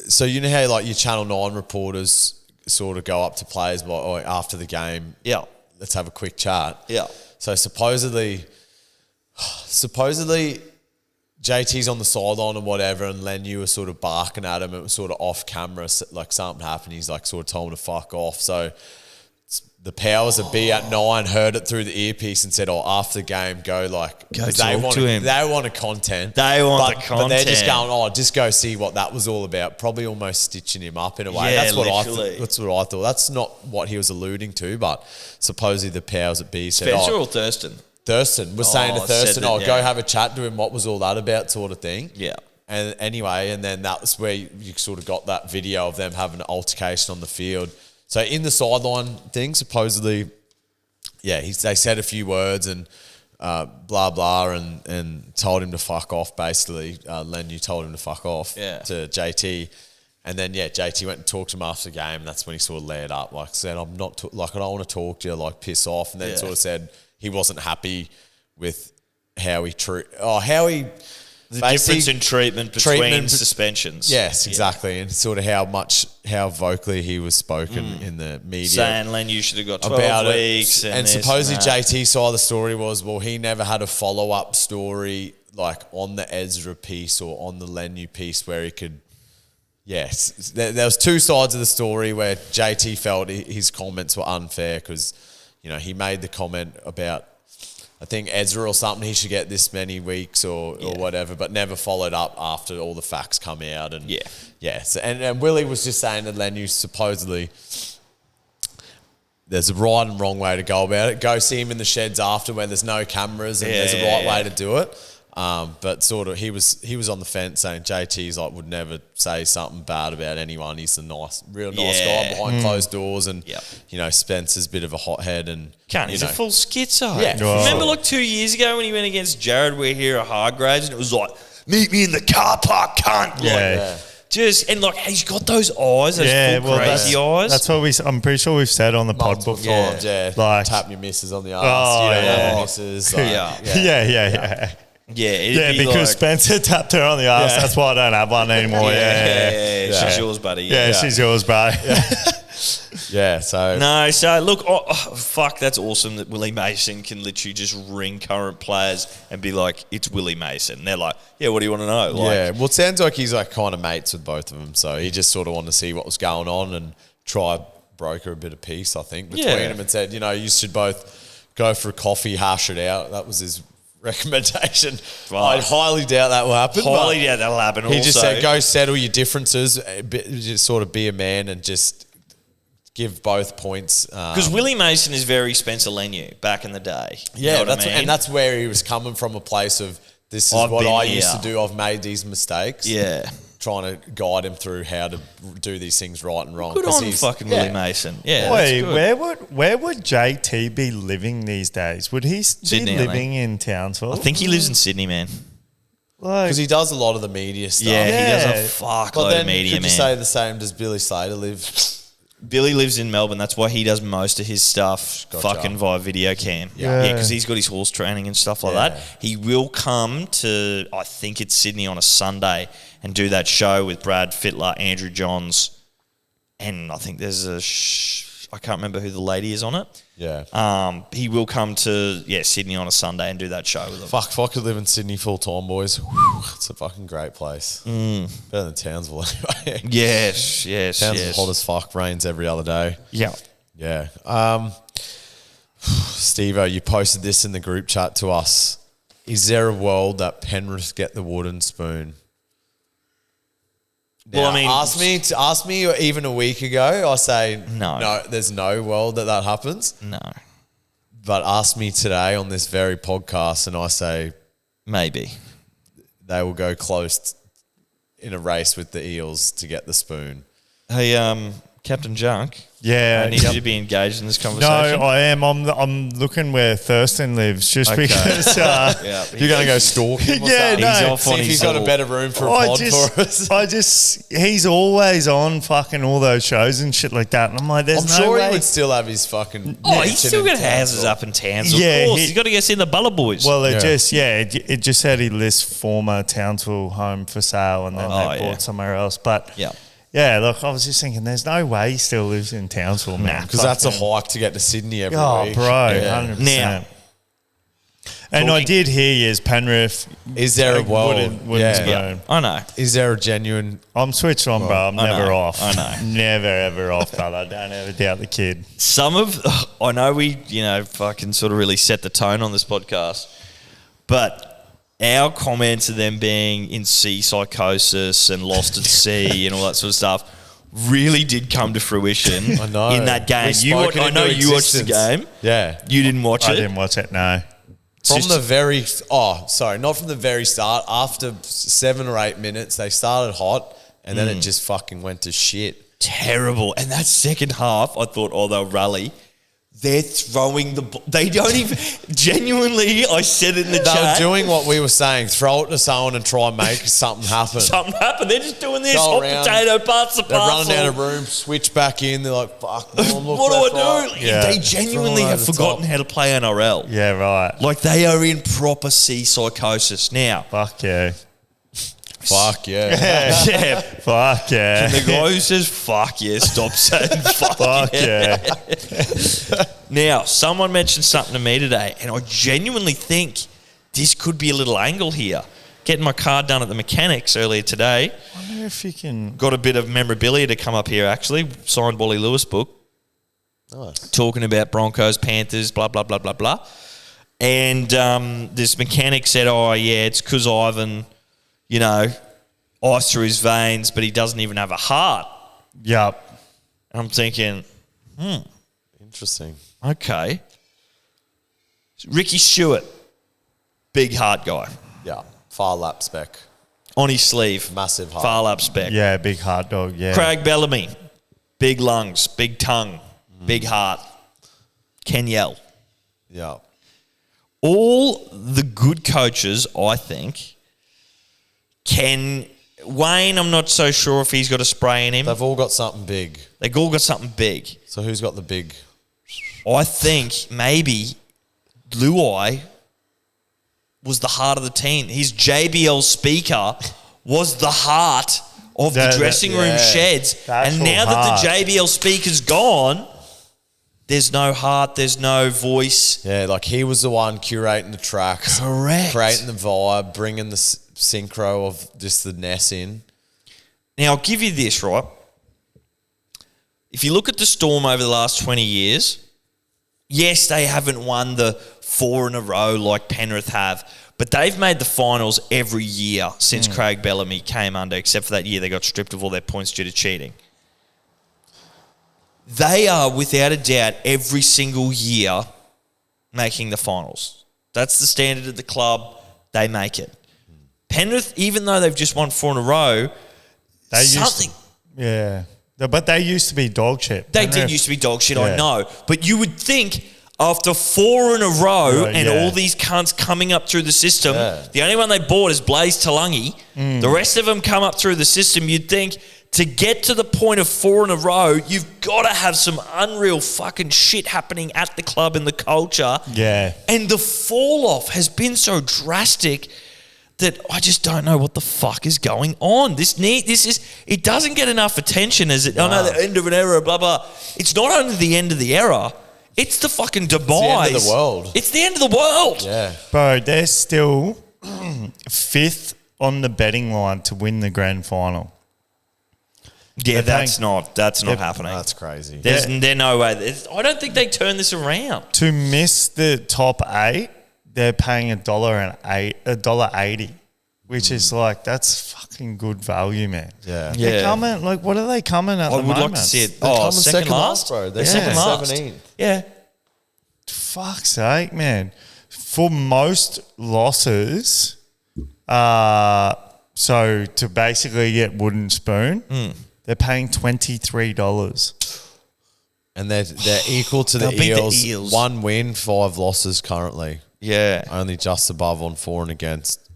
Speaker 2: so you know how like your Channel 9 reporters sort of go up to players after the game.
Speaker 1: Yeah.
Speaker 2: Let's have a quick chat.
Speaker 1: Yeah.
Speaker 2: So supposedly JT's on the sideline and whatever, and Lenu was sort of barking at him. It was sort of off camera, like something happened. He's like sort of told him to fuck off. So the powers that be at 9 heard it through the earpiece and said, after the game, go
Speaker 1: talk
Speaker 2: to him. They wanted content.
Speaker 1: They want the content.
Speaker 2: But they're just going, just go see what that was all about. Probably almost stitching him up in a way.
Speaker 1: Yeah,
Speaker 2: that's what
Speaker 1: literally.
Speaker 2: that's what I thought. That's not what he was alluding to, but supposedly the powers that be said,
Speaker 1: Spencer or Thurston?
Speaker 2: Thurston was saying to Thurston,
Speaker 1: that,
Speaker 2: go have a chat to him. What was all that about, sort of thing.
Speaker 1: Yeah.
Speaker 2: And anyway, and then that was where you sort of got that video of them having an altercation on the field. So in the sideline thing, supposedly, they said a few words and blah blah and told him to fuck off. Basically, Lenu told him to fuck off to JT, and then JT went and talked to him after the game. And that's when he sort of laid up, like said, "I'm not I don't want to talk to you, like piss off." And then sort of said he wasn't happy with how he
Speaker 1: the difference in treatment between suspensions.
Speaker 2: Yes, exactly. And sort of how vocally he was spoken in the media.
Speaker 1: Saying Len, you should have got 12 weeks.
Speaker 2: And supposedly JT's side of the story was, he never had a follow-up story like on the Ezra piece or on the Lenu piece where he could... Yes, there was two sides of the story where JT felt his comments were unfair because, he made the comment about... I think Ezra or something, he should get this many weeks or whatever, but never followed up after all the facts come out. And So, and Willie was just saying that Lenu supposedly there's a right and wrong way to go about it. Go see him in the sheds after where there's no cameras and there's a right way to do it. But sort of he was on the fence saying JT's would never say something bad about anyone. He's a real nice guy behind closed doors, and Spencer's a bit of a hothead and
Speaker 1: he's a full schizo.
Speaker 2: Yeah.
Speaker 1: Remember 2 years ago when he went against Jared Weir Hargraves and it was like, meet me in the car park, cunt. Just and he's got those eyes, those full crazy eyes.
Speaker 3: That's what I'm pretty sure we've said on the pod before.
Speaker 2: Tap your missus on the arse. Missus.
Speaker 3: Because Spencer tapped her on the ass. That's why I don't have one anymore.
Speaker 1: She's yours, buddy.
Speaker 3: Yeah, she's yours, bro.
Speaker 1: So look, fuck, that's awesome that Willie Mason can literally just ring current players and be like, it's Willie Mason. And they're like, what do you want to know?
Speaker 2: Well, it sounds like he's kind of mates with both of them. So he just sort of wanted to see what was going on and try broker a bit of peace, I think, between them and said, you should both go for a coffee, hash it out. That was his recommendation. I highly doubt that will happen.
Speaker 1: Highly doubt that will happen.
Speaker 2: He just said, go settle your differences, just sort of be a man and just give both points.
Speaker 1: Because Willie Mason is very Spencer Lenu back in the day.
Speaker 2: And that's where he was coming from, a place of this is what I used to do. I've made these mistakes. Trying to guide him through how to do these things right and wrong.
Speaker 1: Good on fucking Willie Mason.
Speaker 3: Wait, where would JT be living these days? Would he be living in Townsville?
Speaker 1: I think he lives in Sydney, man.
Speaker 2: Because he does a lot of the media stuff.
Speaker 1: He does a fuckload of media,
Speaker 2: could you say the same? Does Billy Slater live?
Speaker 1: Billy lives in Melbourne. That's why he does most of his stuff fucking via video cam. Because he's got his horse training and stuff like that. He will come to, I think it's Sydney on a Sunday and do that show with Brad Fittler, Andrew Johns, and I think there's I can't remember who the lady is on it. He will come to Sydney on a Sunday and do that show with them.
Speaker 2: Fuck, if I could live in Sydney full time, boys. Whew, it's a fucking great place. Better than Townsville anyway.
Speaker 1: Yes.
Speaker 2: Townsville's hot as fuck. Rains every other day. Yeah. Steve-O, you posted this in the group chat to us. Is there a world that Penrith get the wooden spoon? Now,
Speaker 1: Well, I mean,
Speaker 2: ask me even a week ago, I say
Speaker 1: No.
Speaker 2: There's no world that happens.
Speaker 1: No.
Speaker 2: But ask me today on this very podcast, and I say
Speaker 1: Maybe.
Speaker 2: they will go close in a race with the Eels to get the spoon.
Speaker 1: Hey, Captain Junk.
Speaker 3: Yeah,
Speaker 1: I need you to be engaged in this conversation.
Speaker 3: No, I am. I'm looking where Thurston lives, just because.
Speaker 2: You're going to go stalk him? Or
Speaker 3: Yeah,
Speaker 2: something?
Speaker 3: no.
Speaker 2: He's off on See if he's got a better room for a pod for us.
Speaker 3: He's always on fucking all those shows and shit like that, and I'm like, there's
Speaker 2: I'm
Speaker 3: no
Speaker 2: sure
Speaker 3: way.
Speaker 2: he would still have his fucking.
Speaker 1: He's still got houses up in Townsville.
Speaker 3: Yeah,
Speaker 1: of course. He's got to go see the Buller Boys.
Speaker 3: Well, it just said he lists former Townsville home for sale, and then they bought somewhere else. But yeah, look, I was just thinking, there's no way he still lives in Townsville, man.
Speaker 2: Because that's a hike to get to Sydney every week.
Speaker 3: Oh, bro, 100%.
Speaker 1: Now,
Speaker 3: And I did hear yes, Penrith.
Speaker 2: Is there a world?
Speaker 3: Wouldn't spoon.
Speaker 1: Yeah, I know.
Speaker 2: Is there a genuine?
Speaker 3: I'm switched on, bro. I'm never off.
Speaker 1: I know.
Speaker 3: Never, ever off, brother. Don't ever doubt the kid.
Speaker 1: I know we, fucking sort of really set the tone on this podcast, but our comments of them being in sea psychosis and lost at sea and all that sort of stuff really did come to fruition.
Speaker 2: I know.
Speaker 1: In that game. I know you watched the game.
Speaker 2: Yeah.
Speaker 1: You didn't watch it?
Speaker 3: I didn't watch it, no.
Speaker 2: Not from the very start. After 7 or 8 minutes, they started hot, and then it just fucking went to shit.
Speaker 1: Terrible. And that second half, I thought, they'll rally. They're throwing the ball. They don't even... Genuinely, I said it in the chat.
Speaker 2: They were doing what we were saying. Throw it to someone and try and make something happen.
Speaker 1: Something happened. They're just doing this.
Speaker 2: Go
Speaker 1: Hot
Speaker 2: around.
Speaker 1: potato, pass the
Speaker 2: They're
Speaker 1: parcel.
Speaker 2: running out of room, switch back in. They're like, fuck, Mom, look
Speaker 1: What do
Speaker 2: left,
Speaker 1: I do?
Speaker 2: right.
Speaker 3: Yeah.
Speaker 1: They genuinely
Speaker 2: Throw it
Speaker 1: have
Speaker 2: over the
Speaker 1: forgotten
Speaker 2: top.
Speaker 1: how to play NRL.
Speaker 3: Yeah, right.
Speaker 1: Like, they are in proper sea psychosis. Now,
Speaker 3: Fuck yeah.
Speaker 2: Fuck yeah.
Speaker 1: yeah,
Speaker 3: Fuck yeah.
Speaker 1: the guy who says fuck yeah, stop saying fuck,
Speaker 3: Fuck
Speaker 1: yeah.
Speaker 3: yeah.
Speaker 1: Now, someone mentioned something to me today, and I genuinely think this could be a little angle here. Getting my car done at the mechanics earlier today.
Speaker 3: I wonder if you can...
Speaker 1: Got a bit of memorabilia to come up here, actually. Signed Wally Lewis book.
Speaker 2: Nice.
Speaker 1: Talking about Broncos, Panthers, blah, blah, blah, blah, blah. And this mechanic said, it's because Ivan, ice through his veins, but he doesn't even have a heart.
Speaker 3: Yup.
Speaker 1: And I'm thinking,
Speaker 2: Interesting.
Speaker 1: okay. Ricky Stewart, big heart guy.
Speaker 2: Yeah. Far lap spec.
Speaker 1: On his sleeve.
Speaker 2: Massive heart.
Speaker 1: Far lap spec.
Speaker 3: Yeah, big hot dog, yeah.
Speaker 1: Craig Bellamy, big lungs, big tongue, big heart. Can yell.
Speaker 2: Yeah.
Speaker 1: All the good coaches, I think, can... Wayne, I'm not so sure if he's got a spray in him.
Speaker 2: They've all got something big.
Speaker 1: They've all got something big.
Speaker 2: So who's got the big?
Speaker 1: I think maybe Luai was the heart of the team. His JBL speaker was the heart of the dressing room sheds. And now that the JBL speaker's gone, there's no heart, there's no voice.
Speaker 2: Yeah, like he was the one curating the tracks.
Speaker 1: Correct.
Speaker 2: Creating the vibe, bringing the synchro of just the Ness in.
Speaker 1: Now, I'll give you this, right? If you look at the Storm over the last 20 years, yes, they haven't won the 4 in a row like Penrith have, but they've made the finals every year since Craig Bellamy came under, except for that year they got stripped of all their points due to cheating. They are, without a doubt, every single year making the finals. That's the standard of the club. They make it. Penrith, even though they've just won 4 in a row,
Speaker 3: But they used to be dog shit.
Speaker 1: They did used to be dog shit, I know. But you would think after 4 in a row all these cunts coming up through the system, the only one they bought is Blaze Talangi. The rest of them come up through the system. You'd think to get to the point of 4 in a row, you've got to have some unreal fucking shit happening at the club and the culture.
Speaker 3: Yeah.
Speaker 1: And the fall off has been so drastic that I just don't know what the fuck is going on. It doesn't get enough attention as the end of an era, blah, blah. It's not only the end of the era, it's the fucking demise.
Speaker 2: It's the end of the world.
Speaker 1: It's the end of the world.
Speaker 2: Yeah.
Speaker 3: Bro, they're still 5th on the betting line to win the grand final.
Speaker 1: Yeah, that's not happening.
Speaker 2: That's crazy.
Speaker 1: There's no way. I don't think they turn this around.
Speaker 3: To miss the top 8, they're paying $1.80, which is like, that's fucking good value, man.
Speaker 2: Yeah.
Speaker 3: They're coming, like, what are they coming at the moment?
Speaker 1: I would like to see it.
Speaker 2: They're coming
Speaker 1: second last,
Speaker 2: bro. They're
Speaker 1: second last.
Speaker 2: 17th.
Speaker 1: Yeah.
Speaker 3: Fuck's sake, man. For most losses, so to basically get wooden spoon, they're paying $23.
Speaker 2: And they're equal to the
Speaker 1: They'll beat the
Speaker 2: Eels.
Speaker 1: Eels.
Speaker 2: 1 win, 5 losses currently.
Speaker 1: Yeah.
Speaker 2: Only just above on 4 and against.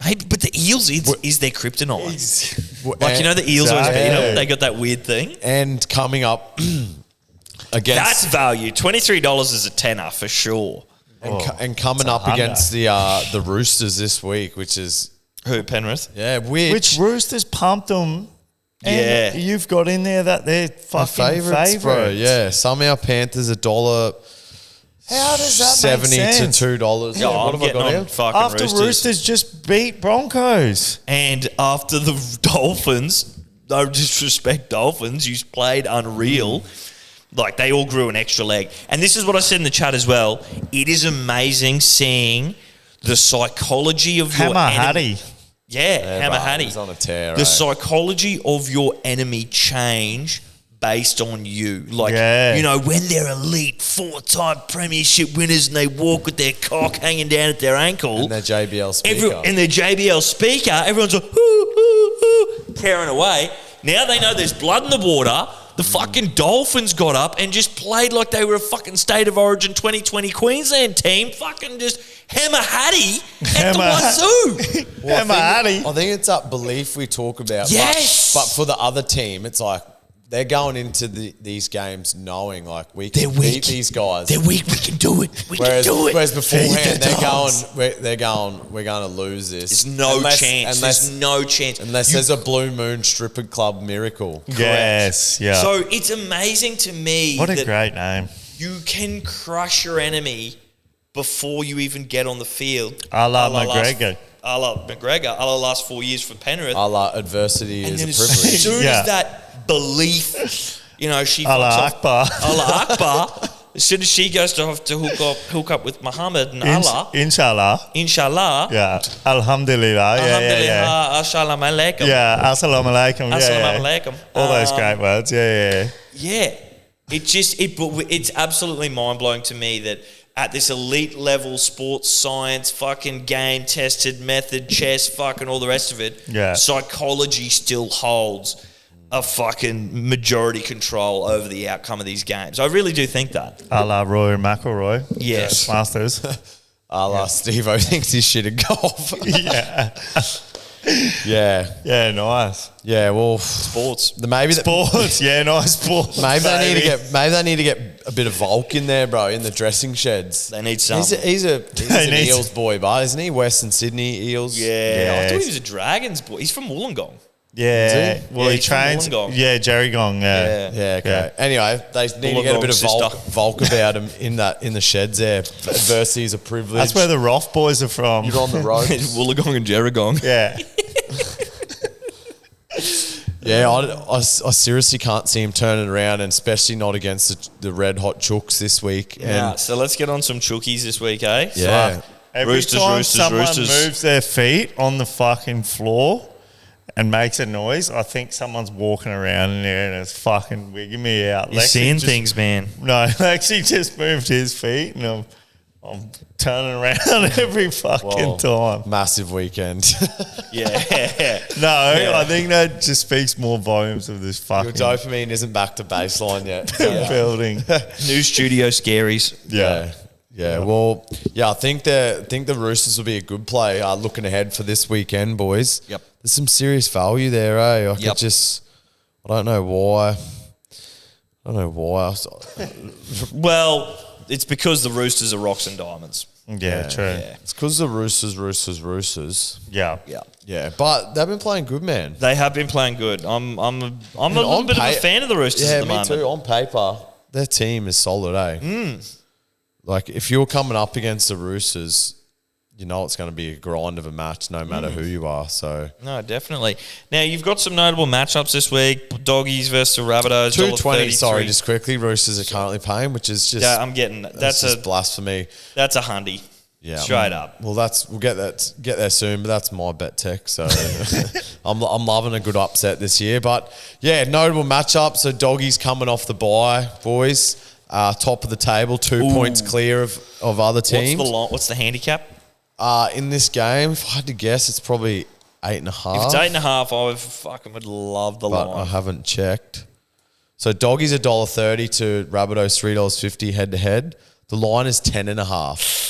Speaker 1: Maybe, but the Eels is their kryptonite. Like, the Eels always beat
Speaker 3: Yeah.
Speaker 1: them. They got that weird thing.
Speaker 2: And coming up against...
Speaker 1: That's value. $23 is a tenner for sure.
Speaker 2: And coming up against the Roosters this week, which is...
Speaker 1: Who, Penrith?
Speaker 2: Yeah, weird.
Speaker 3: Which Roosters pumped them.
Speaker 1: Yeah.
Speaker 3: And you've got in there that they're
Speaker 2: My
Speaker 3: fucking
Speaker 2: favourites,
Speaker 3: favourites.
Speaker 2: bro. Yeah, somehow Panthers $1.60
Speaker 3: How does that make sense?
Speaker 2: $70 to $2.
Speaker 1: Yeah,
Speaker 2: what
Speaker 1: I'm
Speaker 2: have I
Speaker 1: getting
Speaker 2: got
Speaker 1: on
Speaker 2: here?
Speaker 1: fucking
Speaker 3: After Roosters just beat Broncos.
Speaker 1: And after the Dolphins, no disrespect, Dolphins, you played unreal. Like, they all grew an extra leg. And this is what I said in the chat as well. It is amazing seeing the psychology of your
Speaker 3: Hammer
Speaker 1: enemy.
Speaker 3: Hattie.
Speaker 1: Yeah, Hammer Hattie.
Speaker 2: He's on a tear,
Speaker 1: The psychology of your enemy change based on you. Like,
Speaker 3: Yeah.
Speaker 1: you know, when they're elite, 4-time premiership winners and they walk with their cock hanging down at their ankle.
Speaker 2: And their JBL speaker.
Speaker 1: And their JBL speaker, everyone's like, hoo, hoo, hoo, tearing away. Now they know there's blood in the water. The fucking Dolphins got up and just played like they were a fucking State of Origin 2020 Queensland team. Fucking just Hammer Hattie at the wazoo.
Speaker 3: Hammer Hattie.
Speaker 2: I think it's that belief we talk about.
Speaker 1: Yes.
Speaker 2: But for the other team, it's like they're going into these games knowing like we
Speaker 1: They're
Speaker 2: can
Speaker 1: weak.
Speaker 2: beat these guys.
Speaker 1: They're weak. We can do it. We can do it.
Speaker 2: Whereas beforehand,
Speaker 1: Yeah,
Speaker 2: they're going, we're going to lose this.
Speaker 1: There's no chance. There's no chance.
Speaker 2: Unless there's a Blue Moon Stripper Club miracle.
Speaker 3: Yes, yeah.
Speaker 1: So it's amazing to me
Speaker 3: What a
Speaker 1: that
Speaker 3: great name.
Speaker 1: you can crush your enemy before you even get on the field.
Speaker 3: A la McGregor.
Speaker 1: A la McGregor. A la last 4 years for Penrith.
Speaker 2: Adversity
Speaker 1: And
Speaker 2: is
Speaker 1: then
Speaker 2: a
Speaker 1: as
Speaker 2: privilege.
Speaker 1: soon
Speaker 3: Yeah.
Speaker 1: as that belief, you know, she
Speaker 3: A la
Speaker 1: fucks off.
Speaker 3: Akbar.
Speaker 1: Allah Akbar. As soon as she goes to have to hook up with Muhammad and Allah,
Speaker 3: Inshallah.
Speaker 1: inshallah,
Speaker 3: Yeah. Alhamdulillah. Yeah,
Speaker 1: alhamdulillah, assalamu alaikum.
Speaker 3: yeah. Assalamu alaikum. Yeah.
Speaker 1: Assalamu alaikum.
Speaker 3: All those great words. Yeah.
Speaker 1: Yeah, it's absolutely mind blowing to me that at this elite level, sports science, fucking game tested method, chess, fucking all the rest of it,
Speaker 3: Yeah.
Speaker 1: psychology still holds a fucking majority control over the outcome of these games. I really do think that.
Speaker 3: A la Roy McIlroy.
Speaker 1: Yes.
Speaker 3: Masters.
Speaker 2: Steve-O thinks he's shit at golf.
Speaker 3: yeah.
Speaker 2: Yeah.
Speaker 3: Yeah, nice.
Speaker 2: Yeah, well,
Speaker 1: Sports.
Speaker 2: maybe
Speaker 3: Sports. Yeah, nice sports.
Speaker 2: Maybe they
Speaker 3: baby.
Speaker 2: need to get a bit of Volk in there, bro, in the dressing sheds.
Speaker 1: They need some.
Speaker 2: He's an
Speaker 3: need
Speaker 2: Eels boy, but isn't he? Western Sydney Eels.
Speaker 1: Yeah, I thought he
Speaker 3: Yes.
Speaker 1: was a Dragons boy. He's from Wollongong.
Speaker 3: Yeah.
Speaker 2: Is he?
Speaker 3: Well,
Speaker 1: Yeah,
Speaker 3: he
Speaker 1: he's from
Speaker 3: trains.
Speaker 1: Wollongong.
Speaker 3: Yeah, Jerry Gong. Yeah.
Speaker 2: Yeah, okay.
Speaker 3: Yeah.
Speaker 2: Anyway, they need to get a bit of
Speaker 1: Wollongong
Speaker 2: Volk about him in the sheds there. Adversity is a privilege.
Speaker 3: That's where the Roth boys are from.
Speaker 2: you're on the road.
Speaker 1: Wollongong and Gerringong.
Speaker 3: Yeah.
Speaker 2: Yeah, I seriously can't see him turning around, and especially not against the red hot Chooks this week.
Speaker 1: Yeah,
Speaker 2: And
Speaker 1: so let's get on some chookies this week, eh?
Speaker 2: yeah,
Speaker 3: Every
Speaker 1: Roosters,
Speaker 3: time
Speaker 1: roosters,
Speaker 3: someone
Speaker 1: roosters.
Speaker 3: moves their feet on the fucking floor and makes a noise, I think someone's walking around in there and it's fucking wigging me out.
Speaker 1: You're
Speaker 3: Lexi
Speaker 1: seeing
Speaker 3: just-
Speaker 1: things, man.
Speaker 3: No, Lexi just moved his feet and I'm turning around every fucking time.
Speaker 2: massive weekend.
Speaker 1: Yeah.
Speaker 3: No, I think that just speaks more volumes of this
Speaker 2: Your
Speaker 3: fucking
Speaker 2: dopamine isn't back to baseline yet.
Speaker 3: building.
Speaker 1: New studio scaries.
Speaker 2: Yeah. Well, yeah. I think the Roosters will be a good play. Looking ahead for this weekend, boys.
Speaker 1: Yep.
Speaker 2: There's some serious value there, eh?
Speaker 1: Yep.
Speaker 2: I don't know why.
Speaker 1: Well, it's because the Roosters are rocks and diamonds.
Speaker 3: Yeah, true.
Speaker 1: Yeah.
Speaker 2: It's because the Roosters.
Speaker 3: Yeah.
Speaker 1: Yeah.
Speaker 2: Yeah, but they've been playing good, man.
Speaker 1: They have been playing good. I'm a little
Speaker 2: on
Speaker 1: bit of a
Speaker 2: pa-
Speaker 1: fan of the Roosters
Speaker 2: Yeah,
Speaker 1: at the
Speaker 2: me
Speaker 1: moment.
Speaker 2: too. On paper, their team is solid, eh? Like, if you're coming up against the Roosters, you know it's going to be a grind of a match no matter who you are. So
Speaker 1: No, definitely. Now, you've got some notable matchups this week. Doggies versus the Rabbitohs.
Speaker 2: 220, sorry,
Speaker 1: $1.33.
Speaker 2: just quickly, Roosters are currently paying, which is just
Speaker 1: Yeah, I'm getting
Speaker 2: that's just blasphemy.
Speaker 1: that's a hundy.
Speaker 2: Yeah,
Speaker 1: Straight up.
Speaker 2: Well, we'll get there soon, but that's my bet tech. So I'm loving a good upset this year. But yeah, notable matchup. So Doggies coming off the bye, boys. Top of the table, 2 points clear of other teams.
Speaker 1: What's the handicap?
Speaker 2: In this game, if I had to guess, it's probably 8.5.
Speaker 1: If it's 8.5, I fucking would love the
Speaker 2: but I
Speaker 1: line.
Speaker 2: haven't checked. So Doggies $1.30 to Rabbitohs $3.50 head to head. The line is 10.5.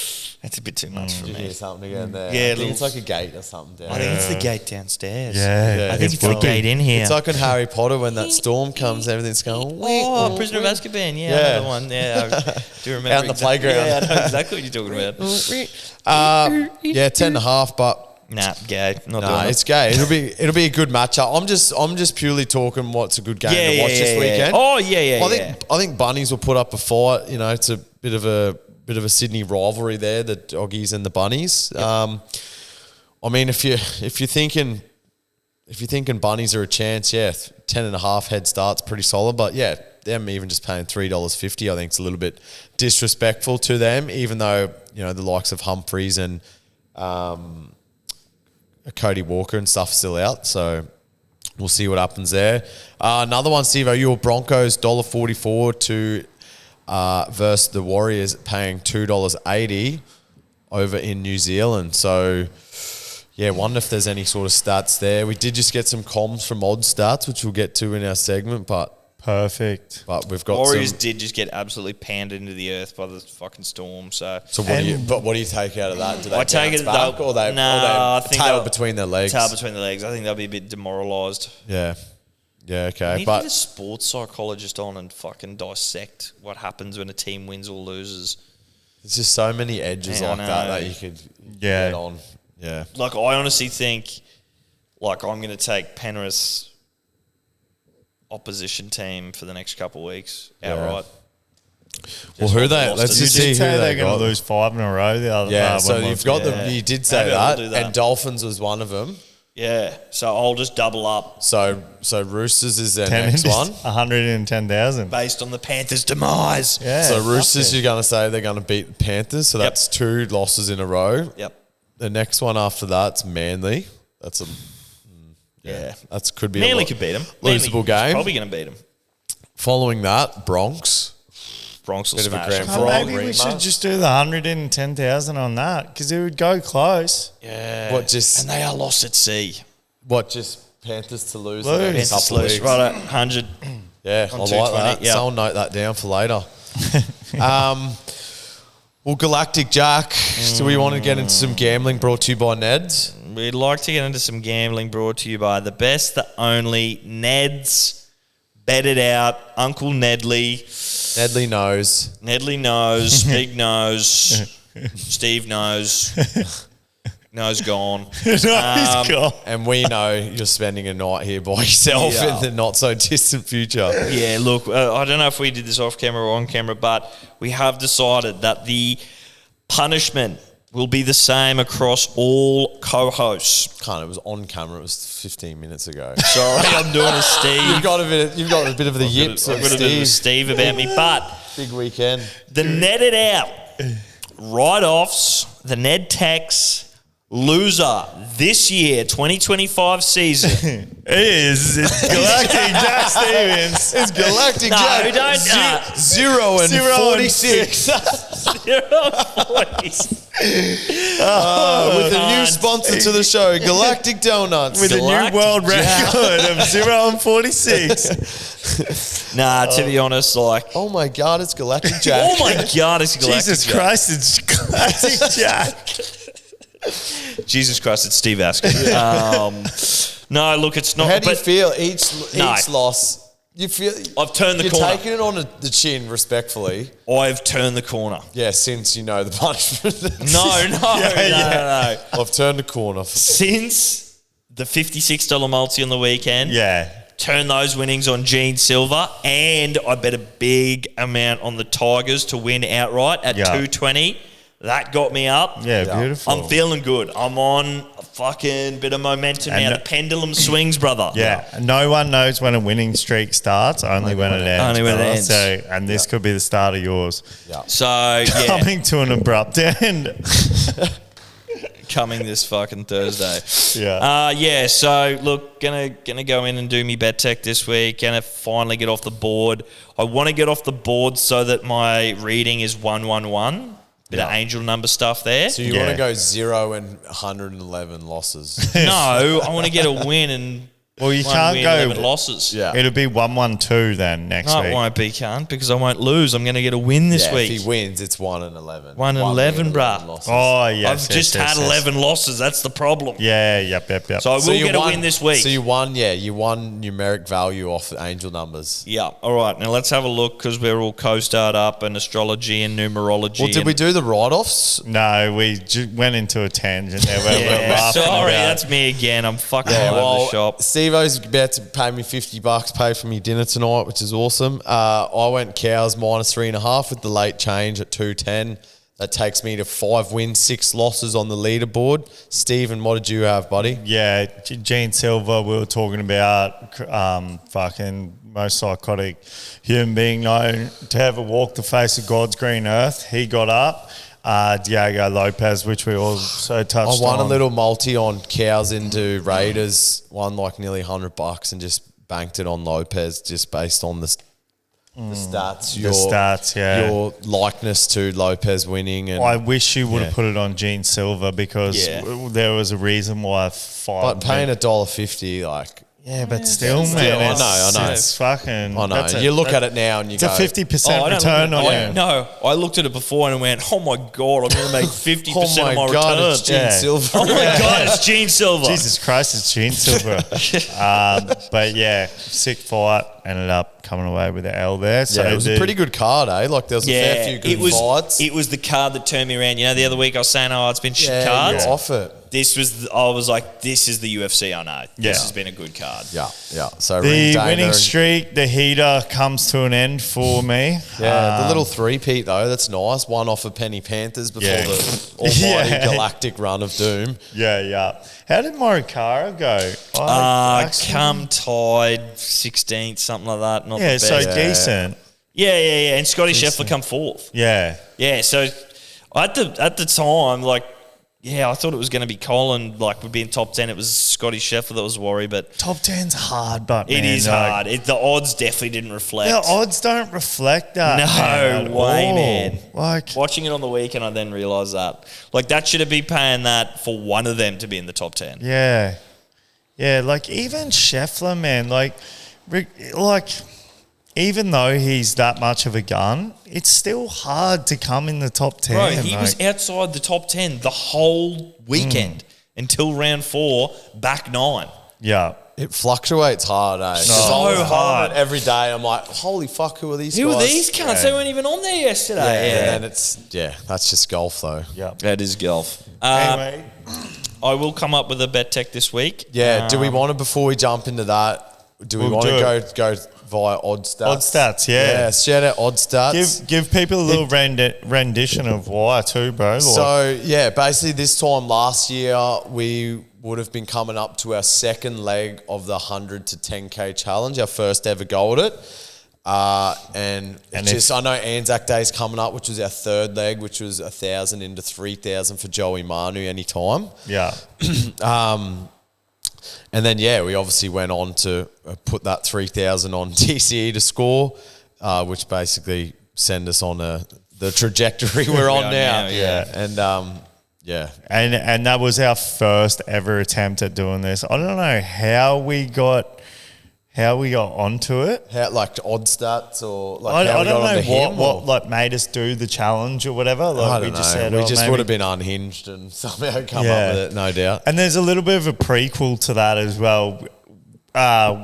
Speaker 1: That's a bit too much for
Speaker 2: Did you
Speaker 1: me.
Speaker 2: hear something again there?
Speaker 1: Yeah,
Speaker 2: I think it's like a gate or something down
Speaker 1: I
Speaker 2: there.
Speaker 1: think it's the gate downstairs.
Speaker 3: Yeah.
Speaker 1: I think it's the
Speaker 3: probably-
Speaker 1: gate in here.
Speaker 2: It's like in Harry Potter when that storm comes, everything's going.
Speaker 1: Oh, Prisoner of Azkaban. Yeah,
Speaker 2: Yeah.
Speaker 1: another one. Yeah, I do remember.
Speaker 2: Out in the playground.
Speaker 1: Yeah, I know exactly what you're talking about.
Speaker 2: Yeah, 10.5, but
Speaker 1: Nah, gay. Not
Speaker 2: nah,
Speaker 1: doing
Speaker 2: it's
Speaker 1: it.
Speaker 2: gay. It'll be a good matchup. I'm just purely talking what's a good game to watch this weekend.
Speaker 1: Oh, yeah.
Speaker 2: I think Bunnies will put up a fight. You know, it's a bit of a bit of a Sydney rivalry there, the Doggies and the Bunnies. Yep. I mean, if you're thinking Bunnies are a chance, 10.5 head start's pretty solid. But yeah, them even just paying $3.50, I think it's a little bit disrespectful to them. Even though the likes of Humphreys and Cody Walker and stuff still out, so we'll see what happens there. Another one, Steve, your Broncos $1.44 to versus the Warriors, paying $2.80 over in New Zealand. So yeah, wonder if there's any sort of stats there. We did just get some comms from Odd Stats, which we'll get to in our segment, but
Speaker 3: perfect.
Speaker 2: But we've got
Speaker 1: Warriors did just get absolutely pounded into the earth by the fucking Storm. So
Speaker 2: what do you take out of that? Do they
Speaker 1: I take it
Speaker 2: back, or they tail between their legs?
Speaker 1: Tail between their legs. I think they'll be a bit demoralised.
Speaker 2: Yeah, okay.
Speaker 1: We need to get a sports psychologist on and fucking dissect what happens when a team wins or loses.
Speaker 2: There's just so many edges that you could get on. Yeah.
Speaker 1: Like, I honestly think, I'm going to take Penrith's opposition team for the next couple of weeks outright.
Speaker 2: Well, who they? Let's just see who
Speaker 3: they're going to lose 5 in a row. The other
Speaker 2: so you've got them. You did say that, and Dolphins was one of them.
Speaker 1: Yeah, so I'll just double up.
Speaker 2: So Roosters is their next one.
Speaker 3: 110,000
Speaker 1: based on the Panthers' demise.
Speaker 3: Yeah.
Speaker 2: So Roosters, you're going to say they're going to beat the Panthers. So that's 2 losses in a row.
Speaker 1: Yep.
Speaker 2: The next one after that's Manly. That's that could be
Speaker 1: Manly could beat them.
Speaker 2: Losable game.
Speaker 1: Probably going to beat them.
Speaker 2: Following that, Bronx
Speaker 1: will
Speaker 2: bit of a
Speaker 1: smash
Speaker 2: grand
Speaker 1: them.
Speaker 2: final.
Speaker 3: Maybe we should just do the 110,000 on that because it would go close.
Speaker 1: Yeah.
Speaker 2: And
Speaker 1: they are lost at sea.
Speaker 2: Just Panthers to lose?
Speaker 1: Panthers to lose. Right at 100.
Speaker 2: Yeah, I like that.
Speaker 1: Yep.
Speaker 2: So I'll note that down for later. Well, Galactic Jack, do we want to get into some gambling brought to you by Neds?
Speaker 1: We'd like to get into some gambling brought to you by the best, the only Neds. Bet it out. Uncle Nedley.
Speaker 2: Nedley knows.
Speaker 1: Nedley knows. Big knows. Steve knows. Nose gone.
Speaker 3: He's gone.
Speaker 2: And we know you're spending a night here by yourself in the not so distant future.
Speaker 1: Yeah, look, I don't know if we did this off camera or on camera, but we have decided that the punishment will be the same across all co-hosts.
Speaker 2: It was on camera. It was 15 minutes ago.
Speaker 1: Sorry, I'm doing a Steve.
Speaker 2: You've got a bit of the yips.
Speaker 1: I've got a bit of a Steve about me, but
Speaker 2: big weekend.
Speaker 1: The netted out write-offs, the Ned tax loser this year, 2025 season.
Speaker 3: It's Galactic Jack Stevens.
Speaker 2: It's Galactic Jack.
Speaker 1: Don't.
Speaker 2: 0 and 46.
Speaker 1: 0 and 46.
Speaker 2: With a new sponsor to the show, Galactic Donuts.
Speaker 3: With a new world record of 0 and 46.
Speaker 1: To be honest,
Speaker 2: oh my God, it's Galactic Jack.
Speaker 1: Oh my God, it's Galactic
Speaker 3: Jesus
Speaker 1: Jack.
Speaker 3: Christ, it's Galactic Jack.
Speaker 1: Jesus Christ, it's Steve Askin. No, look, it's not.
Speaker 2: How do you feel each loss? You feel
Speaker 1: I've turned the corner.
Speaker 2: You're taking it on the chin, respectfully.
Speaker 1: I've turned the corner.
Speaker 2: Yeah, since you know the punishment.
Speaker 1: No.
Speaker 2: I've turned the corner.
Speaker 1: Since the $56 multi on the weekend.
Speaker 3: Yeah.
Speaker 1: Turn those winnings on Gene Silver, and I bet a big amount on the Tigers to win outright at 220. That got me up.
Speaker 3: Yeah, beautiful.
Speaker 1: I'm feeling good. I'm on a fucking bit of momentum now. The pendulum swings, brother.
Speaker 3: Yeah. No one knows when a winning streak starts, only when it ends.
Speaker 1: Only when it ends.
Speaker 3: And this could be the start of yours.
Speaker 2: Yeah.
Speaker 1: So, yeah.
Speaker 3: Coming to an abrupt end.
Speaker 1: Coming this fucking Thursday.
Speaker 3: Yeah.
Speaker 1: So look, gonna go in and do me bet tech this week. Gonna finally get off the board. I want to get off the board so that my reading is 111. Bit of angel number stuff there.
Speaker 2: So you want to go 0 and 111 losses?
Speaker 1: No, I want to get a win and
Speaker 3: you can't go
Speaker 1: 11 losses.
Speaker 2: Yeah.
Speaker 3: It'll be 112 then next week.
Speaker 1: No, it won't be, can't, because I won't lose. I'm going to get a win this week.
Speaker 2: If he wins, it's 1 and 11.
Speaker 1: 1 and 11, bruh.
Speaker 2: Losses.
Speaker 3: Oh, yes.
Speaker 1: I've just had 11 losses. That's the problem.
Speaker 3: Yeah, yep.
Speaker 1: So I will get a win this week.
Speaker 2: So you won numeric value off the angel numbers.
Speaker 1: Yeah. All right. Now let's have a look because we're all co-starred up and astrology and numerology.
Speaker 2: Well, did we do the write-offs?
Speaker 3: No, we went into a tangent there. We're laughing
Speaker 1: sorry,
Speaker 3: about.
Speaker 1: that's me again. I'm fucking all over the shop.
Speaker 2: Steve-O's about to pay me $50, pay for me dinner tonight, which is awesome. I went cows -3.5 with the late change at 210. That takes me to 5 wins, 6 losses on the leaderboard. Stephen, what did you have, buddy?
Speaker 3: Yeah, Gene Silver, we were talking about fucking most psychotic human being known to ever walk the face of God's green earth. He got up. Diego Lopez, which we also touched on.
Speaker 2: I won a little multi on cows into Raiders, won like nearly $100 and just banked it on Lopez just based on the stats. Your likeness to Lopez winning. And
Speaker 3: I wish you would have put it on Gene Silver because there was a reason why
Speaker 2: But paying $1.50, like...
Speaker 3: Yeah, but still, man.
Speaker 2: I know.
Speaker 3: It's fucking...
Speaker 2: I know. You look at it now and you go...
Speaker 3: It's a 50% return on it.
Speaker 1: No, I looked at it before and went, oh my God, I'm going to make 50% of my
Speaker 2: God,
Speaker 1: return.
Speaker 2: it's Gene Silver.
Speaker 1: Oh my God, it's Gene Silver.
Speaker 3: Jesus Christ, it's Gene Silver. But yeah, sick fight. Ended up coming away with the L there. So
Speaker 2: it was a pretty good card, eh? Like there was a fair few good fights.
Speaker 1: It was the card that turned me around. You know, the other week I was saying, it's been shit cards.
Speaker 2: Yeah, off it.
Speaker 1: I was like, this is the UFC I know. This has been a good card.
Speaker 2: Yeah. So
Speaker 3: the winning streak, the heater, comes to an end for me.
Speaker 2: Yeah, the little three-peat though, that's nice. One off of Penny Panthers before the almighty galactic run of doom.
Speaker 3: Yeah. How did Morikara go?
Speaker 1: Come tied, 16th, something like that. Not the best.
Speaker 3: So decent.
Speaker 1: Yeah. And Scotty Scheffler come 4th.
Speaker 3: Yeah.
Speaker 1: So at the time, like, I thought it was going to be Colin, like, would be in top 10. It was Scotty Scheffler that was worried, but...
Speaker 3: Top 10's hard, but
Speaker 1: it is hard. The odds definitely didn't reflect.
Speaker 3: The odds don't reflect that.
Speaker 1: No way, man.
Speaker 3: Like...
Speaker 1: Watching it on the weekend, I then realised that. Like, that should have been paying that for one of them to be in the top 10.
Speaker 3: Yeah. Yeah, like, even Scheffler, man, like... Even though he's that much of a gun, it's still hard to come in the top 10.
Speaker 1: Bro, he was outside the top 10 the whole weekend until round 4, back 9.
Speaker 3: Yeah.
Speaker 2: It fluctuates hard, eh?
Speaker 1: So hard.
Speaker 2: Every day I'm like, holy fuck, who are these guys?
Speaker 1: Who are these cunts? They weren't even on there yesterday.
Speaker 2: And it's, that's just golf though.
Speaker 3: Yeah.
Speaker 1: That is golf.
Speaker 3: Anyway.
Speaker 1: I will come up with a bet tech this week.
Speaker 2: Yeah, do we want to, before we jump into that, do we want to go via odd stats?
Speaker 3: Odd stats, yeah.
Speaker 2: Shout out odd stats.
Speaker 3: Give people a little rendition of why too, bro.
Speaker 2: So, basically this time last year, we would have been coming up to our second leg of the 100 to 10K challenge, our first ever go at it. And I know Anzac Day's coming up, which was our third leg, which was 1,000 into 3,000 for Joey Manu anytime.
Speaker 3: Yeah.
Speaker 2: And then, we obviously went on to put that 3,000 on TCE to score, which basically send us on the trajectory we're on now.
Speaker 3: Yeah.
Speaker 2: And,
Speaker 3: And that was our first ever attempt at doing this. I don't know how we got onto it.
Speaker 2: How, like odd stats or like
Speaker 3: I
Speaker 2: how we
Speaker 3: don't
Speaker 2: got onto
Speaker 3: know
Speaker 2: him?
Speaker 3: what like made us do the challenge or whatever. Like
Speaker 2: I don't know. We just would have been unhinged and somehow come up with it, no doubt.
Speaker 3: And there's a little bit of a prequel to that as well.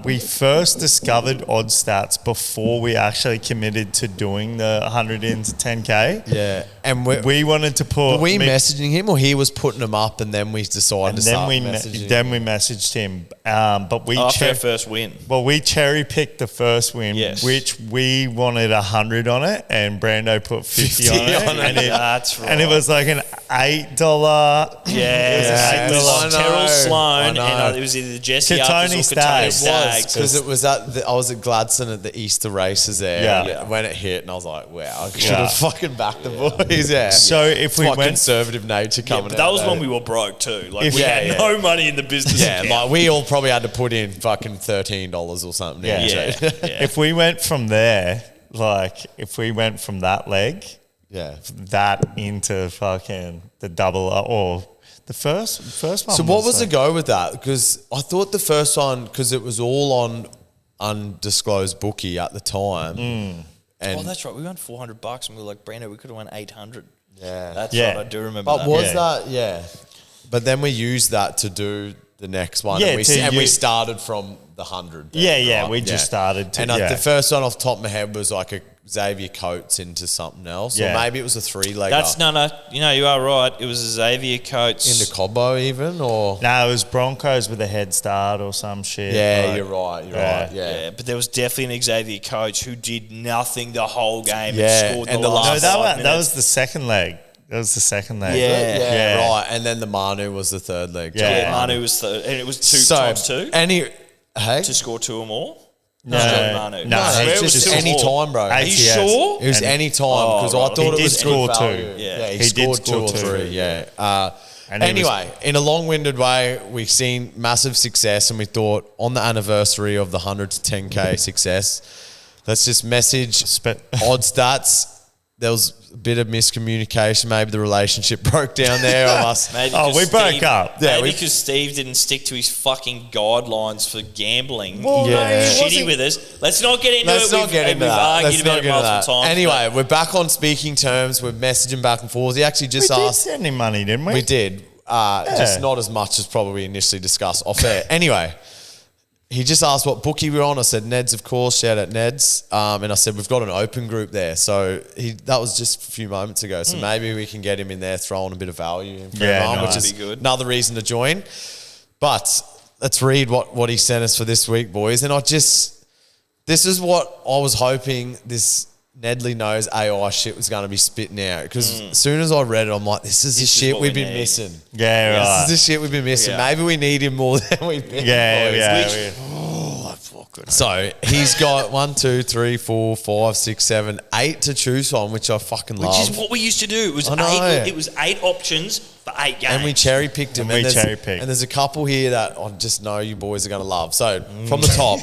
Speaker 3: We first discovered odd stats before we actually committed to doing the 100 into 10K.
Speaker 2: Yeah. And
Speaker 3: we wanted to put...
Speaker 2: Were we messaging him or he was putting them up and then we decided to start messaging him?
Speaker 3: Then we messaged him. But we...
Speaker 1: After our first win.
Speaker 3: Well, we cherry-picked the first win, which we wanted 100 on it and Brando put 50 on it.
Speaker 1: That's right.
Speaker 3: And it was like an $8...
Speaker 1: Yeah. It was Terrell Sloan and it was either Jesse Arthurs or Katoni Staggs.
Speaker 2: Because it was I was at Gladstone at the Easter races there when it hit and I was like, wow, I should have fucking backed the boys. Yeah.
Speaker 3: So if we went
Speaker 2: conservative nature coming out.
Speaker 1: But that was when we were broke too. Like we had no money in the business.
Speaker 2: Yeah, like we all probably had to put in fucking $13 or something.
Speaker 1: Yeah.
Speaker 3: If we went from there, if we went from that leg, that into fucking the double or the first one.
Speaker 2: So what was the go with that? Because I thought the first one, because it was all on undisclosed bookie at the time. And
Speaker 1: that's right. We won $400 and we were like, Brando, we could have won 800.
Speaker 2: Yeah.
Speaker 1: That's right. I do remember
Speaker 2: but
Speaker 1: that.
Speaker 2: Was that, But then we used that to do the next one.
Speaker 3: Yeah,
Speaker 2: and we started from the 100.
Speaker 3: Then, we just started to.
Speaker 2: And the first one off the top of my head was like a Xavier Coates into something else.
Speaker 3: Yeah.
Speaker 2: Or maybe it was a 3-legger.
Speaker 1: That's no. You are right. It was Xavier Coates.
Speaker 2: Into Cobbo even, or...
Speaker 3: No, it was Broncos with a head start or some shit.
Speaker 2: Yeah,
Speaker 3: like,
Speaker 2: you're right. Yeah.
Speaker 1: Yeah, but there was definitely an Xavier Coates who did nothing the whole game
Speaker 2: Yeah,
Speaker 1: and scored
Speaker 2: and
Speaker 1: the
Speaker 2: the
Speaker 1: last
Speaker 3: No,
Speaker 1: 5 minutes.
Speaker 3: that was the second leg. That was the second leg.
Speaker 1: Yeah.
Speaker 2: Right. And then the Manu was the third leg.
Speaker 3: Yeah.
Speaker 1: Yeah, Manu was third, and it was two
Speaker 2: So,
Speaker 1: times two
Speaker 2: Hey?
Speaker 1: to score 2 or more.
Speaker 3: No,
Speaker 1: Manu.
Speaker 3: no,
Speaker 1: I swear
Speaker 3: it's
Speaker 1: it was
Speaker 2: just
Speaker 1: two or
Speaker 2: any
Speaker 1: more.
Speaker 2: time, bro.
Speaker 1: Are you
Speaker 3: ATS.
Speaker 1: sure?
Speaker 2: It was
Speaker 3: And-
Speaker 2: any time because
Speaker 1: right.
Speaker 2: I thought
Speaker 3: He
Speaker 2: it
Speaker 3: did
Speaker 2: was
Speaker 3: score
Speaker 2: good
Speaker 3: two.
Speaker 2: value.
Speaker 1: Yeah.
Speaker 2: He
Speaker 3: He did
Speaker 2: scored 2 or
Speaker 3: score
Speaker 2: 3.
Speaker 3: two.
Speaker 2: Yeah.
Speaker 3: And he was-
Speaker 2: Anyway, in a long-winded way, we've seen massive success, and we thought on the anniversary of the 100 to 10K success, let's just message odd stats. There was a bit of miscommunication. Maybe the relationship broke down there of us.
Speaker 1: Maybe
Speaker 3: Oh,
Speaker 1: 'cause
Speaker 3: we broke up.
Speaker 2: Yeah,
Speaker 1: Maybe
Speaker 2: we-
Speaker 1: because Steve didn't stick to his fucking guidelines for gambling.
Speaker 3: Well,
Speaker 2: Yeah.
Speaker 3: no, he
Speaker 1: Shitty
Speaker 3: wasn't-
Speaker 1: with us. Let's not get into
Speaker 2: Let's
Speaker 1: it.
Speaker 2: not get into
Speaker 1: we've
Speaker 2: that.
Speaker 1: argued
Speaker 2: Let's
Speaker 1: about
Speaker 2: not
Speaker 1: it
Speaker 2: get into
Speaker 1: multiple
Speaker 2: that.
Speaker 1: times.
Speaker 2: Anyway, we're back on speaking terms. We're messaging back and forth. He actually
Speaker 3: We
Speaker 2: just
Speaker 3: did
Speaker 2: asked.
Speaker 3: send him money, didn't we?
Speaker 2: We did. Just not as much as probably initially discussed off air. Anyway, he just asked what bookie we're on. I said Ned's, of course. Shout out Ned's. And I said we've got an open group there. So that was just a few moments ago. So maybe we can get him in there, throwing a bit of value in for
Speaker 3: Yeah,
Speaker 2: everyone,
Speaker 3: nice.
Speaker 2: which is
Speaker 1: That'd be good.
Speaker 2: another reason to join. But let's read what he sent us for this week, boys. And this is what I was hoping this Nedley knows AI shit was going to be spitting out. Because as soon as I read it, I'm like, this is the
Speaker 1: This is
Speaker 2: shit
Speaker 1: what
Speaker 2: we've
Speaker 1: we
Speaker 2: been
Speaker 1: need.
Speaker 2: missing.
Speaker 3: Yeah, right.
Speaker 2: This is the shit we've been missing.
Speaker 1: Yeah.
Speaker 2: Maybe we need him more than we've been.
Speaker 3: Yeah,
Speaker 2: boys.
Speaker 3: yeah.
Speaker 2: So he's got 1, 2, 3, 4, 5, 6, 7, 8 to choose from, which I fucking love.
Speaker 1: Which is what we used to do. It was
Speaker 2: I know.
Speaker 1: eight. It was 8 options for 8 games.
Speaker 2: and we cherry picked him.
Speaker 3: And we
Speaker 2: there's-
Speaker 3: cherry-picked.
Speaker 2: And there's a couple here that I just know you boys are going to love. So from the top,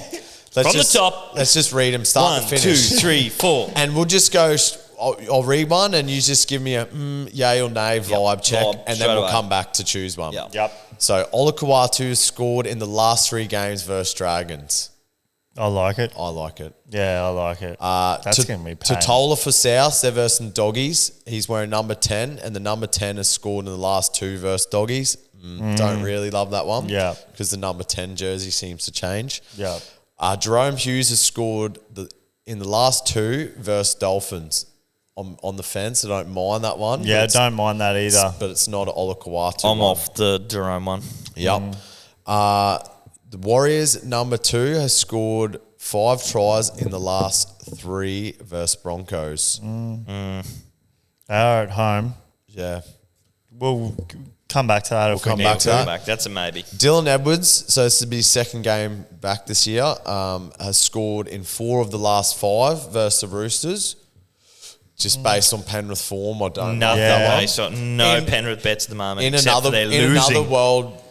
Speaker 2: let's just read them start
Speaker 1: 1,
Speaker 2: to
Speaker 1: 2,
Speaker 2: finish.
Speaker 1: 3, 4.
Speaker 2: And we'll just go. I'll read one, and you just give me a yay or nay vibe check,
Speaker 1: vibe,
Speaker 2: and then
Speaker 1: straight
Speaker 2: we'll
Speaker 1: away.
Speaker 2: come back to choose one.
Speaker 1: Yep.
Speaker 3: Yep.
Speaker 2: So Olakau'atu scored in the last 3 games versus Dragons.
Speaker 3: I like it.
Speaker 2: I like it.
Speaker 3: Yeah, I like it. That's going to be pain.
Speaker 2: Totola for South, they're versus Doggies. He's wearing number 10, and the number 10 has scored in the last 2 versus Doggies. Don't really love that one.
Speaker 3: Yeah.
Speaker 2: Because the number 10 jersey seems to change.
Speaker 3: Yeah.
Speaker 2: Jerome Hughes has scored in the last 2 versus Dolphins. On the fence, I don't mind that one.
Speaker 3: Yeah,
Speaker 2: but
Speaker 3: don't mind that either.
Speaker 2: but it's not an Olakau'atu
Speaker 1: I'm
Speaker 2: one.
Speaker 1: off the Jerome one.
Speaker 2: Yep. The Warriors, number 2, has scored 5 tries in the last 3 versus Broncos.
Speaker 3: They're at home.
Speaker 2: Yeah.
Speaker 3: We'll come back to that if we
Speaker 2: come
Speaker 3: need
Speaker 2: back to that.
Speaker 1: Back. That's a maybe.
Speaker 2: Dylan Edwards, so this will be his second game back this year, has scored in 4 of the last 5 versus the Roosters. Just based on Penrith form, I don't know
Speaker 1: Nothing
Speaker 2: that one.
Speaker 1: based on no
Speaker 2: In-
Speaker 1: Penrith bets at the moment.
Speaker 2: In
Speaker 1: except for
Speaker 2: another
Speaker 1: they're losing.
Speaker 2: world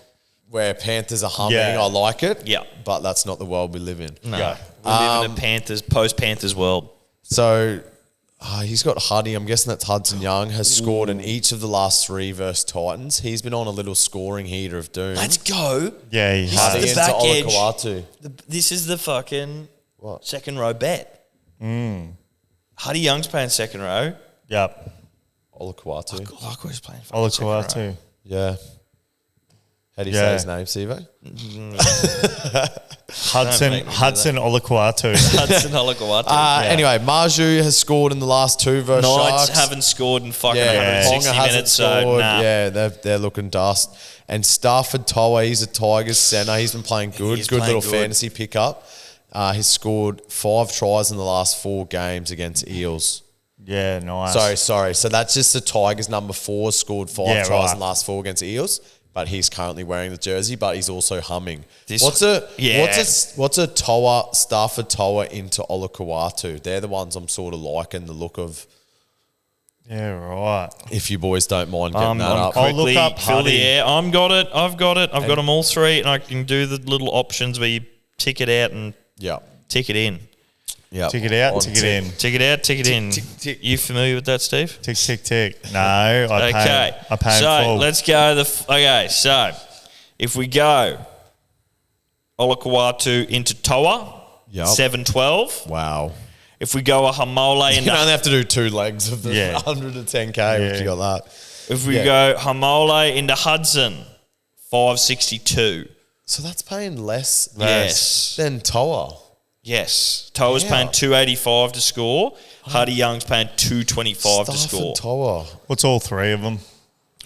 Speaker 2: where Panthers are humming,
Speaker 3: Yeah.
Speaker 2: I like it.
Speaker 1: Yeah.
Speaker 2: But that's not the world we live in.
Speaker 1: No,
Speaker 3: Yeah.
Speaker 1: we live in a Panthers post-Panthers world.
Speaker 2: So he's got Huddy. I'm guessing that's Hudson Young, has scored in each of the last 3 versus Titans. He's been on a little scoring heater of doom.
Speaker 1: Let's go.
Speaker 3: Yeah, he
Speaker 1: This
Speaker 3: has.
Speaker 1: is
Speaker 2: Huddy
Speaker 1: the
Speaker 2: into
Speaker 1: back edge.
Speaker 2: Olakau'atu.
Speaker 1: This is the fucking
Speaker 2: What?
Speaker 1: second row bet. Huddy Young's playing second row.
Speaker 3: Yep.
Speaker 2: Olakau'atu.
Speaker 1: Larko's playing fucking second row.
Speaker 3: Olakau'atu.
Speaker 2: Yeah. How do you
Speaker 3: Yeah.
Speaker 2: say his name, Sivo?
Speaker 3: Hudson
Speaker 1: make me do
Speaker 3: Olakau'atu.
Speaker 1: Hudson Olakau'atu.
Speaker 2: Anyway, Marju has scored in the last 2 versus
Speaker 1: Knights
Speaker 2: Sharks.
Speaker 1: haven't scored in fucking
Speaker 2: Yeah,
Speaker 1: 160
Speaker 2: Ponga hasn't
Speaker 1: minutes, so
Speaker 2: scored.
Speaker 1: nah.
Speaker 2: Yeah, they're looking dust. And Stafford Toa, he's a Tigers centre. He's been playing good.
Speaker 1: He's
Speaker 2: Good
Speaker 1: playing
Speaker 2: little
Speaker 1: good.
Speaker 2: fantasy pickup. He's scored 5 tries in the last 4 games against Eels.
Speaker 3: Yeah, nice.
Speaker 2: Sorry. So that's just the Tigers number 4 scored 5
Speaker 3: Yeah,
Speaker 2: tries
Speaker 3: right.
Speaker 2: in the last 4 against Eels. But he's currently wearing the jersey, but he's also humming.
Speaker 1: This-
Speaker 2: What's
Speaker 1: yeah.
Speaker 2: a Toa, Stafford Toa into Olakau'atu? They're the ones I'm sort of liking the look of.
Speaker 3: Yeah, right.
Speaker 2: If you boys don't mind getting that up.
Speaker 3: I'll look
Speaker 1: Quickly
Speaker 3: up
Speaker 1: fill the
Speaker 3: Huddy.
Speaker 1: air. I've got it. I've got them all 3, and I can do the little options where you tick it out and
Speaker 2: Yeah.
Speaker 1: tick it in.
Speaker 2: Yeah.
Speaker 3: Tick it out,
Speaker 2: On
Speaker 3: tick it
Speaker 2: tick.
Speaker 3: in.
Speaker 1: Tick it out, tick it in. You familiar with that, Steve?
Speaker 3: Tick, tick, tick. No, I
Speaker 1: Okay.
Speaker 3: pay
Speaker 1: so
Speaker 3: full.
Speaker 1: let's go. So if we go Olakau'atu into Toa,
Speaker 2: Yep.
Speaker 1: 7-12.
Speaker 2: Wow.
Speaker 1: If we go a Hamole
Speaker 2: You
Speaker 1: into
Speaker 2: only have to do 2 legs of the
Speaker 3: Yeah.
Speaker 2: 110K if you got that.
Speaker 1: if we
Speaker 2: Yeah.
Speaker 1: go Hamole into Hudson, 562.
Speaker 2: So that's paying less
Speaker 1: Yes.
Speaker 2: than Toa.
Speaker 1: Yes. Toa's paying $2.85 to score. Huddy Young's paying $2.25 to score.
Speaker 2: Toa.
Speaker 3: What's all three of them?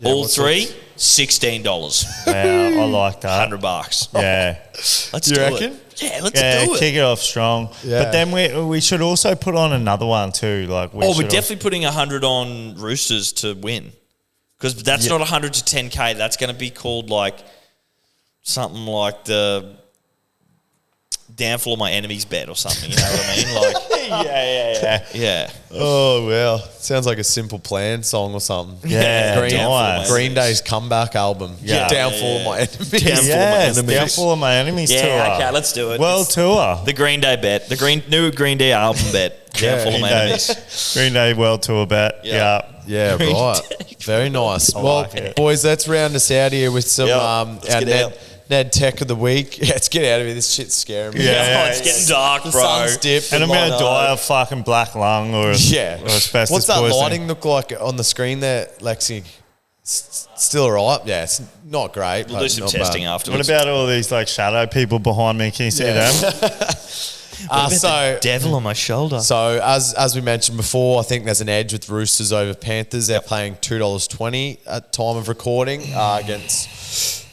Speaker 1: All three, $16.
Speaker 3: Yeah, I like that.
Speaker 1: $100.
Speaker 3: Yeah.
Speaker 1: Let's
Speaker 2: You
Speaker 1: do
Speaker 2: reckon?
Speaker 1: it. Yeah, let's do it.
Speaker 3: Kick it off strong.
Speaker 2: Yeah.
Speaker 3: But then we should also put on another one too. Like
Speaker 1: We're definitely putting 100 on Roosters to win. Because that's not 100 to 10K. That's going to be called like something like the downfall of my enemy's bet or something. You know what I mean? Like, yeah.
Speaker 2: Oh, wow. Sounds like a Simple Plan song or something.
Speaker 3: Yeah,
Speaker 2: Green Day's comeback album.
Speaker 3: Yeah.
Speaker 2: Downfall of my enemies.
Speaker 3: Downfall of my enemies tour.
Speaker 1: Yeah, okay, let's do it.
Speaker 3: World tour.
Speaker 1: The Green Day bet. The new Green Day album bet. Downfall of my enemies.
Speaker 3: Green Day World Tour bet.
Speaker 1: Yeah.
Speaker 3: Yeah.
Speaker 2: Yeah, right. Very nice. Well,
Speaker 3: like it.
Speaker 2: boys, let's round us out here with some
Speaker 1: Let's
Speaker 2: our
Speaker 1: get out.
Speaker 2: Ned Tech of the week. Yeah, let's get out of here. This shit's scaring me.
Speaker 3: Yeah.
Speaker 1: Oh, it's getting dark,
Speaker 2: The
Speaker 1: bro.
Speaker 2: sun's dipped.
Speaker 3: And I'm going to
Speaker 2: like-
Speaker 3: die of fucking black lung or asbestos
Speaker 2: What's that
Speaker 3: poisoning.
Speaker 2: lighting look like on the screen there, Lexi? Still all right? Yeah, it's not great.
Speaker 1: We'll
Speaker 2: but
Speaker 1: do some
Speaker 2: not
Speaker 1: testing
Speaker 2: bad.
Speaker 3: What
Speaker 1: afterwards.
Speaker 3: about all these like shadow people behind me? Can you see them?
Speaker 2: So
Speaker 1: Devil on my shoulder.
Speaker 2: So as we mentioned before, I think there's an edge with Roosters over Panthers. They're paying $2.20 at time of recording against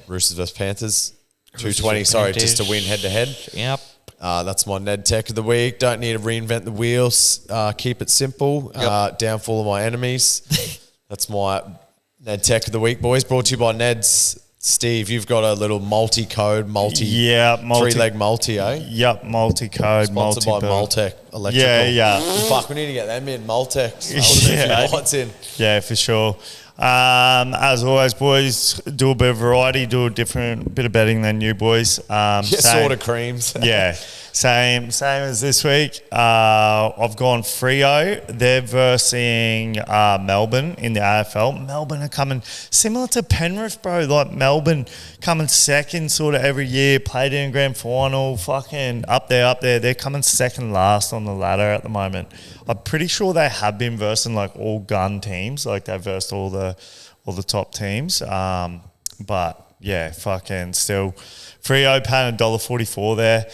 Speaker 2: Roosters versus Panthers. $2.20, sorry, just to win head to head.
Speaker 1: Yep.
Speaker 2: That's my Ned Tech of the week. Don't need to reinvent the wheels. Keep it simple. Downfall of my enemies. That's my Ned Tech of the week, boys. Brought to you by Ned's. Steve, you've got a little multi-code, three-leg multi, eh?
Speaker 3: Yep, multi-code,
Speaker 2: Sponsored by
Speaker 3: multi-build.
Speaker 2: Multec Electrical.
Speaker 3: Yeah.
Speaker 2: Fuck, we need to get them in. Multec. Lights in.
Speaker 3: Yeah, for sure. As always, boys, do a bit of variety, do a different bit of betting than you boys.
Speaker 2: Sort of creams.
Speaker 3: Yeah, same as this week. I've gone Freo. They're versing Melbourne in the AFL. Melbourne are coming similar to Penrith, bro. Like Melbourne coming second sort of every year. Played in a grand final. Fucking up there. They're coming second last on the ladder at the moment. I'm pretty sure they have been versing like all gun teams. Like they've versed all the top teams. But yeah, fucking still. Freo paying $1.44 there.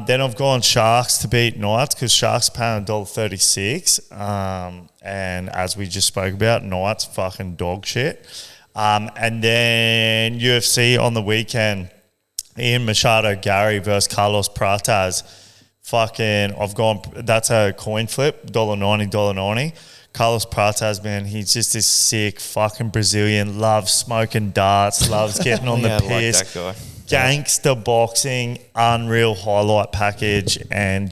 Speaker 3: Then I've gone Sharks to beat Knights because Sharks paying $1.36. And as we just spoke about, Knights fucking dog shit. And then UFC on the weekend, Ian Machado Gary versus Carlos Pratas. I've gone, that's a coin flip, $1.90. Carlos Pratas, man, he's just this sick fucking Brazilian, loves smoking darts, loves getting on the
Speaker 1: I
Speaker 3: piss.
Speaker 1: like that guy.
Speaker 3: Gangster boxing, unreal highlight package, and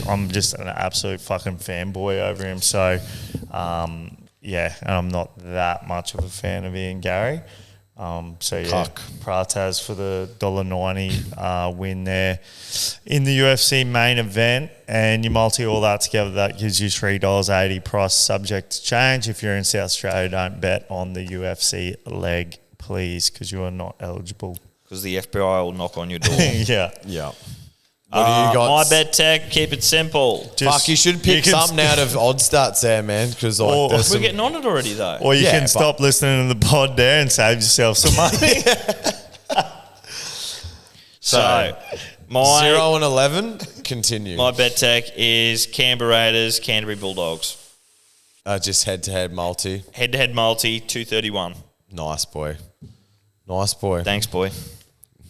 Speaker 3: I'm just an absolute fucking fanboy over him. So, and I'm not that much of a fan of Ian Gary. Pratas for the $1.90 win there in the UFC main event, and you multi all that together, that gives you $3.80 price subject to change. If you're in South Australia, don't bet on the UFC leg, please, because you are not eligible.
Speaker 1: Because the FBI will knock on your door.
Speaker 3: Yeah.
Speaker 2: What do you got?
Speaker 1: My bet tech, keep it simple.
Speaker 2: Fuck, you should pick something out of odd stats there, man, because
Speaker 1: We're getting on it already, though.
Speaker 3: Or you can stop listening to the pod there and save yourself some money.
Speaker 1: So, my
Speaker 2: 0 and 11, continue.
Speaker 1: my bet tech is Canberra Raiders, Canterbury Bulldogs.
Speaker 2: Just head-to-head multi.
Speaker 1: Head-to-head multi, 231.
Speaker 2: Nice, boy.
Speaker 1: Thanks, boy.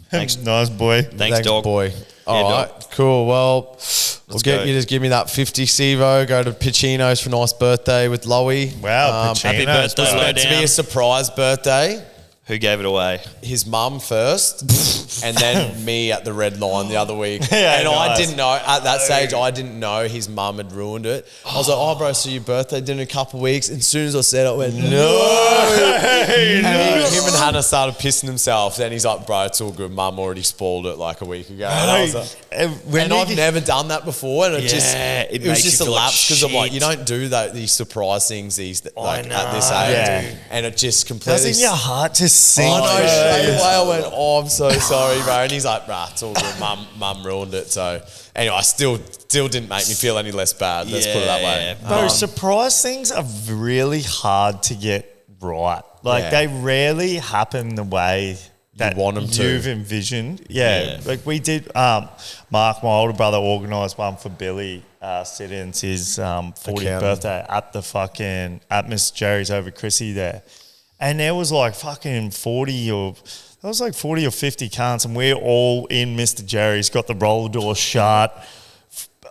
Speaker 1: Thanks.
Speaker 3: Nice boy.
Speaker 1: Thanks, dog.
Speaker 2: boy. All right,
Speaker 1: dog.
Speaker 2: cool. Well, we'll get
Speaker 1: go.
Speaker 2: you to give me that 50 Sevo. Go to Pacino's for a nice birthday with Lowy.
Speaker 3: Wow,
Speaker 1: Happy
Speaker 3: Pacino's,
Speaker 1: birthday,
Speaker 3: bro.
Speaker 1: Lowy.
Speaker 2: Meant to be a surprise birthday.
Speaker 1: Who gave it away?
Speaker 2: His mum first, and then me at the red line the other week.
Speaker 3: Yeah,
Speaker 2: and I
Speaker 3: nice.
Speaker 2: didn't know, at that stage, I didn't know his mum had ruined it. I was like, oh, bro, so your birthday dinner in a couple of weeks? And as soon as I said it, I went, no. And him and Hannah started pissing themselves. Then he's like, bro, it's all good. Mum already spoiled it like a week ago. And I was like, and I've never done that before, and it
Speaker 1: it
Speaker 2: was
Speaker 1: makes
Speaker 2: just
Speaker 1: you
Speaker 2: a
Speaker 1: feel like
Speaker 2: lapse because I'm like,
Speaker 1: shit.
Speaker 2: you don't do these surprise things at this age,
Speaker 3: Yeah.
Speaker 2: and it just completely.
Speaker 3: Doesn't your heart just sink?
Speaker 2: I know.
Speaker 3: bro?
Speaker 2: Straight away, I went, "Oh, I'm so sorry, bro." And he's like, "Bruh, it's all good. Mum ruined it." So anyway, I still didn't make me feel any less bad. Let's put it that way.
Speaker 3: Bro, surprise things are really hard to get right. Like, they rarely happen the way that
Speaker 2: want them to.
Speaker 3: you've envisioned. Yeah. Like we did, Mark, my older brother, organised one for Billy sit-ins, his 40th birthday at at Miss Jerry's over Chrissy there. And there was like fucking 40 or 50 cunts, and we're all in Mr. Jerry's, got the roller door shut.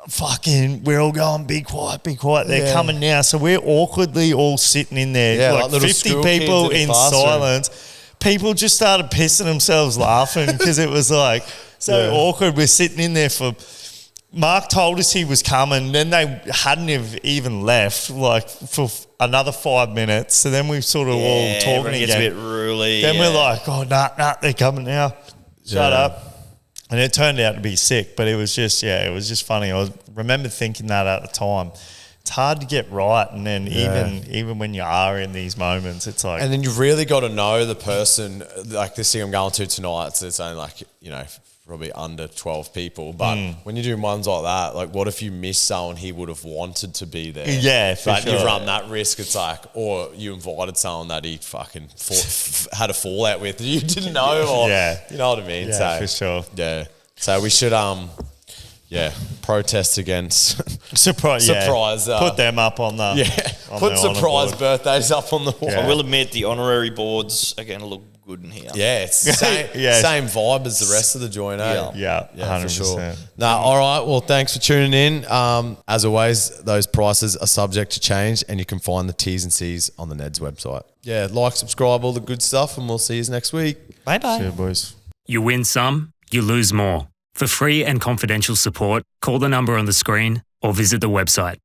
Speaker 3: Fucking, we're all going, be quiet, be quiet. They're coming now. So we're awkwardly all sitting in there, like 50 people in silence. People just started pissing themselves laughing because it was like so awkward. We're sitting in there for... Mark told us he was coming, then they hadn't have even left, like, for another 5 minutes. So then we sort of all talking again.
Speaker 1: Gets a bit ruly.
Speaker 3: Then we're like, oh, nah, they're coming now. Shut up. And it turned out to be sick, but it was just, it was just funny. I remember thinking that at the time. It's hard to get right, and then even when you are in these moments, it's like...
Speaker 2: And then you've really got to know the person, like this thing I'm going to tonight, so it's only like, probably under 12 people. But when you're doing ones like that, like what if you miss someone he would have wanted to be there?
Speaker 3: Yeah, for
Speaker 2: but
Speaker 3: sure.
Speaker 2: you run that risk. It's like, or you invited someone that he fucking had a fallout with you didn't know, or you know what I mean?
Speaker 3: Yeah, for sure.
Speaker 2: Yeah. So we should protest against
Speaker 3: surprise. Put them up on the
Speaker 2: put surprise birthdays up on the wall.
Speaker 1: I will admit the honorary boards are going to look good in here.
Speaker 2: Yeah, it's same vibe as the rest of the joint.
Speaker 3: Yeah, 100%.
Speaker 2: For sure. No, all right. Well, thanks for tuning in. As always, those prices are subject to change, and you can find the T's and C's on the Ned's website. Yeah, like, subscribe, all the good stuff, and we'll see you next week.
Speaker 1: Bye-bye.
Speaker 3: See you, boys.
Speaker 4: You win some, you lose more. For free and confidential support, call the number on the screen or visit the website